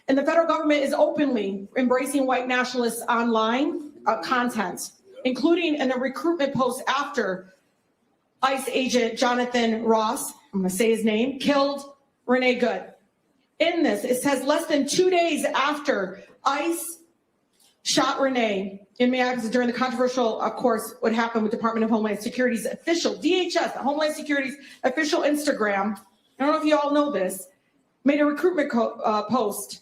Speaker 5: And the federal government is openly embracing white nationalists online content, including in a recruitment post after ICE agent Jonathan Ross, I'm gonna say his name, killed Renee Good. In this, it says less than 2 days after ICE shot Renee in Minneapolis during the controversial, of course, what happened with Department of Homeland Security's official, DHS, Homeland Security's official Instagram, I don't know if you all know this, made a recruitment post.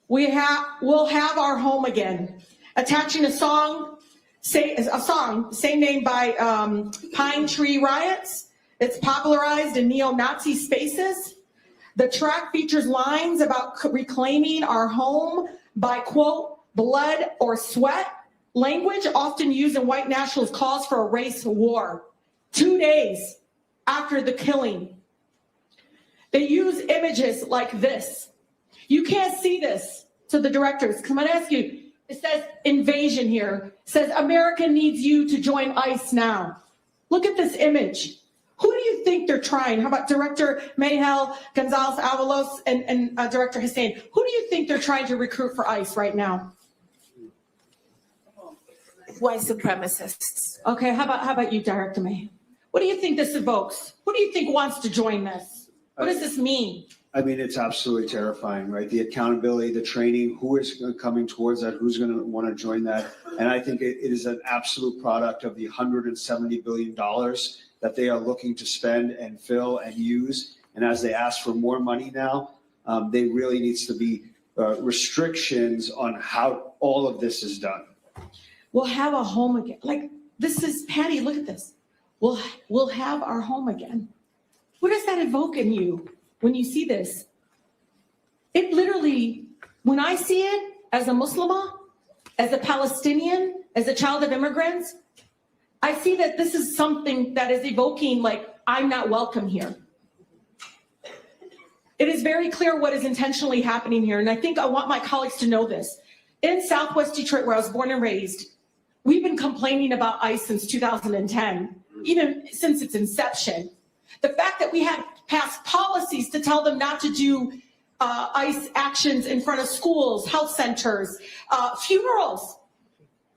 Speaker 5: We'll have our home again. Attaching a song, same name by Pine Tree Riots. It's popularized in neo-Nazi spaces. The track features lines about reclaiming our home by, quote, blood or sweat, language often used in white nationalist calls for a race war. 2 days after the killing. They use images like this. You can't see this to the directors. Come on, ask you. It says invasion here. It says America needs you to join ICE now. Look at this image. Who do you think they're trying? How about Director Mayhel, Gonzalez Avalos, and Director Hussein? Who do you think they're trying to recruit for ICE right now?
Speaker 15: White supremacists.
Speaker 5: Okay, how about you, Director May? What do you think this evokes? Who do you think wants to join this? What does this mean?
Speaker 12: I mean, it's absolutely terrifying, right? The accountability, the training, who is coming towards that, who's going to want to join that. And I think it is an absolute product of the $170 billion that they are looking to spend and fill and use. And as they ask for more money now, they really needs to be restrictions on how all of this is done.
Speaker 15: we'll have a home again. Like, this is, Patty, look at this. We'll have our home again. What does that evoke in you when you see this? It literally, when I see it as a Muslimah, as a Palestinian, as a child of immigrants, I see that this is something that is evoking, like, I'm not welcome here. It is very clear what is intentionally happening here, and I think I want my colleagues to know this. In Southwest Detroit, where I was born and raised, we've been complaining about ICE since 2010, even since its inception. The fact that we had passed policies to tell them not to do ICE actions in front of schools, health centers, funerals.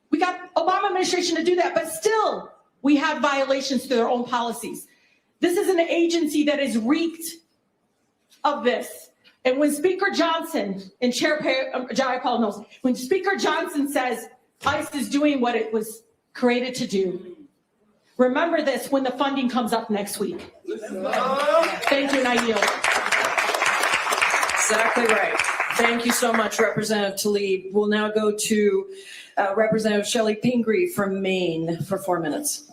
Speaker 15: We got Obama administration to do that, but still we had violations to their own policies. This is an agency that is reeked of this. And when Speaker Johnson, and Chair Jayapal knows, when Speaker Johnson says ICE is doing what it was created to do, remember this when the funding comes up next week. Thank you, and I yield.
Speaker 3: Exactly right. Thank you so much, Representative Tlaib. We'll now go to Representative Shelley Pingree from Maine for 4 minutes.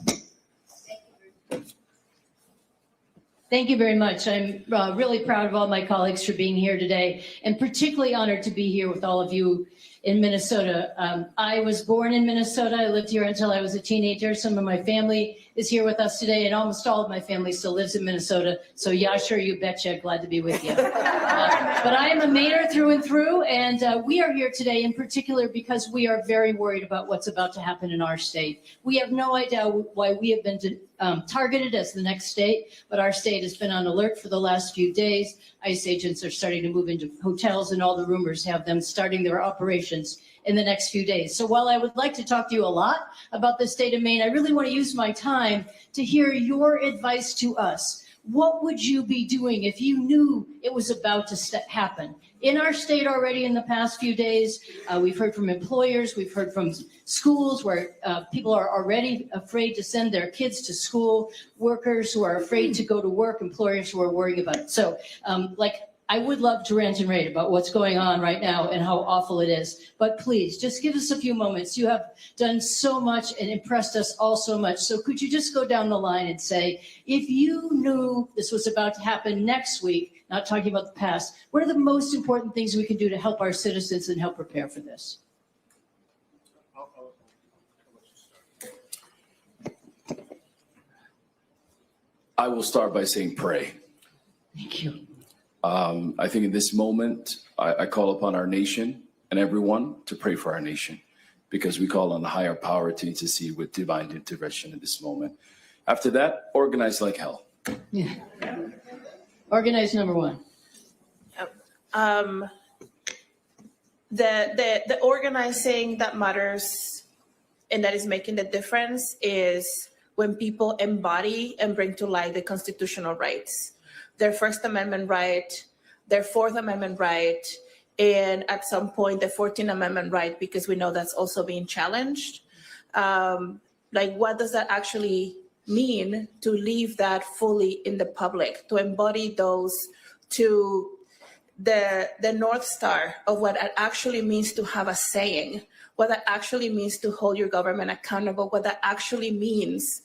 Speaker 10: Thank you very much. I'm really proud of all my colleagues for being here today, and particularly honored to be here with all of you in Minnesota. I was born in Minnesota. I lived here until I was a teenager. Some of my family is here with us today, and almost all of my family still lives in Minnesota. So yeah, sure, you betcha, glad to be with you. But I am a Mainer through and through, and we are here today in particular because we are very worried about what's about to happen in our state. We have no idea why we have been targeted as the next state, but our state has been on alert for the last few days. ICE agents are starting to move into hotels, and all the rumors have them starting their operations in the next few days. So while I would like to talk to you a lot about the state of Maine, I really want to use my time to hear your advice to us. What would you be doing if you knew it was about to happen? In our state already in the past few days, we've heard from employers, we've heard from schools where people are already afraid to send their kids to school, workers who are afraid to go to work, employers who are worrying about it. So I would love to rant and rave about what's going on right now and how awful it is. But please, just give us a few moments. You have done so much and impressed us all so much. So could you just go down the line and say, if you knew this was about to happen next week, not talking about the past, what are the most important things we can do to help our citizens and help prepare for this?
Speaker 16: I will start by saying pray.
Speaker 10: Thank you.
Speaker 16: I think in this moment, I call upon our nation and everyone to pray for our nation, because we call on the higher power to intercede with divine intervention in this moment. After that, organize like hell.
Speaker 10: Yeah. Organize number one.
Speaker 15: The organizing that matters and that is making the difference is when people embody and bring to light the constitutional rights. Their First Amendment right, their Fourth Amendment right, and at some point the 14th Amendment right, because we know that's also being challenged. What does that actually mean to leave that fully in the public, to embody those, to the North Star of what it actually means to have a saying, what that actually means to hold your government accountable, what that actually means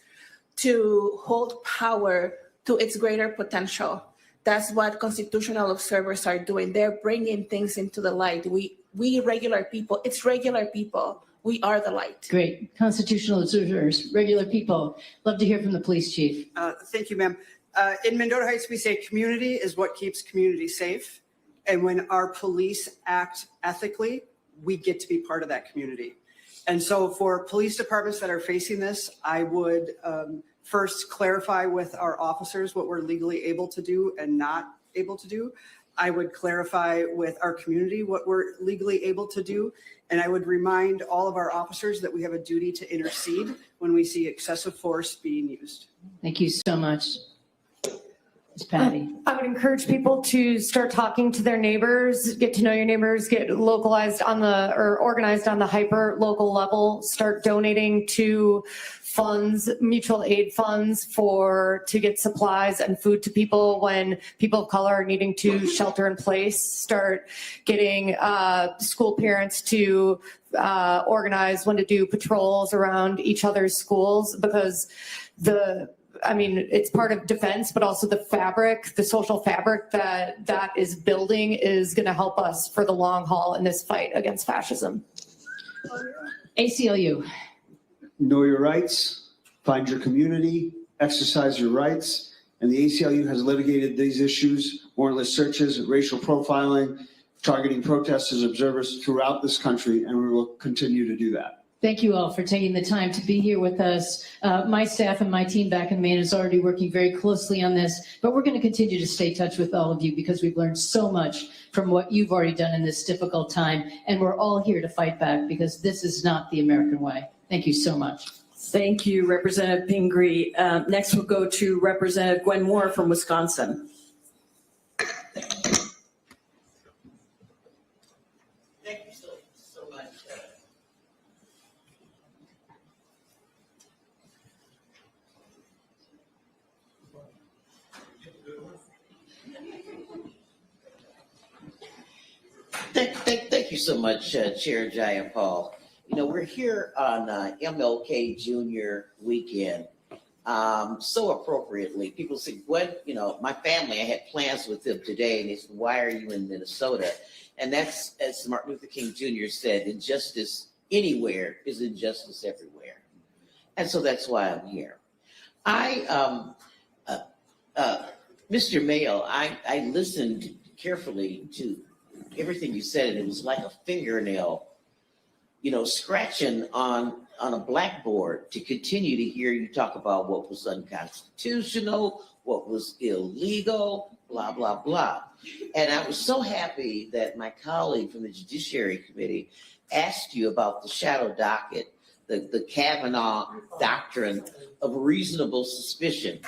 Speaker 15: to hold power to its greater potential. That's what constitutional observers are doing. They're bringing things into the light. We regular people, it's regular people. We are the light.
Speaker 10: Great. Constitutional observers, regular people. Love to hear from the police chief.
Speaker 17: Thank you, ma'am. In Mendota Heights, we say community is what keeps community safe. And when our police act ethically, we get to be part of that community. And so for police departments that are facing this, I would first clarify with our officers what we're legally able to do and not able to do. I would clarify with our community what we're legally able to do. And I would remind all of our officers that we have a duty to intercede when we see excessive force being used.
Speaker 10: Thank you so much. Ms. Patty.
Speaker 13: I would encourage people to start talking to their neighbors, get to know your neighbors, get localized on the, or organized on the hyper local level, start donating to funds, mutual aid funds to get supplies and food to people when people of color are needing to shelter in place, start getting school parents to organize when to do patrols around each other's schools, because it's part of defense, but also the fabric, the social fabric that is building is going to help us for the long haul in this fight against fascism.
Speaker 10: ACLU.
Speaker 12: Know your rights, find your community, exercise your rights. And the ACLU has litigated these issues, warrantless searches, racial profiling, targeting protesters, observers throughout this country, and we will continue to do that.
Speaker 10: Thank you all for taking the time to be here with us. My staff and my team back in Maine is already working very closely on this, but we're going to continue to stay in touch with all of you because we've learned so much from what you've already done in this difficult time, and we're all here to fight back because this is not the American way. Thank you so much.
Speaker 3: Thank you, Representative Pingree. Next, we'll go to Representative Gwen Moore from Wisconsin.
Speaker 11: Thank you so much. Thank you so much, Chair Jayapal. You know, we're here on MLK Jr. weekend. So appropriately, people say, Gwen, you know, my family, I had plans with them today, and they said, why are you in Minnesota? And that's, as Martin Luther King Jr. said, injustice anywhere is injustice everywhere. And so that's why I'm here. Mr. Mayo, I listened carefully to everything you said, and it was like a fingernail, you know, scratching on a blackboard to continue to hear you talk about what was unconstitutional, what was illegal, blah, blah, blah. And I was so happy that my colleague from the Judiciary Committee asked you about the shadow docket, the Kavanaugh doctrine of reasonable suspicion.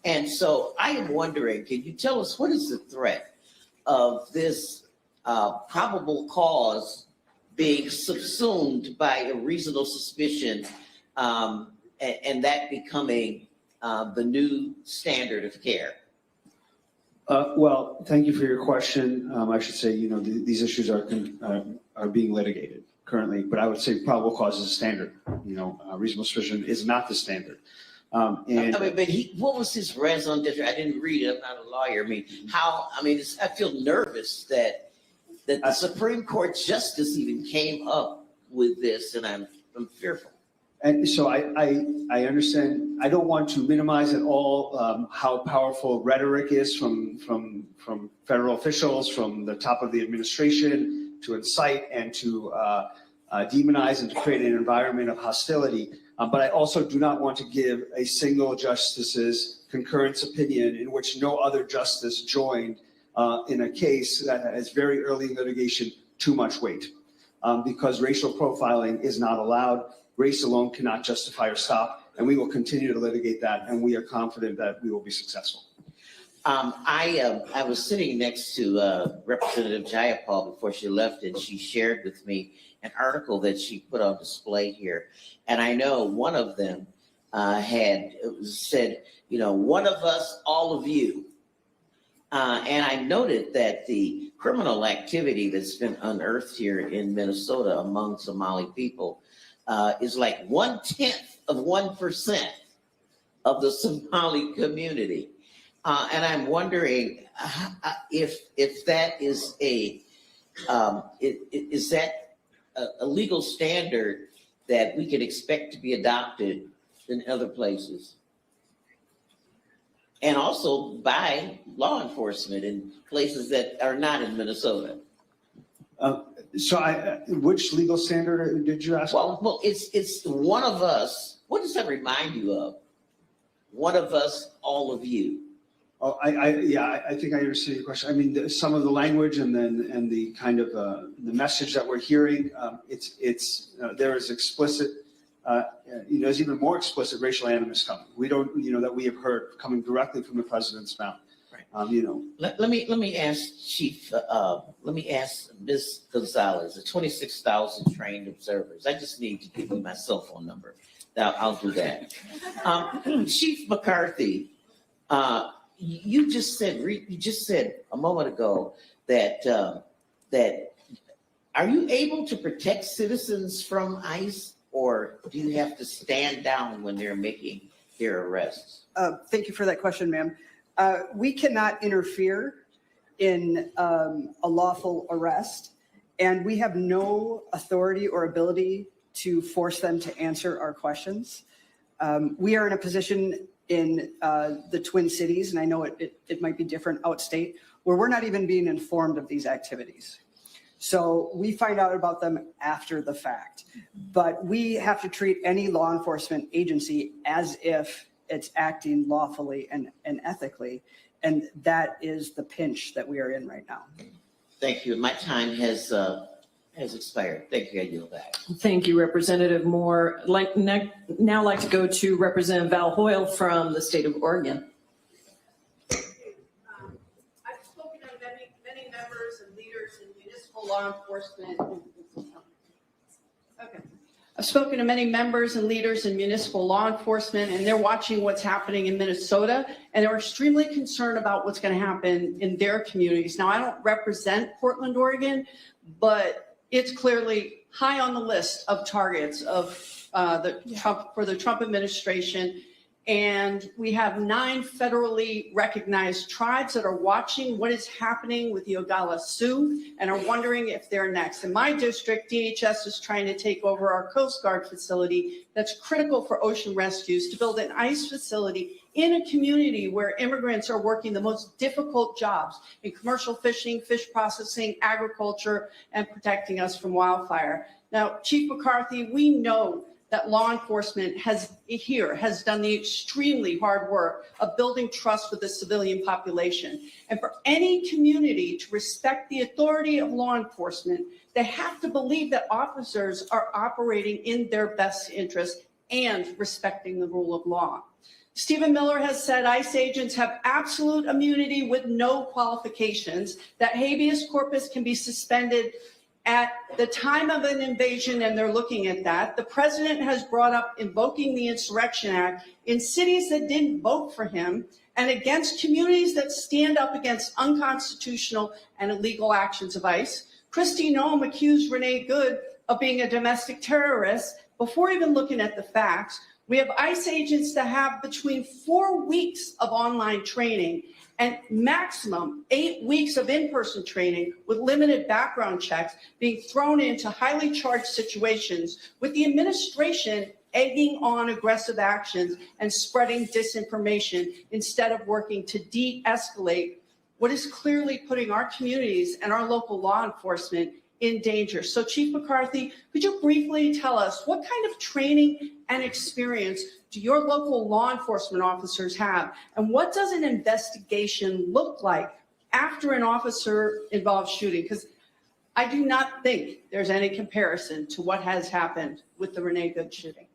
Speaker 11: And so I am wondering, can you tell us what is the threat of this probable cause being subsumed by a reasonable suspicion, and that becoming the new standard of care?
Speaker 12: Well, thank you for your question. I should say, you know, these issues are being litigated currently, but I would say probable cause is a standard. You know, reasonable suspicion is not the standard. What
Speaker 11: was his raison d'etre? I didn't read it. I'm not a lawyer. I feel nervous that the Supreme Court justice even came up with this, and I'm fearful.
Speaker 12: And so I understand. I don't want to minimize at all how powerful rhetoric is from federal officials, from the top of the administration, to incite and to demonize and to create an environment of hostility. But I also do not want to give a single justice's concurrence opinion in which no other justice joined in a case that has very early in litigation too much weight. Because racial profiling is not allowed. Race alone cannot justify or stop, and we will continue to litigate that, and we are confident that we will be successful.
Speaker 11: I was sitting next to Representative Jayapal before she left, and she shared with me an article that she put on display here. And I know one of them had said, you know, one of us, all of you. And I noted that the criminal activity that's been unearthed here in Minnesota among Somali people is like 1/10 of 1% of the Somali community. And I'm wondering if that is is that a legal standard that we can expect to be adopted in other places? And also by law enforcement in places that are not in Minnesota.
Speaker 12: Which legal standard did you ask?
Speaker 11: Well, it's one of us. What does that remind you of? One of us, all of you.
Speaker 12: Oh, I think I understand your question. I mean, some of the language and the kind of the message that we're hearing, there is explicit. There's even more explicit racial animus coming. We don't, that we have heard coming directly from the president's mouth.
Speaker 11: Right. Let me ask Chief, let me ask Ms. Gonzalez, the 26,000 trained observers. I just need to give you my cell phone number. Now, I'll do that. Chief McCarthy, you just said a moment ago that are you able to protect citizens from ICE, or do you have to stand down when they're making their arrests?
Speaker 17: Thank you for that question, ma'am. We cannot interfere in a lawful arrest, and we have no authority or ability to force them to answer our questions. We are in a position in the Twin Cities, and I know it might be different outstate, where we're not even being informed of these activities. So we find out about them after the fact. But we have to treat any law enforcement agency as if it's acting lawfully and ethically. And that is the pinch that we are in right now.
Speaker 11: Thank you. My time has expired. Thank you. I yield back.
Speaker 3: Thank you, Representative Moore. Now like to go to Representative Val Hoyle from the state of Oregon.
Speaker 14: I've spoken to many members and leaders in municipal law enforcement. Okay. I've spoken to many members and leaders in municipal law enforcement, and they're watching what's happening in Minnesota, and they're extremely concerned about what's going to happen in their communities. Now, I don't represent Portland, Oregon, but it's clearly high on the list of targets of for the Trump administration. And we have 9 federally recognized tribes that are watching what is happening with the Oglala Sioux and are wondering if they're next. In my district, DHS is trying to take over our Coast Guard facility that's critical for ocean rescues to build an ICE facility in a community where immigrants are working the most difficult jobs in commercial fishing, fish processing, agriculture, and protecting us from wildfire. Now, Chief McCarthy, we know that law enforcement has done the extremely hard work of building trust with the civilian population. And for any community to respect the authority of law enforcement, they have to believe that officers are operating in their best interest and respecting the rule of law. Stephen Miller has said ICE agents have absolute immunity with no qualifications, that habeas corpus can be suspended at the time of an invasion, and they're looking at that. The president has brought up invoking the Insurrection Act in cities that didn't vote for him and against communities that stand up against unconstitutional and illegal actions of ICE. Kristi Noem accused Renee Good of being a domestic terrorist before even looking at the facts. We have ICE agents that have between 4 weeks of online training and maximum 8 weeks of in-person training with limited background checks being thrown into highly charged situations, with the administration egging on aggressive actions and spreading disinformation instead of working to de-escalate what is clearly putting our communities and our local law enforcement in danger. So Chief McCarthy, could you briefly tell us what kind of training and experience do your local law enforcement officers have? And what does an investigation look like after an officer-involved shooting? Because I do not think there's any comparison to what has happened with the Renee Good shooting.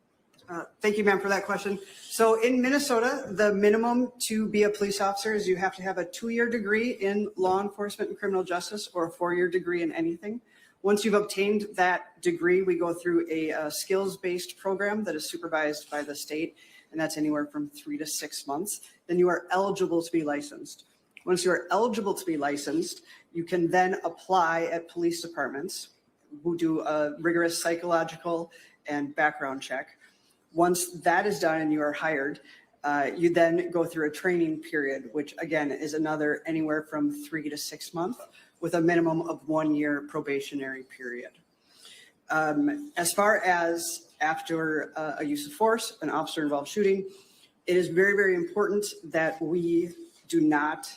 Speaker 17: Thank you, ma'am, for that question. So in Minnesota, the minimum to be a police officer is you have to have a 2-year degree in law enforcement and criminal justice or a 4-year degree in anything. Once you've obtained that degree, we go through a skills-based program that is supervised by the state, and that's anywhere from 3 to 6 months. Then you are eligible to be licensed. Once you are eligible to be licensed, you can then apply at police departments who do a rigorous psychological and background check. Once that is done and you are hired, you then go through a training period, which again is another anywhere from 3 to 6 months with a minimum of 1 year probationary period. As far as after a use of force, an officer-involved shooting, it is very, very important that we do not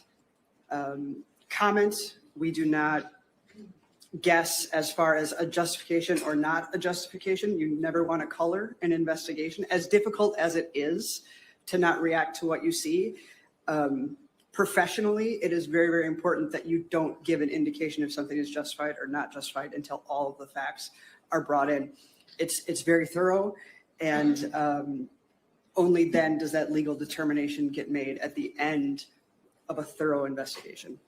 Speaker 17: comment, we do not guess as far as a justification or not a justification. You never want to color an investigation, as difficult as it is to not react to what you see. Professionally, it is very, very important that you don't give an indication if something is justified or not justified until all of the facts are brought in. It's very thorough, and only then does that legal determination get made at the end of a thorough investigation.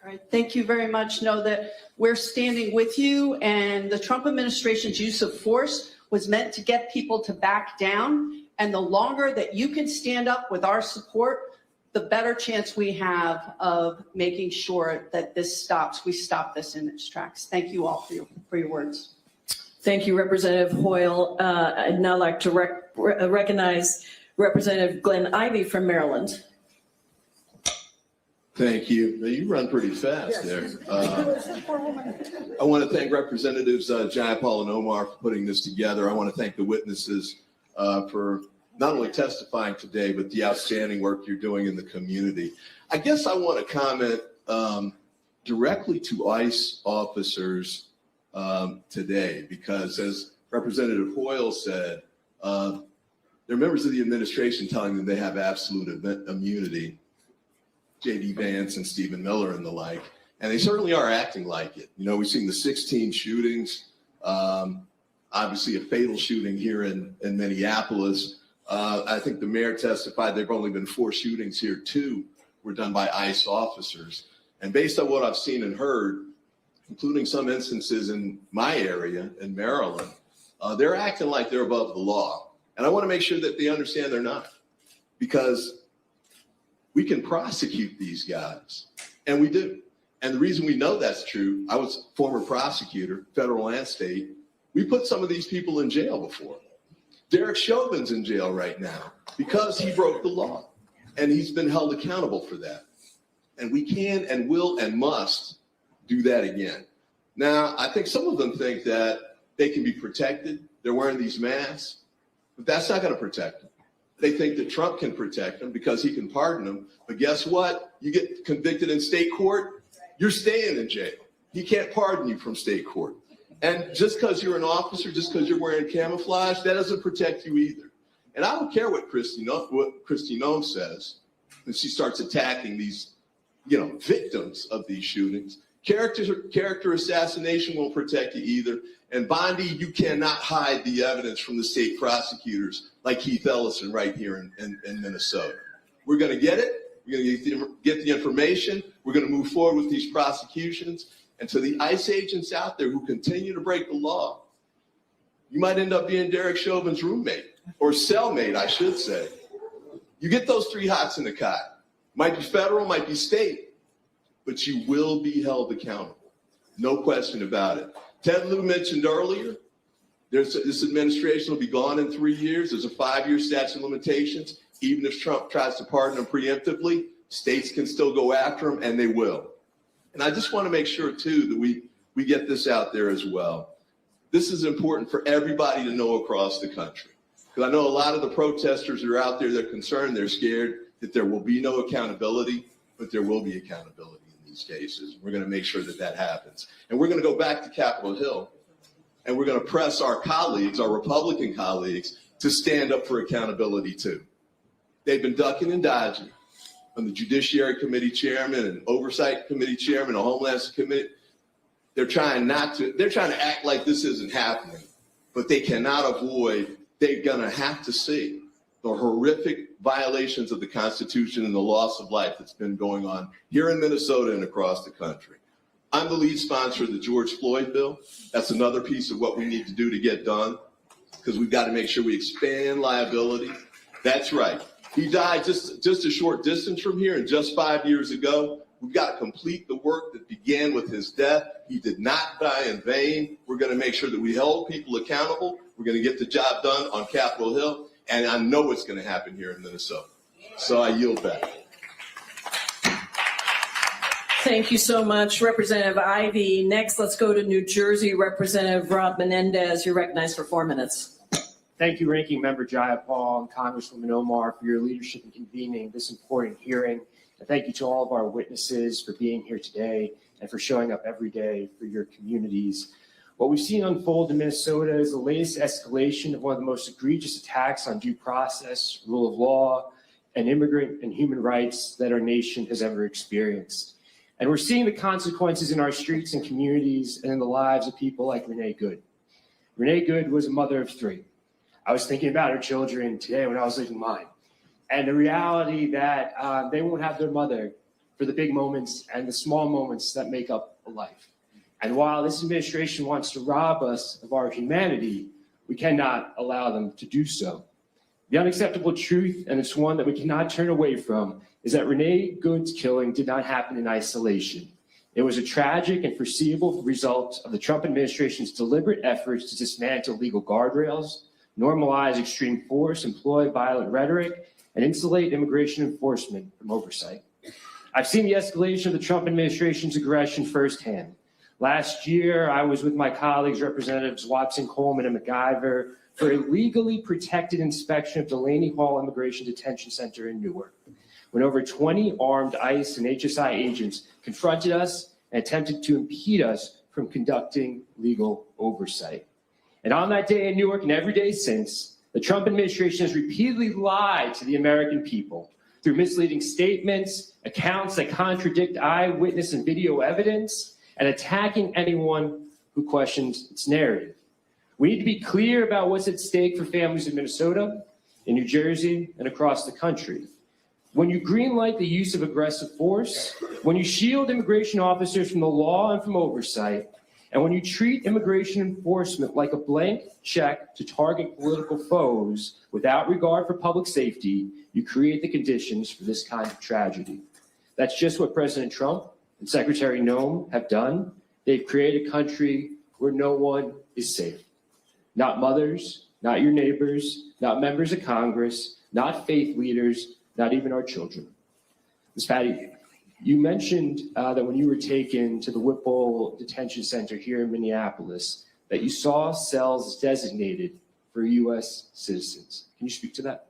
Speaker 14: All right, thank you very much. Know that we're standing with you, and the Trump administration's use of force was meant to get people to back down. And the longer that you can stand up with our support, the better chance we have of making sure that this stops. We stop this in its tracks. Thank you all for your words.
Speaker 3: Thank you, Representative Hoyle. I'd now like to recognize Representative Glenn Ivey from Maryland.
Speaker 1: Thank you. Now, you run pretty fast there. I want to thank Representatives Jayapal and Omar for putting this together. I want to thank the witnesses for not only testifying today, but the outstanding work you're doing in the community. I guess I want to comment directly to ICE officers today, because as Representative Hoyle said, there are members of the administration telling them they have absolute immunity. J.D. Vance and Stephen Miller and the like, and they certainly are acting like it. You know, we've seen the 16 shootings, obviously a fatal shooting here in Minneapolis. I think the mayor testified there've only been 4 shootings here. 2 were done by ICE officers. And based on what I've seen and heard, including some instances in my area in Maryland, they're acting like they're above the law. And I want to make sure that they understand they're not, because we can prosecute these guys, and we do. And the reason we know that's true, I was a former prosecutor, federal and state. We put some of these people in jail before. Derek Chauvin's in jail right now because he broke the law, and he's been held accountable for that. And we can and will and must do that again. Now, I think some of them think that they can be protected. They're wearing these masks, but that's not going to protect them. They think that Trump can protect them because he can pardon them. But guess what? You get convicted in state court, you're staying in jail. He can't pardon you from state court. And just because you're an officer, just because you're wearing camouflage, that doesn't protect you either. And I don't care what Kristi Noem says when she starts attacking these, victims of these shootings. Character assassination won't protect you either. And Bondi, you cannot hide the evidence from the state prosecutors like Keith Ellison right here in Minnesota. We're going to get it. We're going to get the information. We're going to move forward with these prosecutions. And to the ICE agents out there who continue to break the law, you might end up being Derek Chauvin's roommate, or cellmate, I should say. You get those 3 hots in the cot. Might be federal, might be state, but you will be held accountable. No question about it. Ted Lieu mentioned earlier, this administration will be gone in 3 years. There's a 5-year statute of limitations. Even if Trump tries to pardon him preemptively, states can still go after him, and they will. And I just want to make sure, too, that we get this out there as well. This is important for everybody to know across the country. Because I know a lot of the protesters that are out there, they're concerned, they're scared that there will be no accountability, but there will be accountability in these cases. We're going to make sure that that happens. And we're going to go back to Capitol Hill, and we're going to press our colleagues, our Republican colleagues, to stand up for accountability, too. They've been ducking and dodging. From the Judiciary Committee chairman and Oversight Committee chairman, a Homeland Committee, they're trying to act like this isn't happening, but they cannot avoid, they're gonna have to see the horrific violations of the Constitution and the loss of life that's been going on here in Minnesota and across the country. I'm the lead sponsor of the George Floyd bill. That's another piece of what we need to do to get done, because we've got to make sure we expand liability. That's right. He died just a short distance from here, and just 5 years ago. We've got to complete the work that began with his death. He did not die in vain. We're going to make sure that we hold people accountable. We're going to get the job done on Capitol Hill, and I know it's going to happen here in Minnesota. So I yield back.
Speaker 3: Thank you so much, Representative Ivey. Next, let's go to New Jersey. Representative Rob Menendez, you're recognized for 4 minutes.
Speaker 22: Thank you, Ranking Member Jayapal and Congresswoman Omar, for your leadership in convening this important hearing. And thank you to all of our witnesses for being here today and for showing up every day for your communities. What we've seen unfold in Minnesota is the latest escalation of one of the most egregious attacks on due process, rule of law, and immigrant and human rights that our nation has ever experienced. And we're seeing the consequences in our streets and communities and in the lives of people like Renee Good. Renee Good was a mother of 3. I was thinking about her children today when I was leaving mine. and the reality that they won't have their mother for the big moments and the small moments that make up a life. And while this administration wants to rob us of our humanity, we cannot allow them to do so. The unacceptable truth, and it's one that we cannot turn away from, is that Renee Good's killing did not happen in isolation. It was a tragic and foreseeable result of the Trump administration's deliberate efforts to dismantle legal guardrails, normalize extreme force, employ violent rhetoric, and insulate immigration enforcement from oversight. I've seen the escalation of the Trump administration's aggression firsthand. Last year, I was with my colleagues, Representatives Watson, Coleman, and McIver, for a legally protected inspection of Delaney Hall Immigration Detention Center in Newark, when over 20 armed ICE and HSI agents confronted us and attempted to impede us from conducting legal oversight. And on that day in Newark and every day since, the Trump administration has repeatedly lied to the American people through misleading statements, accounts that contradict eyewitness and video evidence, and attacking anyone who questions its narrative. We need to be clear about what's at stake for families in Minnesota, in New Jersey, and across the country. When you greenlight the use of aggressive force, when you shield immigration officers from the law and from oversight, and when you treat immigration enforcement like a blank check to target political foes without regard for public safety, you create the conditions for this kind of tragedy. That's just what President Trump and Secretary Noem have done. They've created a country where no one is safe. Not mothers, not your neighbors, not members of Congress, not faith leaders, not even our children. Ms. Patty, you mentioned that when you were taken to the Whipple Detention Center here in Minneapolis, that you saw cells designated for U.S. citizens. Can you speak to that?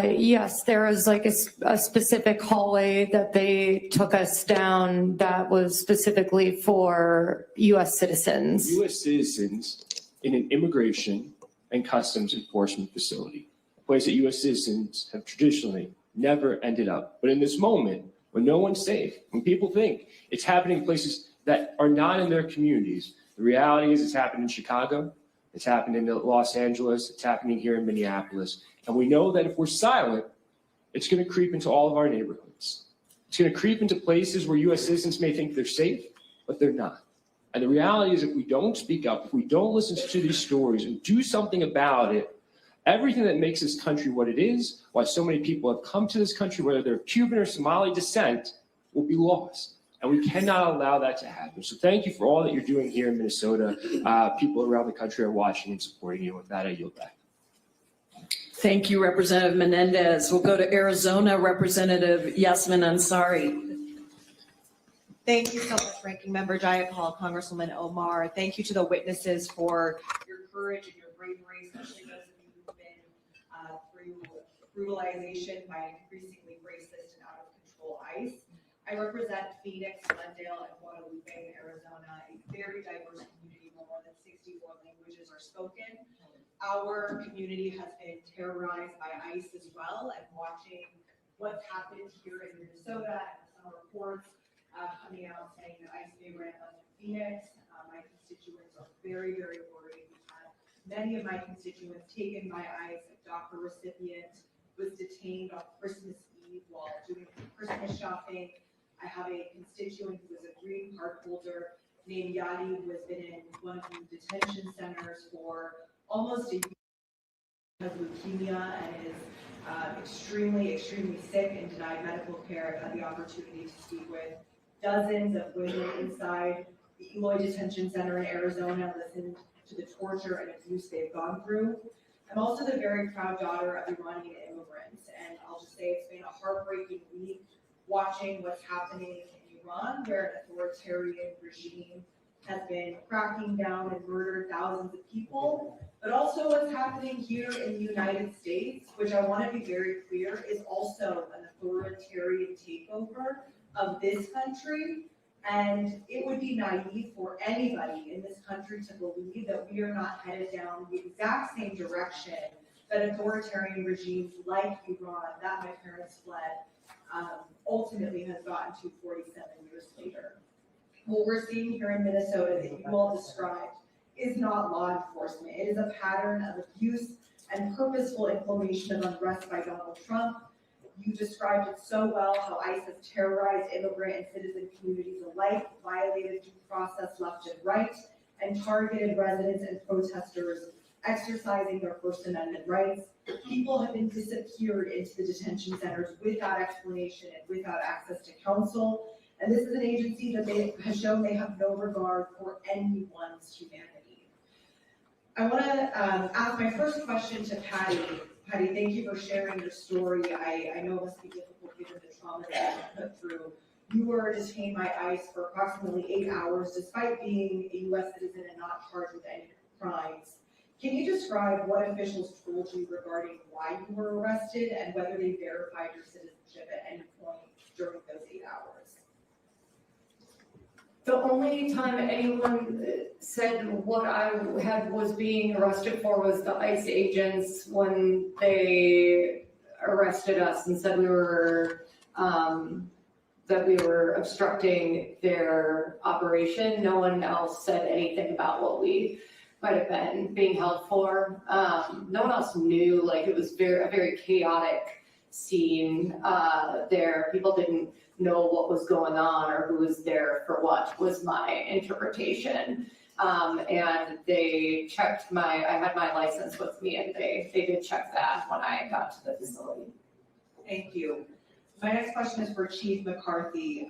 Speaker 13: Yes, there was like a specific hallway that they took us down that was specifically for U.S. citizens.
Speaker 22: U.S. citizens in an immigration and customs enforcement facility, a place that U.S. citizens have traditionally never ended up. But in this moment, when no one's safe, when people think it's happening in places that are not in their communities, the reality is it's happened in Chicago, it's happened in Los Angeles, it's happening here in Minneapolis. And we know that if we're silent, it's going to creep into all of our neighborhoods. It's going to creep into places where U.S. citizens may think they're safe, but they're not. And the reality is if we don't speak up, if we don't listen to these stories and do something about it, everything that makes this country what it is, why so many people have come to this country, whether they're Cuban or Somali descent, will be lost. And we cannot allow that to happen. So thank you for all that you're doing here in Minnesota. People around the country are watching and supporting you. With that, I yield back.
Speaker 3: Thank you, Representative Menendez. We'll go to Arizona, Representative Yasmin Ansari.
Speaker 7: Thank you so much, Ranking Member Jayapal, Congresswoman Omar. Thank you to the witnesses for your courage and your bravery, especially those of you who've been through brutalization by increasingly racist and out of control ICE. I represent Phoenix, Glendale, and Guadalupe in Arizona, a very diverse community where more than 64 languages are spoken. Our community has been terrorized by ICE as well, and watching what's happened here in Minnesota and some reports coming out saying that ICE may ramp up in Phoenix. My constituents are very, very worried. We've had many of my constituents taken by ICE. A DACA recipient was detained on Christmas Eve while doing Christmas shopping. I have a constituent who is a green card holder named Yadi, who has been in one of the detention centers for almost a year of leukemia and is extremely, extremely sick and denied medical care. I've had the opportunity to speak with dozens of women inside the Eloy Detention Center in Arizona, listened to the torture and abuse they've gone through. I'm also the very proud daughter of Iranian immigrants, and I'll just say it's been a heartbreaking week watching what's happening in Iran, where an authoritarian regime has been cracking down and murdered thousands of people, but also what's happening here in the United States, which I want to be very clear is also an authoritarian takeover of this country. And it would be naive for anybody in this country to believe that we are not headed down the exact same direction that authoritarian regimes like Iran, that my parents fled, ultimately has gotten to 47 years later. What we're seeing here in Minnesota that you all described is not law enforcement. It is a pattern of abuse and purposeful inflammation of unrest by Donald Trump. You described it so well, how ICE has terrorized immigrant and citizen communities alike, violated due process left and right, and targeted residents and protesters exercising their First Amendment rights. People have been disappeared into the detention centers without explanation and without access to counsel. And this is an agency that has shown they have no regard for anyone's humanity. I want to ask my first question to Patty. Patty, thank you for sharing your story. I know it must be difficult given the trauma that you put through. You were detained by ICE for approximately 8 hours, despite being a U.S. citizen and not charged with any crimes. Can you describe what officials told you regarding why you were arrested and whether they verified your citizenship at any point during those 8 hours?
Speaker 13: The only time anyone said what I was being arrested for was the ICE agents when they arrested us and said we were obstructing their operation. No one else said anything about what we might have been being held for. No one else knew. Like, it was a very chaotic scene there. People didn't know what was going on or who was there for what, was my interpretation. And they checked I had my license with me, and they did check that when I got to the facility.
Speaker 7: Thank you. My next question is for Chief McCarthy.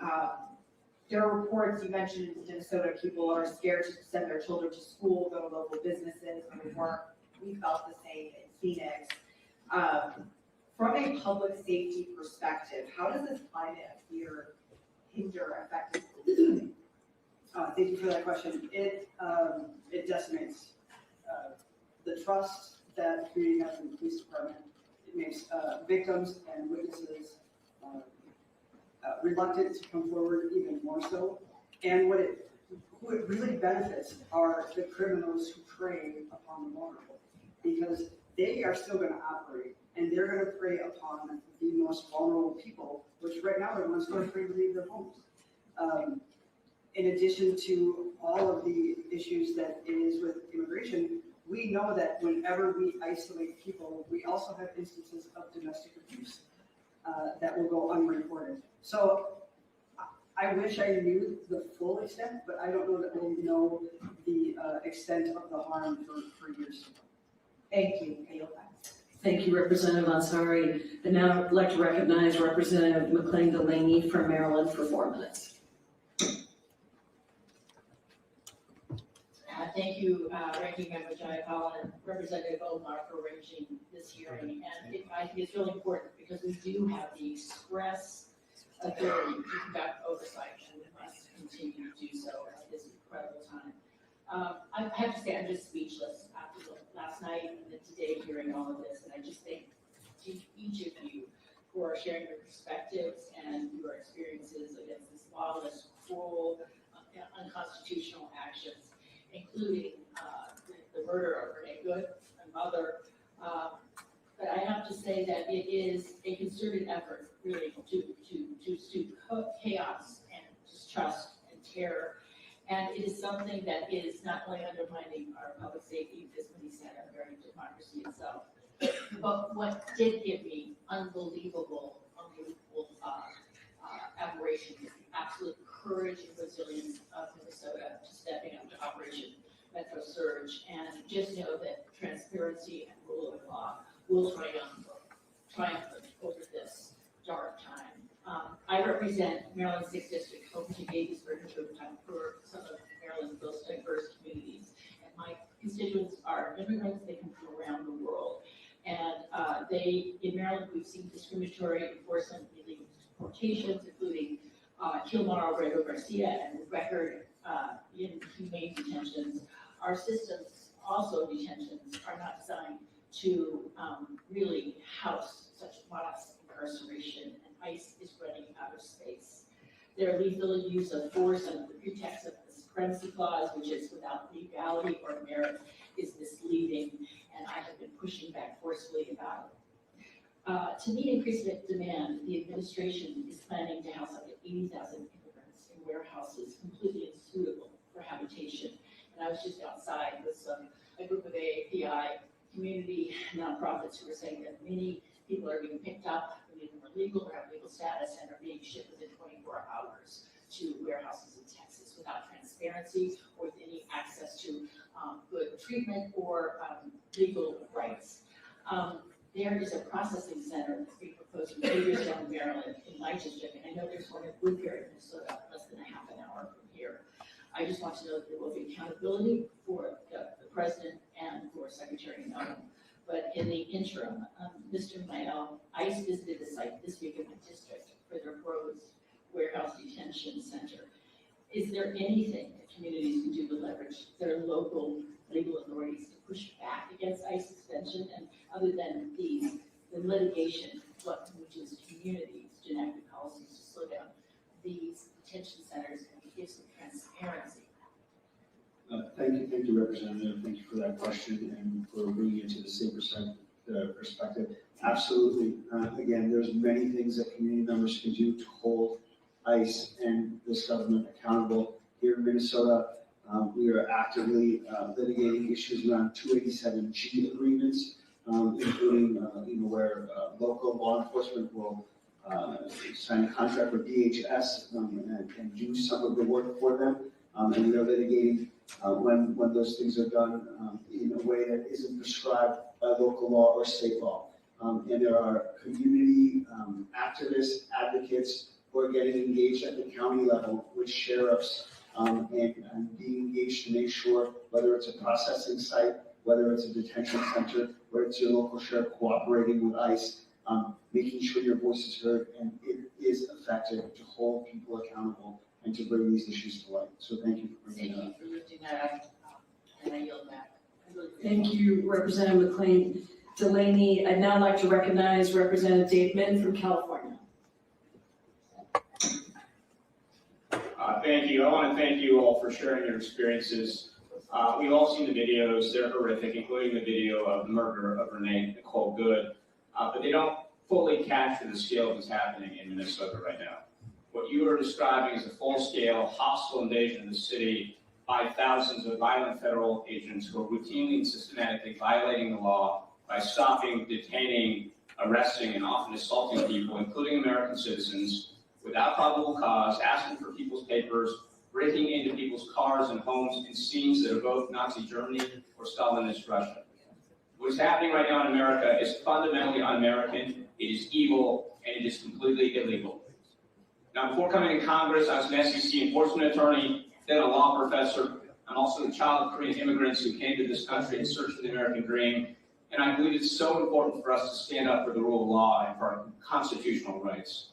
Speaker 7: There are reports, you mentioned in Minnesota, people are scared to send their children to school, go to local businesses, go to work. We felt the same in Phoenix. From a public safety perspective, how does this climate of fear hinder effective?
Speaker 17: Thank you for that question. It decimates the trust that the community has in the police department. It makes victims and witnesses reluctant to come forward even more so. And who it really benefits are the criminals who prey upon the vulnerable, because they are still going to operate and they're going to prey upon the most vulnerable people, which right now are the ones who are afraid to leave their homes. In addition to all of the issues that it is with immigration, we know that whenever we isolate people, we also have instances of domestic abuse that will go unreported. So I wish I knew the full extent, but I don't know that we'll know the extent of the harm for years to come.
Speaker 7: Thank you.
Speaker 3: Thank you, Representative Ansari. And now I'd like to recognize Representative McLean Delaney from Maryland for 4 minutes.
Speaker 10: Thank you, Ranking Member Jayapal and Representative Omar for arranging this hearing. And I think it's really important because we do have the express authority to conduct oversight, and we must continue to do so at this incredible time. I have to say, I'm just speechless after last night and then today hearing all of this. And I just thank each of you for sharing your perspectives and your experiences against this lawless, cruel, unconstitutional actions, including the murder of Renee Good, my mother. But I have to say that it is a concerted effort, really, to chaos and distrust and terror. And it is something that is not only undermining our public safety, this many said, our very democracy itself, but what did give me unbelievable admiration is the absolute courage and resilience of Minnesota to stepping up to Operation Metro Surge. And just know that transparency and rule of law will triumph over this dark time. I represent Maryland's 6th District, home to Gettysburg and Choctaw for some of Maryland's most diverse communities. And my constituents are immigrants. They come from around the world. And in Maryland, we've seen discriminatory enforcement, illegal deportations, including Kilmar, Obrego Garcia, and record inhumane detentions. Our systems, also detentions, are not designed to really house such mass incarceration, and ICE is running out of space. Their lethal use of force under the pretext of the supremacy clause, which is without legality or merit, is misleading, and I have been pushing back forcefully about it. To meet increased demand, the administration is planning to house up to 80,000 immigrants in warehouses completely unsuitable for habitation. And I was just outside with a group of AAPI
Speaker 5: community nonprofits who are saying that many people are being picked up, many of them are legal or have legal status, and are being shipped within 24 hours to warehouses in Texas without transparency or with any access to good treatment or legal rights. There is a processing center that's being proposed in Hagerstown, Maryland, in my district, and I know there's one in Woodbury, Minnesota, less than a half an hour from here. I just want to know that there will be accountability for the president and for Secretary Noem. But in the interim, Mr. Mayel, ICE visited the site this week in my district for their proposed warehouse detention center. Is there anything that communities can do to leverage their local legal authorities to push back against ICE suspension? And other than the litigation, what moves communities to enact policies to slow down these detention centers and give some transparency?
Speaker 12: Thank you, Representative. Thank you for that question and for bringing it to the same perspective. Absolutely. Again, there's many things that community members can do to hold ICE and this government accountable. Here in Minnesota, we are actively litigating issues around 287G agreements, including where local law enforcement will sign a contract with DHS and do some of the work for them. And we are litigating when those things are done in a way that isn't prescribed by local law or state law. And there are community activists, advocates who are getting engaged at the county level with sheriffs and being engaged to make sure whether it's a processing site, whether it's a detention center, whether it's your local sheriff cooperating with ICE, making sure your voice is heard and it is effective to hold people accountable and to bring these issues to light. So thank you for bringing that up.
Speaker 5: Thank you for lifting that up, and I yield back.
Speaker 3: Thank you, Representative McLean. Delaney, I'd now like to recognize Representative Dave Min from California.
Speaker 8: Thank you. I want to thank you all for sharing your experiences. We've all seen the videos. They're horrific, including the video of the murder of Renee, Nicole Good. But they don't fully capture the scale of what's happening in Minnesota right now. What you are describing is a full-scale hostile invasion of the city by thousands of violent federal agents who are routinely and systematically violating the law by stopping, detaining, arresting, and often assaulting people, including American citizens, without probable cause, asking for people's papers, breaking into people's cars and homes in scenes that evoke Nazi Germany or Stalinist Russia. What is happening right now in America is fundamentally un-American, it is evil, and it is completely illegal. Now, before coming to Congress, I was an SEC enforcement attorney, then a law professor. I'm also a child of Korean immigrants who came to this country in search of the American dream. And I believe it's so important for us to stand up for the rule of law and for our constitutional rights.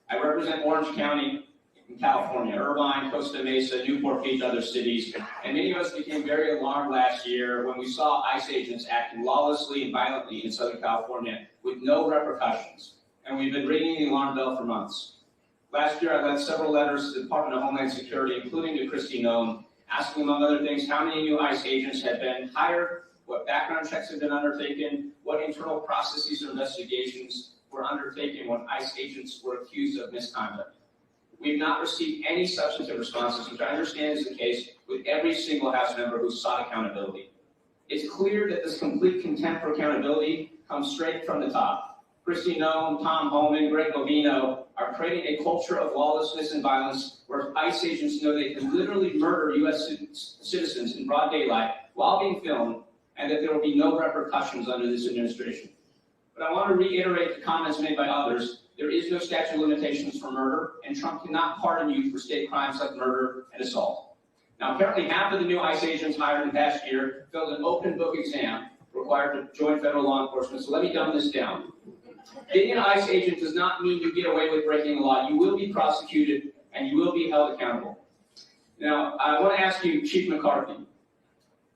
Speaker 8: I represent Orange County in California, Irvine, Costa Mesa, Newport Beach, other cities. And many of us became very alarmed last year when we saw ICE agents acting lawlessly and violently in Southern California with no repercussions. And we've been ringing the alarm bell for months. Last year, I led several letters to the Department of Homeland Security, including to Kristi Noem, asking, among other things, how many new ICE agents had been hired, what background checks had been undertaken, what internal processes or investigations were undertaken when ICE agents were accused of misconduct. We have not received any substantive responses, which I understand is the case with every single House member who sought accountability. It's clear that this complete contempt for accountability comes straight from the top. Kristi Noem, Tom Homan, Greg Bovino are creating a culture of lawlessness and violence where ICE agents know they can literally murder U.S. citizens in broad daylight while being filmed, and that there will be no repercussions under this administration. But I want to reiterate the comments made by others. There is no statute of limitations for murder, and Trump cannot pardon you for state crimes like murder and assault. Now, apparently half of the new ICE agents hired in the past year filled an open book exam required to join federal law enforcement, so let me dumb this down. Being an ICE agent does not mean you get away with breaking the law. You will be prosecuted and you will be held accountable. Now, I want to ask you, Chief McCarthy,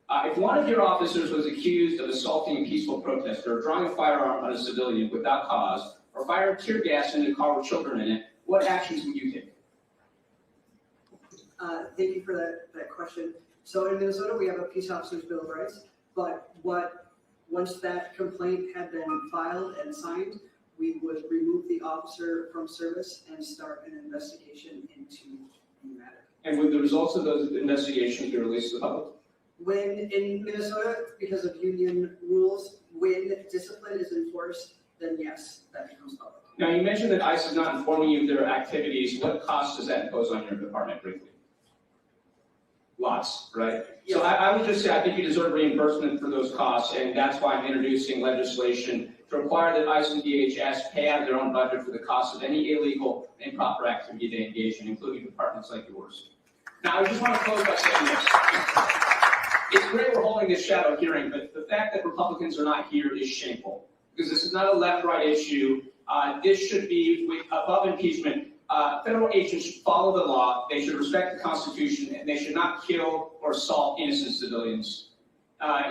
Speaker 8: if one of your officers was accused of assaulting a peaceful protester or drawing a firearm on a civilian without cause, or fired tear gas into a car with children in it, what actions would you take?
Speaker 17: Thank you for that question. So in Minnesota, we have a Peace Officers Bill of Rights, but once that complaint had been filed and signed, we would remove the officer from service and start an investigation into the matter.
Speaker 8: And would the results of those investigations be released to the public?
Speaker 17: When in Minnesota, because of union rules, when discipline is enforced, then yes, that becomes public.
Speaker 8: Now, you mentioned that ICE is not informing you of their activities. What cost does that impose on your department briefly? Lots, right? So I would just say I think you deserve reimbursement for those costs, and that's why I'm introducing legislation to require that ICE and DHS pay out of their own budget for the cost of any illegal and improper activity they engage in, including departments like yours. Now, I just want to close by saying this. It's great we're holding this shadow hearing, but the fact that Republicans are not here is shameful, because this is not a left-right issue. This should be above impeachment. Federal agents should follow the law, they should respect the Constitution, and they should not kill or assault innocent civilians.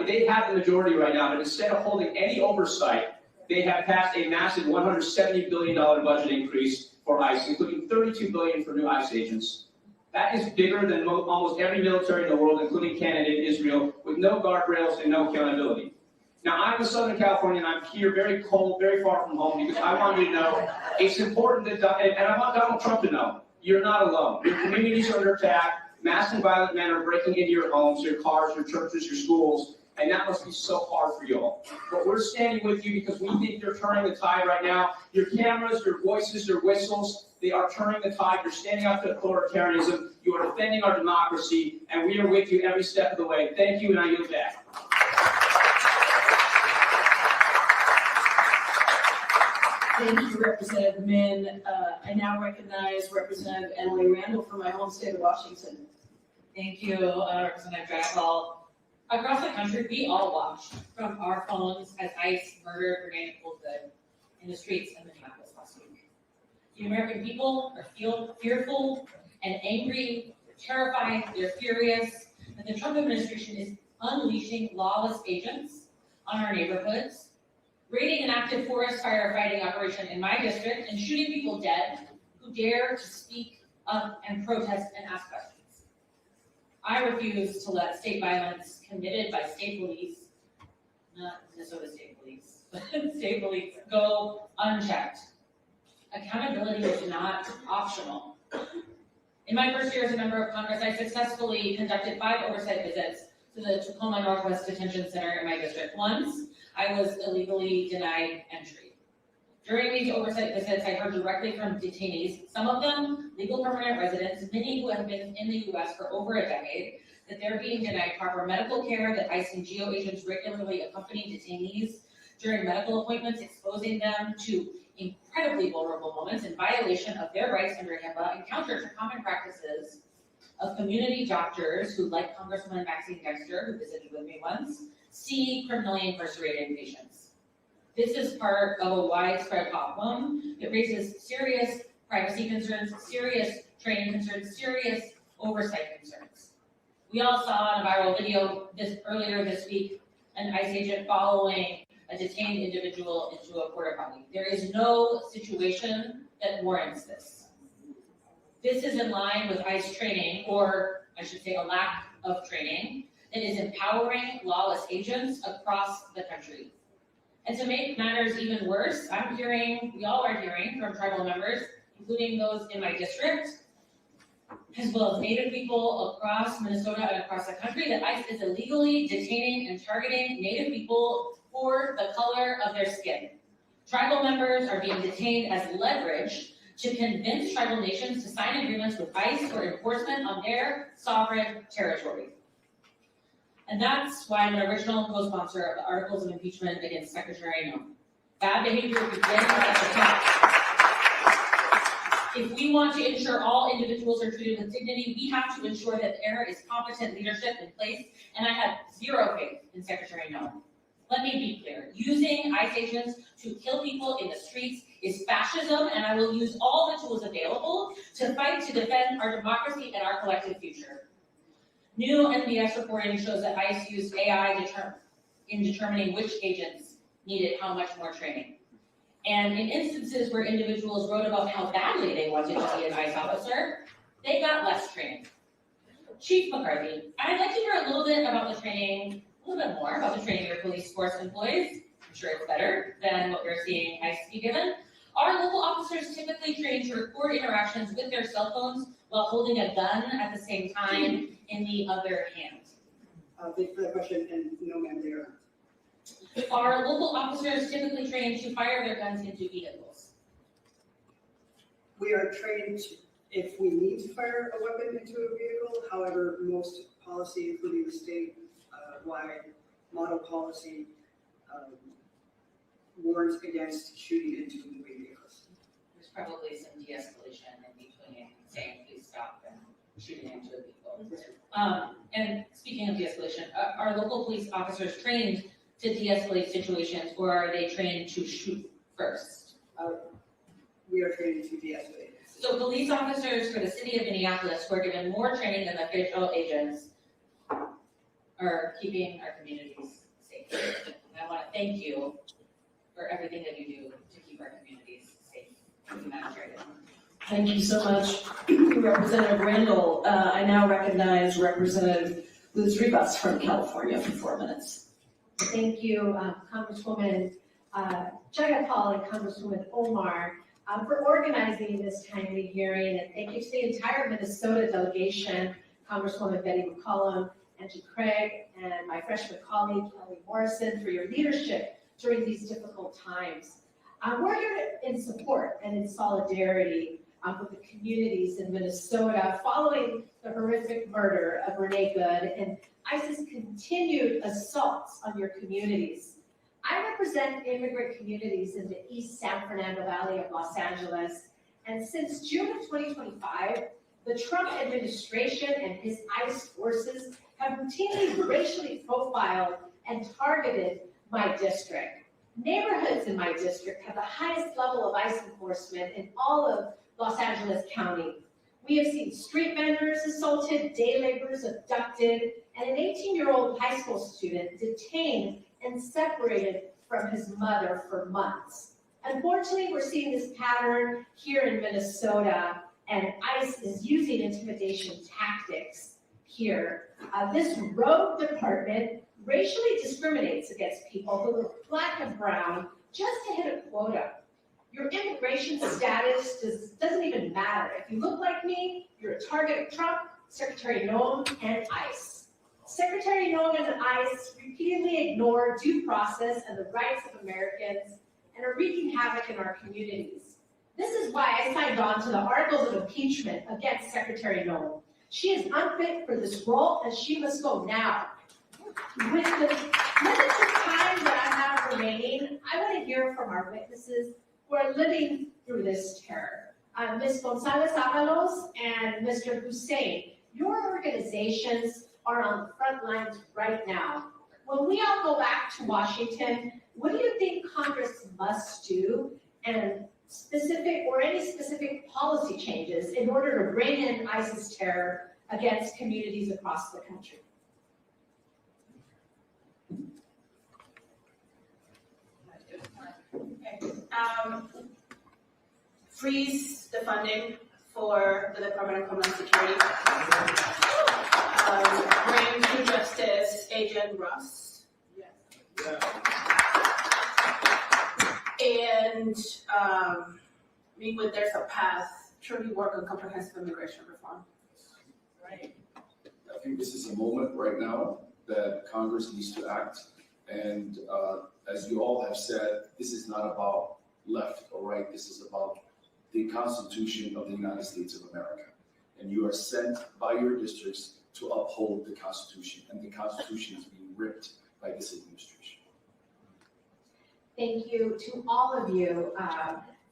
Speaker 8: They have the majority right now, but instead of holding any oversight, they have passed a massive $170 billion budget increase for ICE, including $32 billion for new ICE agents. That is bigger than almost every military in the world, including Canada and Israel, with no guardrails and no accountability. Now, I'm in Southern California, and I'm here very cold, very far from home, because I want you to know it's important that, and I want Donald Trump to know, you're not alone. Your communities are under attack. Masked and violent men are breaking into your homes, your cars, your churches, your schools, and that must be so hard for you all. But we're standing with you because we think you're turning the tide right now. Your cameras, your voices, your whistles, they are turning the tide. You're standing up to authoritarianism. You are defending our democracy, and we are with you every step of the way. Thank you, and I yield back.
Speaker 14: Thank you, Representative Min. I now recognize Representative Emily Randall from my home state of Washington.
Speaker 18: Thank you, Representative Jayapal. Across the country, we all watched from our phones as ICE murdered Renee in the streets of Minneapolis last week. The American people are fearful and angry, they're terrified, they're furious that the Trump administration is unleashing lawless agents on our neighborhoods, raiding an active forest firefighting operation in my district, and shooting people dead who dare to speak up and protest and ask questions. I refuse to let state violence committed by state police, not Minnesota State Police, but state police, go unchecked. Accountability is not optional. In my first year as a member of Congress, I successfully conducted 5 oversight visits to the Tacoma Northwest Detention Center in my district. Once, I was illegally denied entry. During these oversight visits, I heard directly from detainees, some of them legal permanent residents, many who have been in the U.S. for over a decade, that they're being denied proper medical care, that ICE and GEO agents regularly accompany detainees during medical appointments, exposing them to incredibly vulnerable moments in violation of their rights under HIPAA, and counter to common practices of community doctors who, like Congresswoman Maxine Dexter, who visited with me once, see criminally incarcerated patients. This is part of a widespread problem that raises serious privacy concerns, serious training concerns, serious oversight concerns. We all saw in a viral video earlier this week an ICE agent following a detained individual into a porta potty. There is no situation that warrants this. This is in line with ICE training, or I should say a lack of training, that is empowering lawless agents across the country. And to make matters even worse, we all are hearing from tribal members, including those in my district, as well as Native people across Minnesota and across the country, that ICE is illegally detaining and targeting Native people for the color of their skin. Tribal members are being detained as leverage to convince tribal nations to sign agreements with ICE for enforcement on their sovereign territory. And that's why I'm an original co-sponsor of the Articles of Impeachment against Secretary No. Bad behavior begins at the top. If we want to ensure all individuals are treated with dignity, we have to ensure that there is competent leadership in place, and I have zero faith in Secretary No. Let me be clear. Using ICE agents to kill people in the streets is fascism, and I will use all the tools available to fight to defend our democracy and our collective future. New NBS reporting shows that ICE used AI in determining which agents needed how much more training. And in instances where individuals wrote about how badly they wanted to be an ICE officer, they got less training. Chief McCarthy, I'd like to hear a little bit about the training, a little bit more about the training of your police force employees. I'm sure it's better than what we're seeing ICE be given. Are local officers typically trained to record interactions with their cell phones while holding a gun at the same time in the other hand?
Speaker 17: Thank you for that question, and no, ma'am, they are not.
Speaker 18: Are local officers typically trained to fire their guns into vehicles?
Speaker 17: We are trained if we need to fire a weapon into a vehicle. However, most policy, including the state-wide model policy, warns against shooting into moving vehicles.
Speaker 18: There's probably some de-escalation in between saying please stop and shooting into a vehicle. And speaking of de-escalation, are local police officers trained to de-escalate situations, or are they trained to shoot first?
Speaker 17: We are trained to de-escalate.
Speaker 18: So police officers for the city of Minneapolis who are given more training than official agents are keeping our communities safe. And I want to thank you for everything that you do to keep our communities safe. Thank you, Madam Chair.
Speaker 3: Thank you so much, Representative Randall. I now recognize Representative Luz Rivas from California for 4 minutes.
Speaker 19: Thank you, Congresswoman Jayapal and Congresswoman Omar for organizing this timely hearing. And thank you to the entire Minnesota delegation, Congresswoman Betty McCollum, Angie Craig, and my freshman colleague, Kelly Morrison, for your leadership during these difficult times. We're here in support and in solidarity with the communities in Minnesota following the horrific murder of Renee Good and ICE's continued assaults on your communities. I represent immigrant communities in the East San Fernando Valley of Los Angeles, and since June of 2025, the Trump administration and his ICE forces have routinely racially profiled and targeted my district. Neighborhoods in my district have the highest level of ICE enforcement in all of Los Angeles County. We have seen street vendors assaulted, day laborers abducted, and an 18-year-old high school student detained and separated from his mother for months. Unfortunately, we're seeing this pattern here in Minnesota, and ICE is using intimidation tactics here. This rogue department racially discriminates against people who look black and brown just to hit a quota. Your immigration status doesn't even matter. If you look like me, you're a target of Trump, Secretary Noem, and ICE. Secretary Noem and ICE repeatedly ignore due process and the rights of Americans and are wreaking havoc in our communities. This is why I signed on to the articles of impeachment against Secretary Noem. She is unfit for this role and she must go now. With the limited time that I have remaining, I want to hear from our witnesses who are living through this terror. Ms. Gonzalez-Avalos and Mr. Hussein, your organizations are on the front lines right now. When we all go back to Washington, what do you think Congress must do and any specific policy changes in order to rein in ISIS terror against communities across the country?
Speaker 15: Freeze the funding for the Department of Homeland Security. Bring to justice Agent Russ. And meet with There's a Path, truly work on comprehensive immigration reform.
Speaker 16: Right. I think this is a moment right now that Congress needs to act. And as you all have said, this is not about left or right. This is about the Constitution of the United States of America. And you are sent by your districts to uphold the Constitution. And the Constitution is being ripped by this administration.
Speaker 19: Thank you to all of you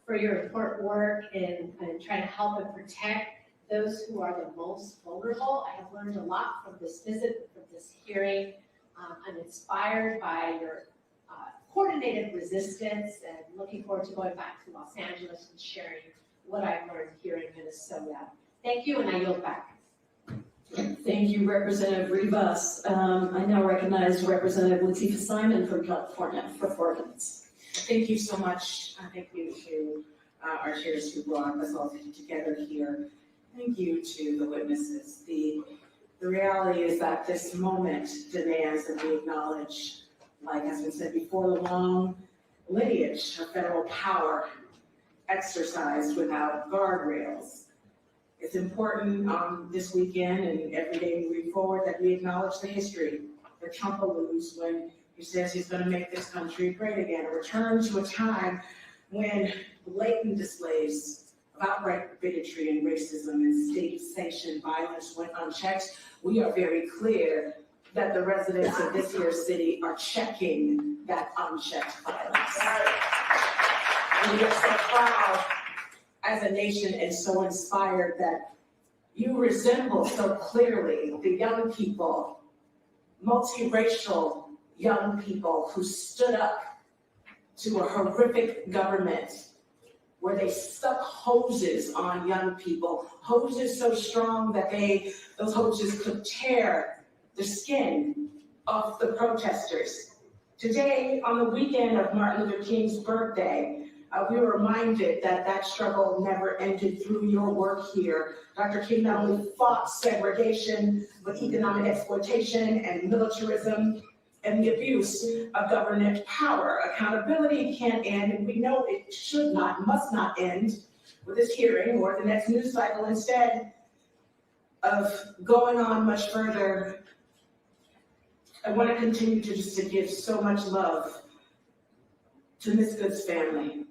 Speaker 19: for your important work in trying to help and protect those who are the most vulnerable. I have learned a lot from this visit, from this hearing. I'm inspired by your coordinated resistance and looking forward to going back to Los Angeles and sharing what I've learned here in Minnesota. Thank you, and I yield back.
Speaker 3: Thank you, Representative Rivas. I now recognize Representative Latifah Simon from California for 4 minutes.
Speaker 20: Thank you so much. Thank you to our chairs who brought us all together here. Thank you to the witnesses. The reality is that this moment demands that we acknowledge, like has been said before, the long lineage of federal power exercised without guardrails. It's important this weekend and every day moving forward that we acknowledge the history that Trump alludes when he says he's going to make this country great again, a return to a time when blatant displays of outright bigotry and racism and state-sanctioned violence went unchecked. We are very clear that the residents of this here city are checking that unchecked violence. And we are so proud as a nation and so inspired that you resemble so clearly the young people, multiracial young people who stood up to a horrific government where they stuck hoses on young people, hoses so strong that those hoses could tear the skin off the protesters. Today, on the weekend of Martin Luther King's birthday, we were reminded that that struggle never ended through your work here. Dr. King not only fought segregation, but economic exploitation and militarism and the abuse of government power. Accountability can't end, and we know it should not, must not end with this hearing or the next news cycle. Instead of going on much further, I want to continue to give so much love to Ms. Good's family.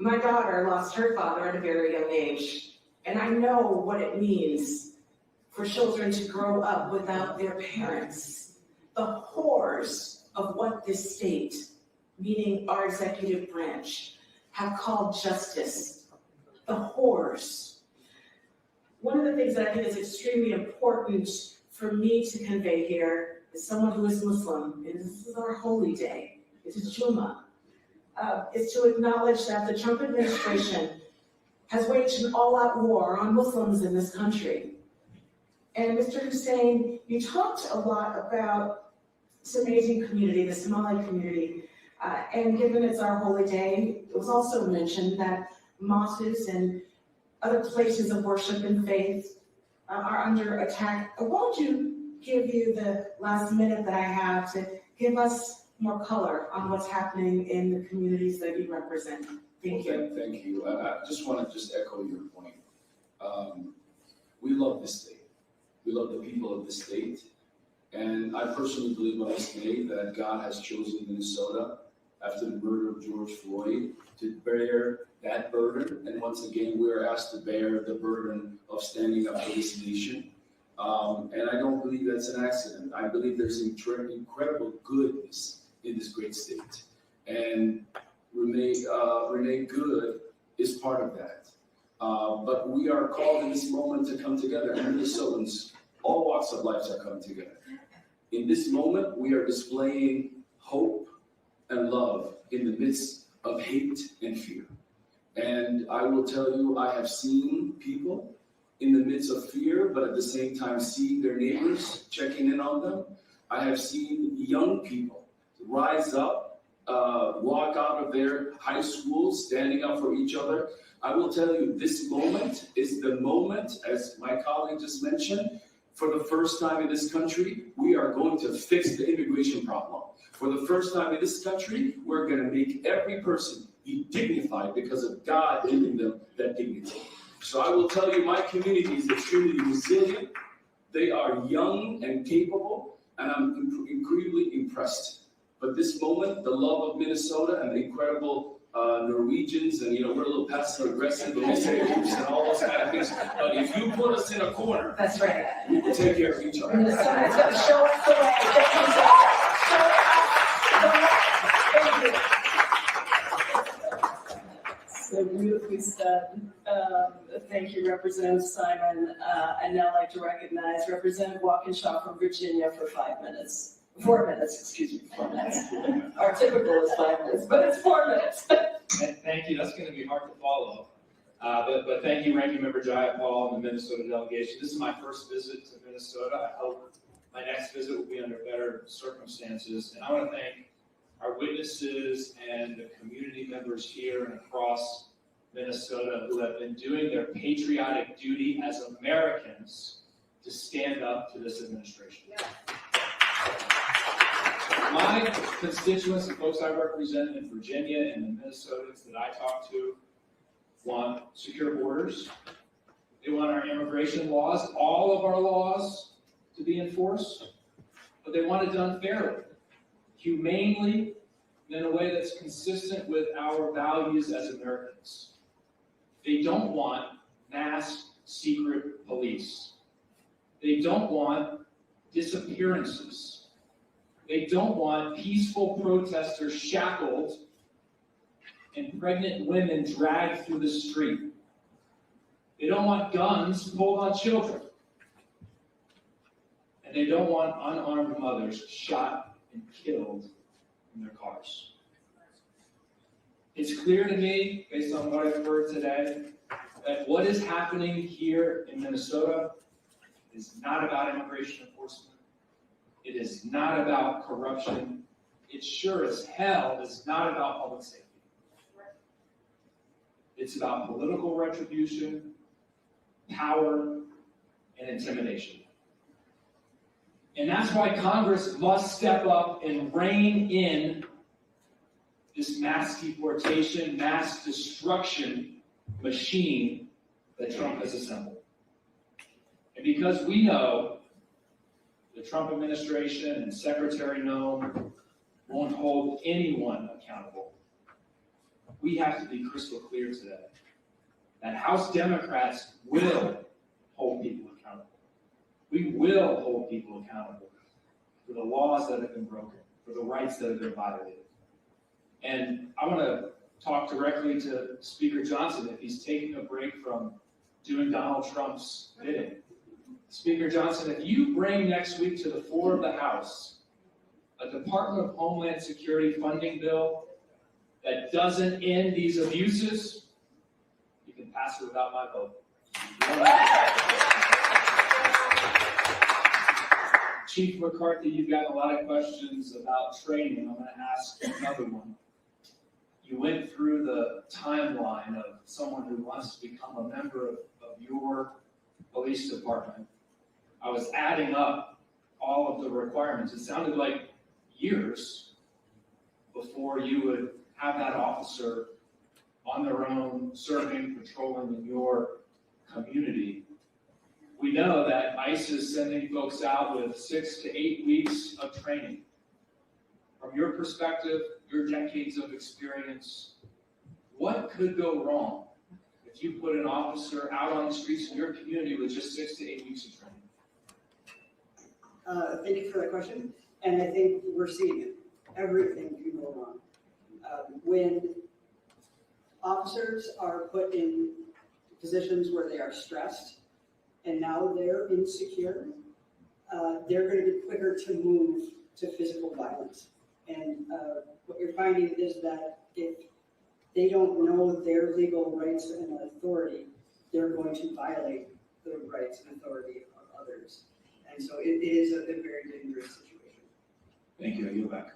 Speaker 20: My daughter lost her father at a very young age, and I know what it means for children to grow up without their parents. The horrors of what this state, meaning our executive branch, have called justice. The horrors. One of the things that I think is extremely important for me to convey here as someone who is Muslim, and this is our holy day, it is Jummah, is to acknowledge that the Trump administration has waged an all-out war on Muslims in this country. And Mr. Hussein, you talked a lot about this amazing community, the Somali community, and given it's our holy day, it was also mentioned that mosques and other places of worship and faith are under attack. I want to give you the last minute that I have to give us more color on what's happening in the communities that you represent. Thank you.
Speaker 16: Thank you. I just want to echo your point. We love this state. We love the people of this state. And I personally believe on this day that God has chosen Minnesota after the murder of George Floyd to bear that burden. And once again, we are asked to bear the burden of standing up for this nation. And I don't believe that's an accident. I believe there's incredible goodness in this great state. And Renee Good is part of that. But we are called in this moment to come together, and Minnesotans, all walks of life are coming together. In this moment, we are displaying hope and love in the midst of hate and fear. And I will tell you, I have seen people in the midst of fear, but at the same time seeing their neighbors, checking in on them. I have seen young people rise up, walk out of their high schools, standing up for each other. I will tell you, this moment is the moment, as my colleague just mentioned, for the first time in this country, we are going to fix the immigration problem. For the first time in this country, we're going to make every person be dignified because of God giving them that dignity. So I will tell you, my community is extremely resilient. They are young and capable, and I'm incredibly impressed. But this moment, the love of Minnesota and the incredible Norwegians, and we're a little passive aggressive, but we say oops and all those kind of things. But if you put us in a corner,
Speaker 20: that's right,
Speaker 16: we will take care of each other.
Speaker 20: Minnesota's going to show us the way. Show us the way. Thank you.
Speaker 3: So beautifully said. Thank you, Representative Simon. I'd now like to recognize Representative Walkinshaw from Virginia for 5 minutes. 4 minutes, excuse me, 4 minutes. Our typical is 5 minutes, but it's 4 minutes.
Speaker 2: Thank you. That's going to be hard to follow. But thank you, Ranking Member Jayapal and the Minnesota delegation. This is my first visit to Minnesota. I hope my next visit will be under better circumstances. And I want to thank our witnesses and the community members here and across Minnesota who have been doing their patriotic duty as Americans to stand up to this administration. Yeah. My constituents, the folks I represent in Virginia and the Minnesotans that I talk to, want secure borders. They want our immigration laws, all of our laws, to be enforced. But they want it done fairly, humanely, in a way that's consistent with our values as Americans. They don't want mass secret police. They don't want disappearances. They don't want peaceful protesters shackled and pregnant women dragged through the street. They don't want guns pulled on children. And they don't want unarmed mothers shot and killed in their cars. It's clear to me, based on what I've heard today, that what is happening here in Minnesota is not about immigration enforcement. It is not about corruption. It sure as hell is not about public safety. It's about political retribution, power, and intimidation. And that's why Congress must step up and rein in this mass deportation, mass destruction machine that Trump has assembled. And because we know the Trump administration and Secretary Noem won't hold anyone accountable, we have to be crystal clear today that House Democrats will hold people accountable. We will hold people accountable for the laws that have been broken, for the rights that have been violated. And I want to talk directly to Speaker Johnson if he's taking a break from doing Donald Trump's bidding. Speaker Johnson, if you bring next week to the floor of the House a Department of Homeland Security funding bill that doesn't end these abuses, you can pass it without my vote. Chief McCarthy, you've got a lot of questions about training. I'm going to ask another one. You went through the timeline of someone who wants to become a member of your police department. I was adding up all of the requirements. It sounded like years before you would have that officer on their own, serving, patrolling in your community. We know that ICE is sending folks out with 6 to 8 weeks of training. From your perspective, your decades of experience, what could go wrong if you put an officer out on the streets in your community with just 6 to 8 weeks of training?
Speaker 17: Thank you for that question. And I think we're seeing it. Everything can go wrong. When officers are put in positions where they are stressed and now they're insecure, they're going to be quicker to move to physical violence. And what you're finding is that if they don't know their legal rights and authority, they're going to violate the rights and authority of others. And so it is a very dangerous situation.
Speaker 2: Thank you. I yield back.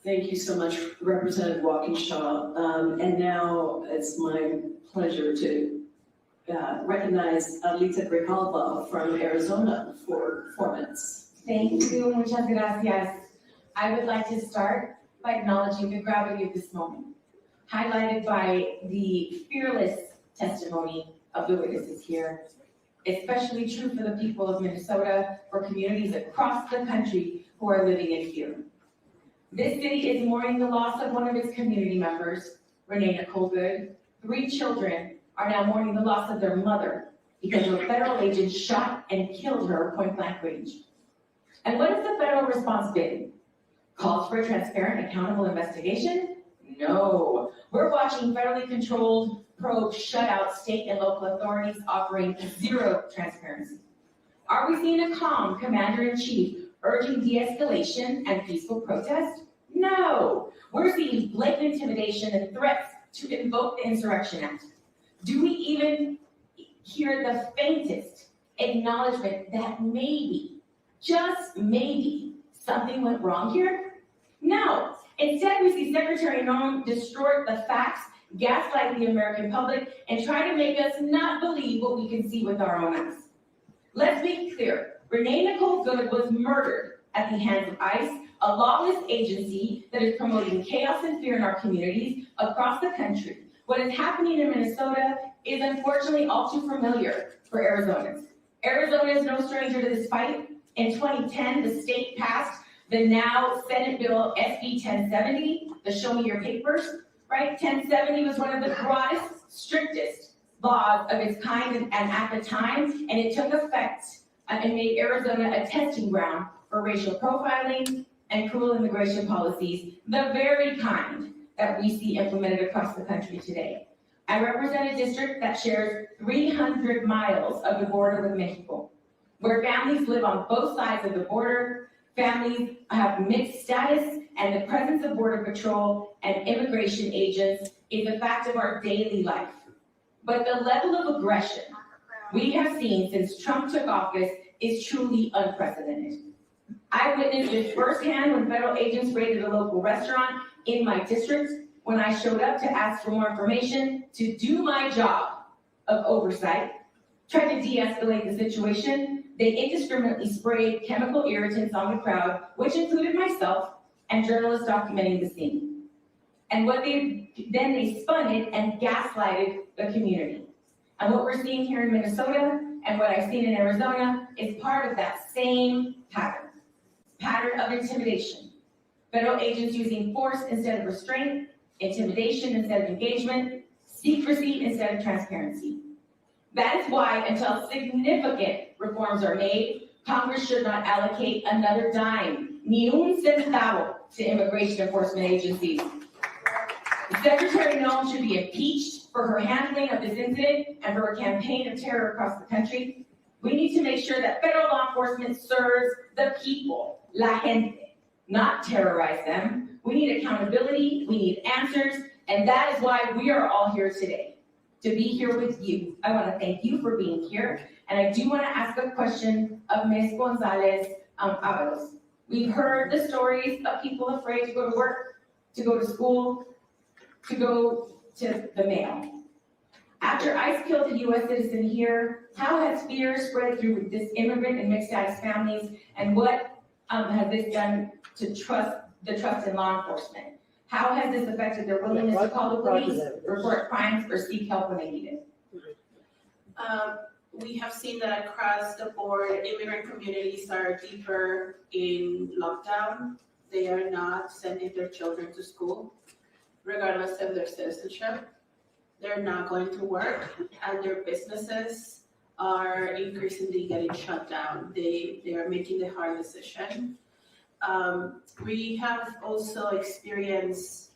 Speaker 3: Thank you so much, Representative Walkinshaw. And now it's my pleasure to recognize Alita Grijalva from Arizona for 4 minutes.
Speaker 4: Thank you, muchas gracias. I would like to start by acknowledging the gravity of this moment, highlighted by the fearless testimony of the witnesses here, especially true for the people of Minnesota, for communities across the country who are living in fear. This city is mourning the loss of one of its community members, Renee Nicole Good. 3 children are now mourning the loss of their mother because a federal agent shot and killed her point blank range. And what has the federal response been? Calls for a transparent, accountable investigation? No. We're watching federally controlled probes shut out state and local authorities offering zero transparency. Are we seeing a calm commander-in-chief urging de-escalation and peaceful protest? No. We're seeing blatant intimidation and threats to invoke the Insurrection Act. Do we even hear the faintest acknowledgement that maybe, just maybe, something went wrong here? No. Instead, we see Secretary Noem distort the facts, gaslight the American public, and try to make us not believe what we can see with our own eyes. Let's be clear. Renee Nicole Good was murdered at the hands of ICE, a lawless agency that is promoting chaos and fear in our communities across the country, What is happening in Minnesota is unfortunately all too familiar for Arizonans. Arizona is no stranger to this fight. In 2010, the state passed the now Senate Bill SB 1070, the Show Me Your Papers, right? 1070 was one of the broadest, strictest laws of its kind and at the time, and it took effect and made Arizona a testing ground for racial profiling and cruel immigration policies, the very kind that we see implemented across the country today. I represent a district that shares 300 miles of the border with Mexico, where families live on both sides of the border, families have mixed status, and the presence of Border Patrol and immigration agents is a fact of our daily life. But the level of aggression we have seen since Trump took office is truly unprecedented. I witnessed it firsthand when federal agents raided a local restaurant in my district when I showed up to ask for more information to do my job of oversight, tried to de-escalate the situation. They indiscriminately sprayed chemical irritants on the crowd, which included myself and journalists documenting the scene. And then they spun it and gaslighted the community. And what we're seeing here in Minnesota and what I've seen in Arizona is part of that same pattern of intimidation. Federal agents using force instead of restraint, intimidation instead of engagement, secrecy instead of transparency. That is why, until significant reforms are made, Congress should not allocate another dime, ni un centavo, to immigration enforcement agencies. Secretary Noem should be impeached for her handling of this incident and for her campaign of terror across the country. We need to make sure that federal law enforcement serves the people, la gente, not terrorize them. We need accountability, we need answers, and that is why we are all here today, to be here with you. I want to thank you for being here, and I do want to ask a question of Ms. Gonzalez Avalos. We've heard the stories of people afraid to go to work, to go to school, to go to the mail. After ICE killed a U.S. citizen here, how has fear spread through this immigrant and mixed status families, and what has this done to the trust in law enforcement? How has this affected their willingness to call the police, report crimes, or seek help when they need it?
Speaker 20: We have seen that across the board, immigrant communities are deeper in lockdown. They are not sending their children to school, regardless of their citizenship. They're not going to work, and their businesses are increasingly getting shut down. They are making the hard decision. We have also experienced,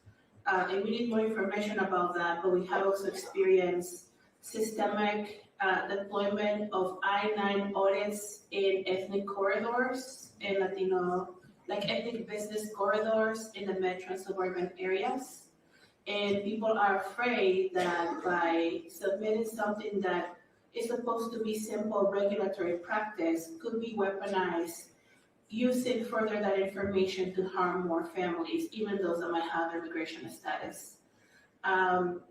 Speaker 20: and we need more information about that, but we have also experienced systemic deployment of I-9 audits in ethnic corridors, in Latino, like ethnic business corridors in the metro and suburban areas. And people are afraid that by submitting something that is supposed to be simple regulatory practice could be weaponized, using further that information to harm more families, even those that might have immigration status.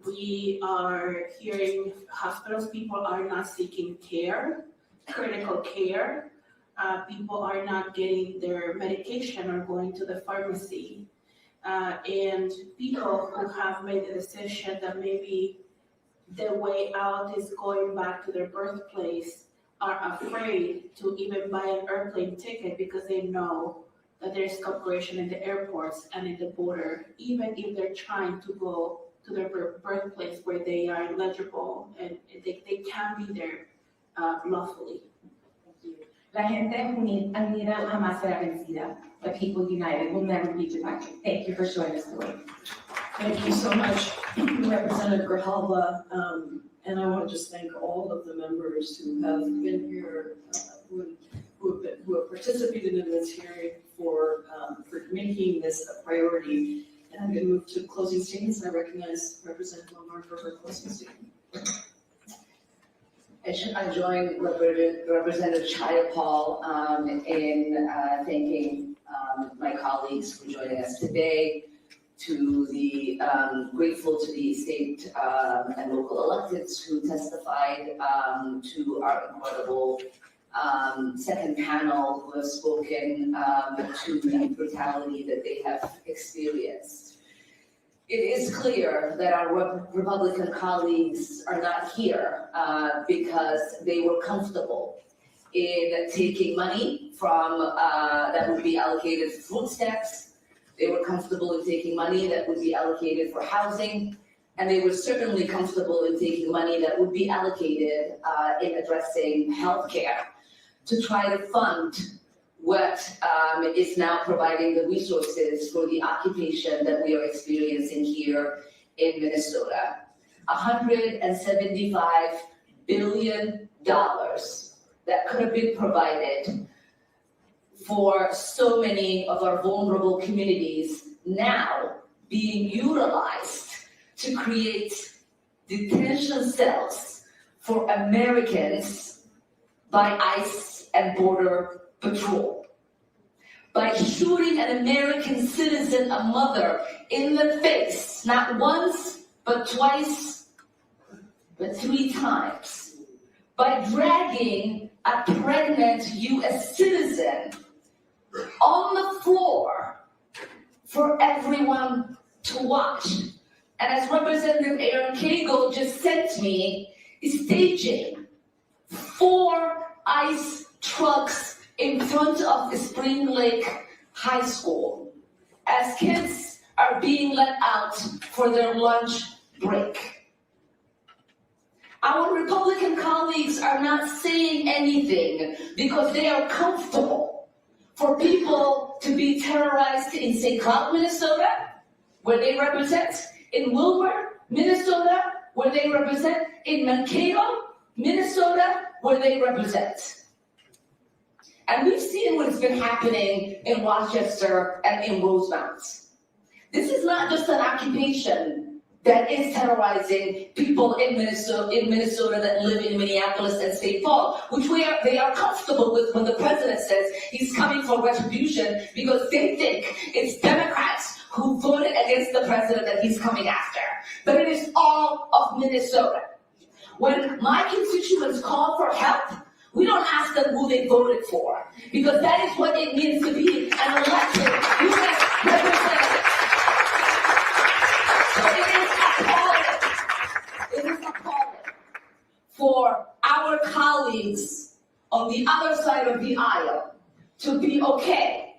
Speaker 20: We are hearing hospitals, people are not seeking care, critical care. People are not getting their medication or going to the pharmacy. And people who have made the decision that maybe their way out is going back to their birthplace are afraid to even buy an airplane ticket because they know that there's cooperation in the airports and in the border, even if they're trying to go to their birthplace where they are legible and they can be there lawfully.
Speaker 4: La gente unida jamás será vencida. The people united will never be divided. Thank you for showing us the way.
Speaker 3: Thank you so much, Representative Grijalva. And I want to just thank all of the members who have been here, who have participated in this hearing for making this a priority. And I'm going to move to closing statements, and I recognize Representative Omar for her closing statement.
Speaker 6: I join Representative Jayapal in thanking my colleagues for joining us today, grateful to the state and local electeds who testified, to our incredible second panel who have spoken to the brutality that they have experienced. It is clear that our Republican colleagues are not here because they were comfortable in taking money from that would be allocated for food stamps. They were comfortable in taking money that would be allocated for housing, and they were certainly comfortable in taking money that would be allocated in addressing healthcare to try to fund what is now providing the resources for the occupation that we are experiencing here in Minnesota. $175 billion that could have been provided for so many of our vulnerable communities now being utilized to create detention cells for Americans by ICE and Border Patrol. By shooting an American citizen, a mother, in the face, not once, but twice, but 3 times. By dragging a pregnant U.S. citizen on the floor for everyone to watch. And as Representative Aaron Cagle just sent me, is staging 4 ICE trucks in front of the Spring Lake High School as kids are being let out for their lunch break. Our Republican colleagues are not saying anything because they are comfortable for people to be terrorized in St. Cloud, Minnesota, where they represent, in Wilbur, Minnesota, where they represent, in Mankato, Minnesota, where they represent. And we've seen what's been happening in Rochester and in Rosemount. This is not just an occupation that is terrorizing people in Minnesota that live in Minneapolis and St. Paul, which they are comfortable with when the president says he's coming for retribution because they think it's Democrats who voted against the president that he's coming after. But it is all of Minnesota. When my constituents call for help, we don't ask them who they voted for, because that is what it means to be an elected U.S. representative. So it is appalling for our colleagues on the other side of the aisle to be okay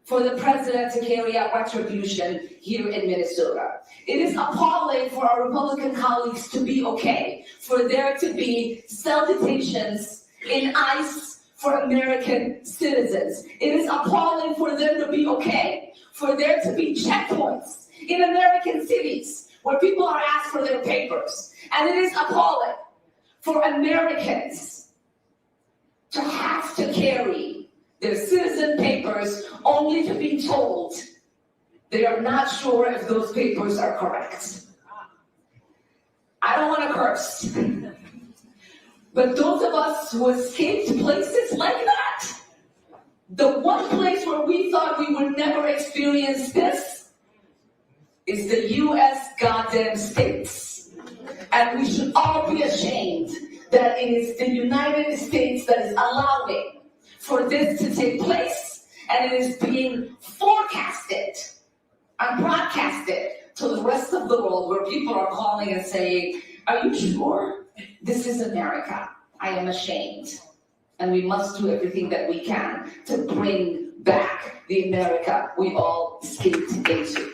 Speaker 6: for the president to carry out retribution here in Minnesota. It is appalling for our Republican colleagues to be okay for there to be cell detations in ICE for American citizens. It is appalling for them to be okay for there to be checkpoints in American cities where people are asked for their papers. And it is appalling for Americans to have to carry their citizen papers only to be told they are not sure if those papers are correct. I don't want to curse. But those of us who escaped places like that, the one place where we thought we would never experience this is the U.S. goddamn States. And we should all be ashamed that it is the United States that is allowing for this to take place, and it is being forecasted and broadcasted to the rest of the world, where people are calling and saying, are you sure? This is America. I am ashamed. And we must do everything that we can to bring back the America we all escaped into.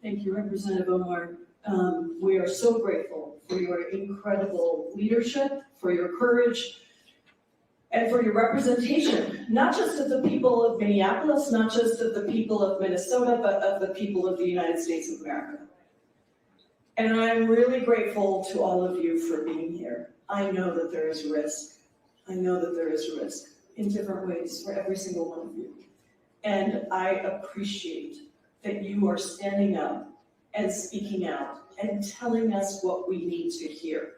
Speaker 3: Thank you, Representative Omar. We are so grateful for your incredible leadership, for your courage, and for your representation, not just of the people of Minneapolis, not just of the people of Minnesota, but of the people of the United States of America. And I'm really grateful to all of you for being here. I know that there is risk. I know that there is risk in different ways for every single one of you. And I appreciate that you are standing up and speaking out and telling us what we need to hear.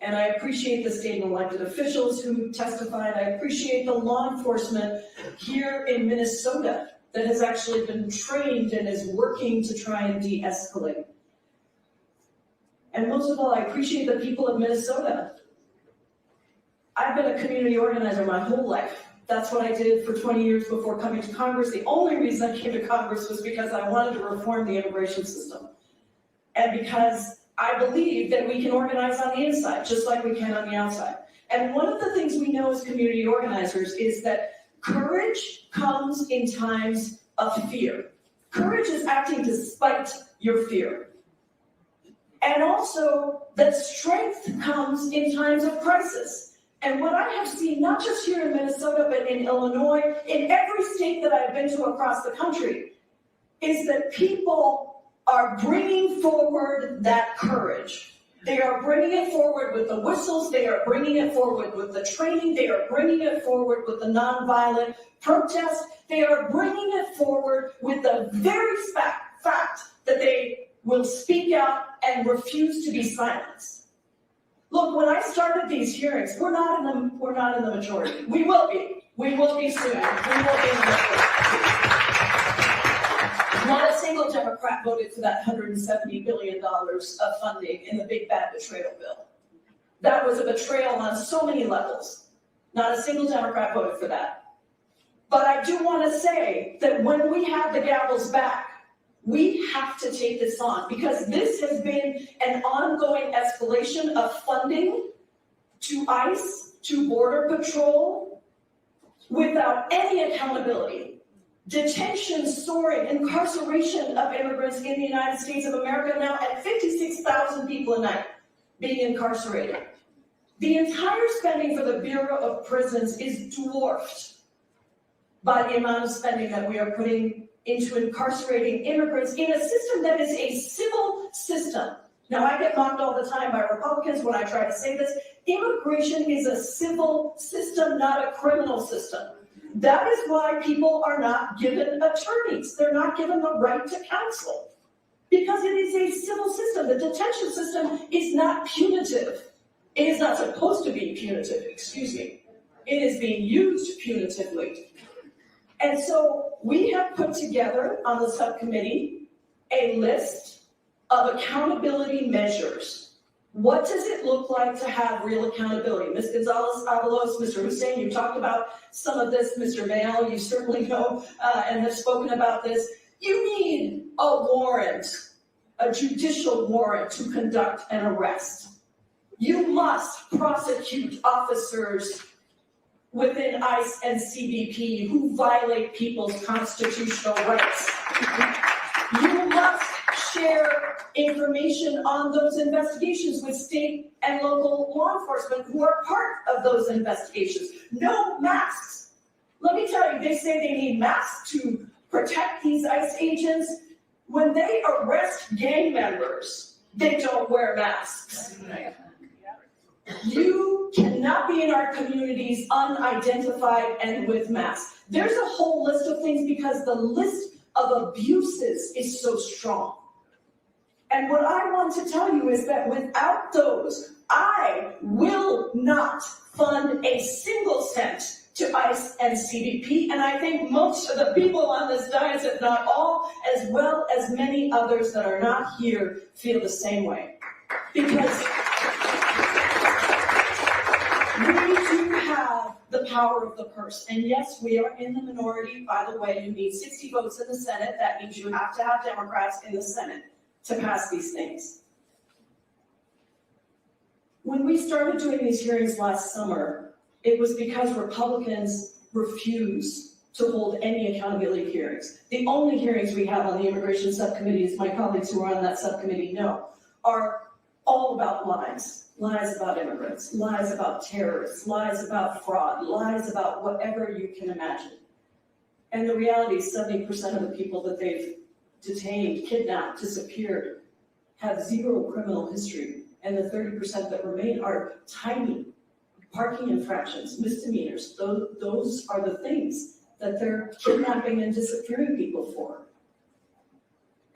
Speaker 3: And I appreciate the state and elected officials who testified. I appreciate the law enforcement here in Minnesota that has actually been trained and is working to try and de-escalate. And most of all, I appreciate the people of Minnesota I've been a community organizer my whole life. That's what I did for 20 years before coming to Congress. The only reason I came to Congress was because I wanted to reform the immigration system. And because I believe that we can organize on the inside, just like we can on the outside. And one of the things we know as community organizers is that courage comes in times of fear. Courage is acting despite your fear. And also that strength comes in times of crisis. And what I have seen, not just here in Minnesota, but in Illinois, in every state that I've been to across the country, is that people are bringing forward that courage. They are bringing it forward with the whistles, they are bringing it forward with the training, they are bringing it forward with the nonviolent protest, they are bringing it forward with the very fact that they will speak out and refuse to be silenced. Look, when I started these hearings, we're not in the majority. We will be. We will be soon. We will be in the majority. Not a single Democrat voted for that $170 billion of funding in the big bad betrayal bill. That was a betrayal on so many levels. Not a single Democrat voted for that. But I do want to say that when we have the gavels back, we have to take this on, because this has been an ongoing escalation of funding to ICE, to Border Patrol, without any accountability. Detention soaring, incarceration of immigrants in the United States of America now at 56,000 people a night being incarcerated. The entire spending for the Bureau of Prisons is dwarfed by the amount of spending that we are putting into incarcerating immigrants in a system that is a civil system. Now, I get mocked all the time by Republicans when I try to say this. Immigration is a civil system, not a criminal system. That is why people are not given attorneys. They're not given the right to counsel, because it is a civil system. The detention system is not punitive. It is not supposed to be punitive, excuse me. It is being used punitively. And so we have put together on the subcommittee a list of accountability measures. What does it look like to have real accountability? Ms. Gonzalez-Avalos, Mr. Hussein, you talked about some of this. Mr. Mayo, you certainly know and have spoken about this. You need a warrant, a judicial warrant to conduct an arrest. You must prosecute officers within ICE and CBP who violate people's constitutional rights. You must share information on those investigations with state and local law enforcement who are part of those investigations. No masks. Let me tell you, they say they need masks to protect these ICE agents. When they arrest gang members, they don't wear masks. You cannot be in our communities unidentified and with masks. There's a whole list of things because the list of abuses is so strong. And what I want to tell you is that without those, I will not fund a single cent to ICE and CBP. And I think most of the people on this dais, if not all, as well as many others that are not here, feel the same way. Because we do have the power of the purse. And yes, we are in the minority. By the way, you need 60 votes in the Senate. That means you have to have Democrats in the Senate to pass these things. When we started doing these hearings last summer, it was because Republicans refuse to hold any accountability hearings. The only hearings we have on the Immigration Subcommittee, as my colleagues who are on that subcommittee know, are all about lies. Lies about immigrants, lies about terrorists, lies about fraud, lies about whatever you can imagine. And the reality is 70% of the people that they've detained, kidnapped, disappeared, have zero criminal history. And the 30% that remain are tiny parking infractions, misdemeanors. Those are the things that they're kidnapping and disappearing people for.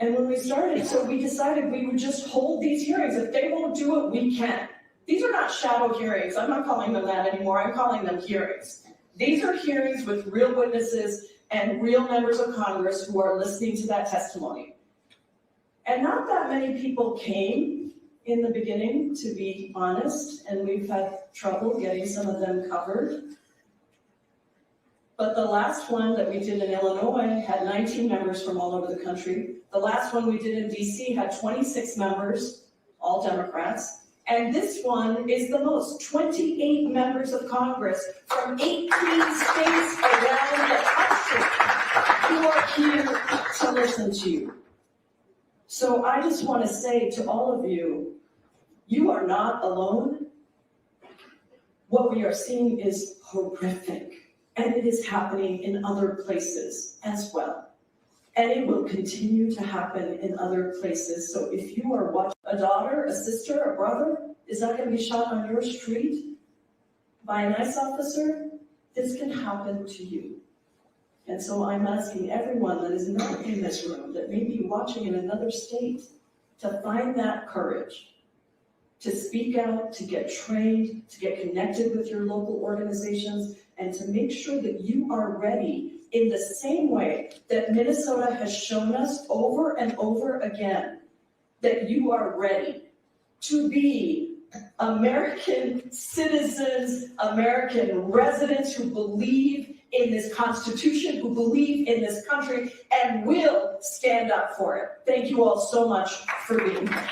Speaker 3: And when we started, so we decided we would just hold these hearings. If they won't do it, we can. These are not shadow hearings. I'm not calling them that anymore. I'm calling them hearings. These are hearings with real witnesses and real members of Congress who are listening to that testimony. And not that many people came in the beginning, to be honest, and we've had trouble getting some of them covered. But the last one that we did in Illinois had 19 members from all over the country. The last one we did in DC had 26 members, all Democrats. And this one is the most, 28 members of Congress from 18 states around the country who are here to listen to you. So I just want to say to all of you, you are not alone. What we are seeing is horrific. And it is happening in other places as well. And it will continue to happen in other places. So if you are watching a daughter, a sister, a brother, is that going to be shot on your street by an ICE officer? This can happen to you. And so I'm asking everyone that is not in this room, that may be watching in another state, to find that courage, to speak out, to get trained, to get connected with your local organizations, and to make sure that you are ready in the same way that Minnesota has shown us over and over again, that you are ready to be American citizens, American residents who believe in this Constitution, who believe in this country, and will stand up for it. Thank you all so much for being here.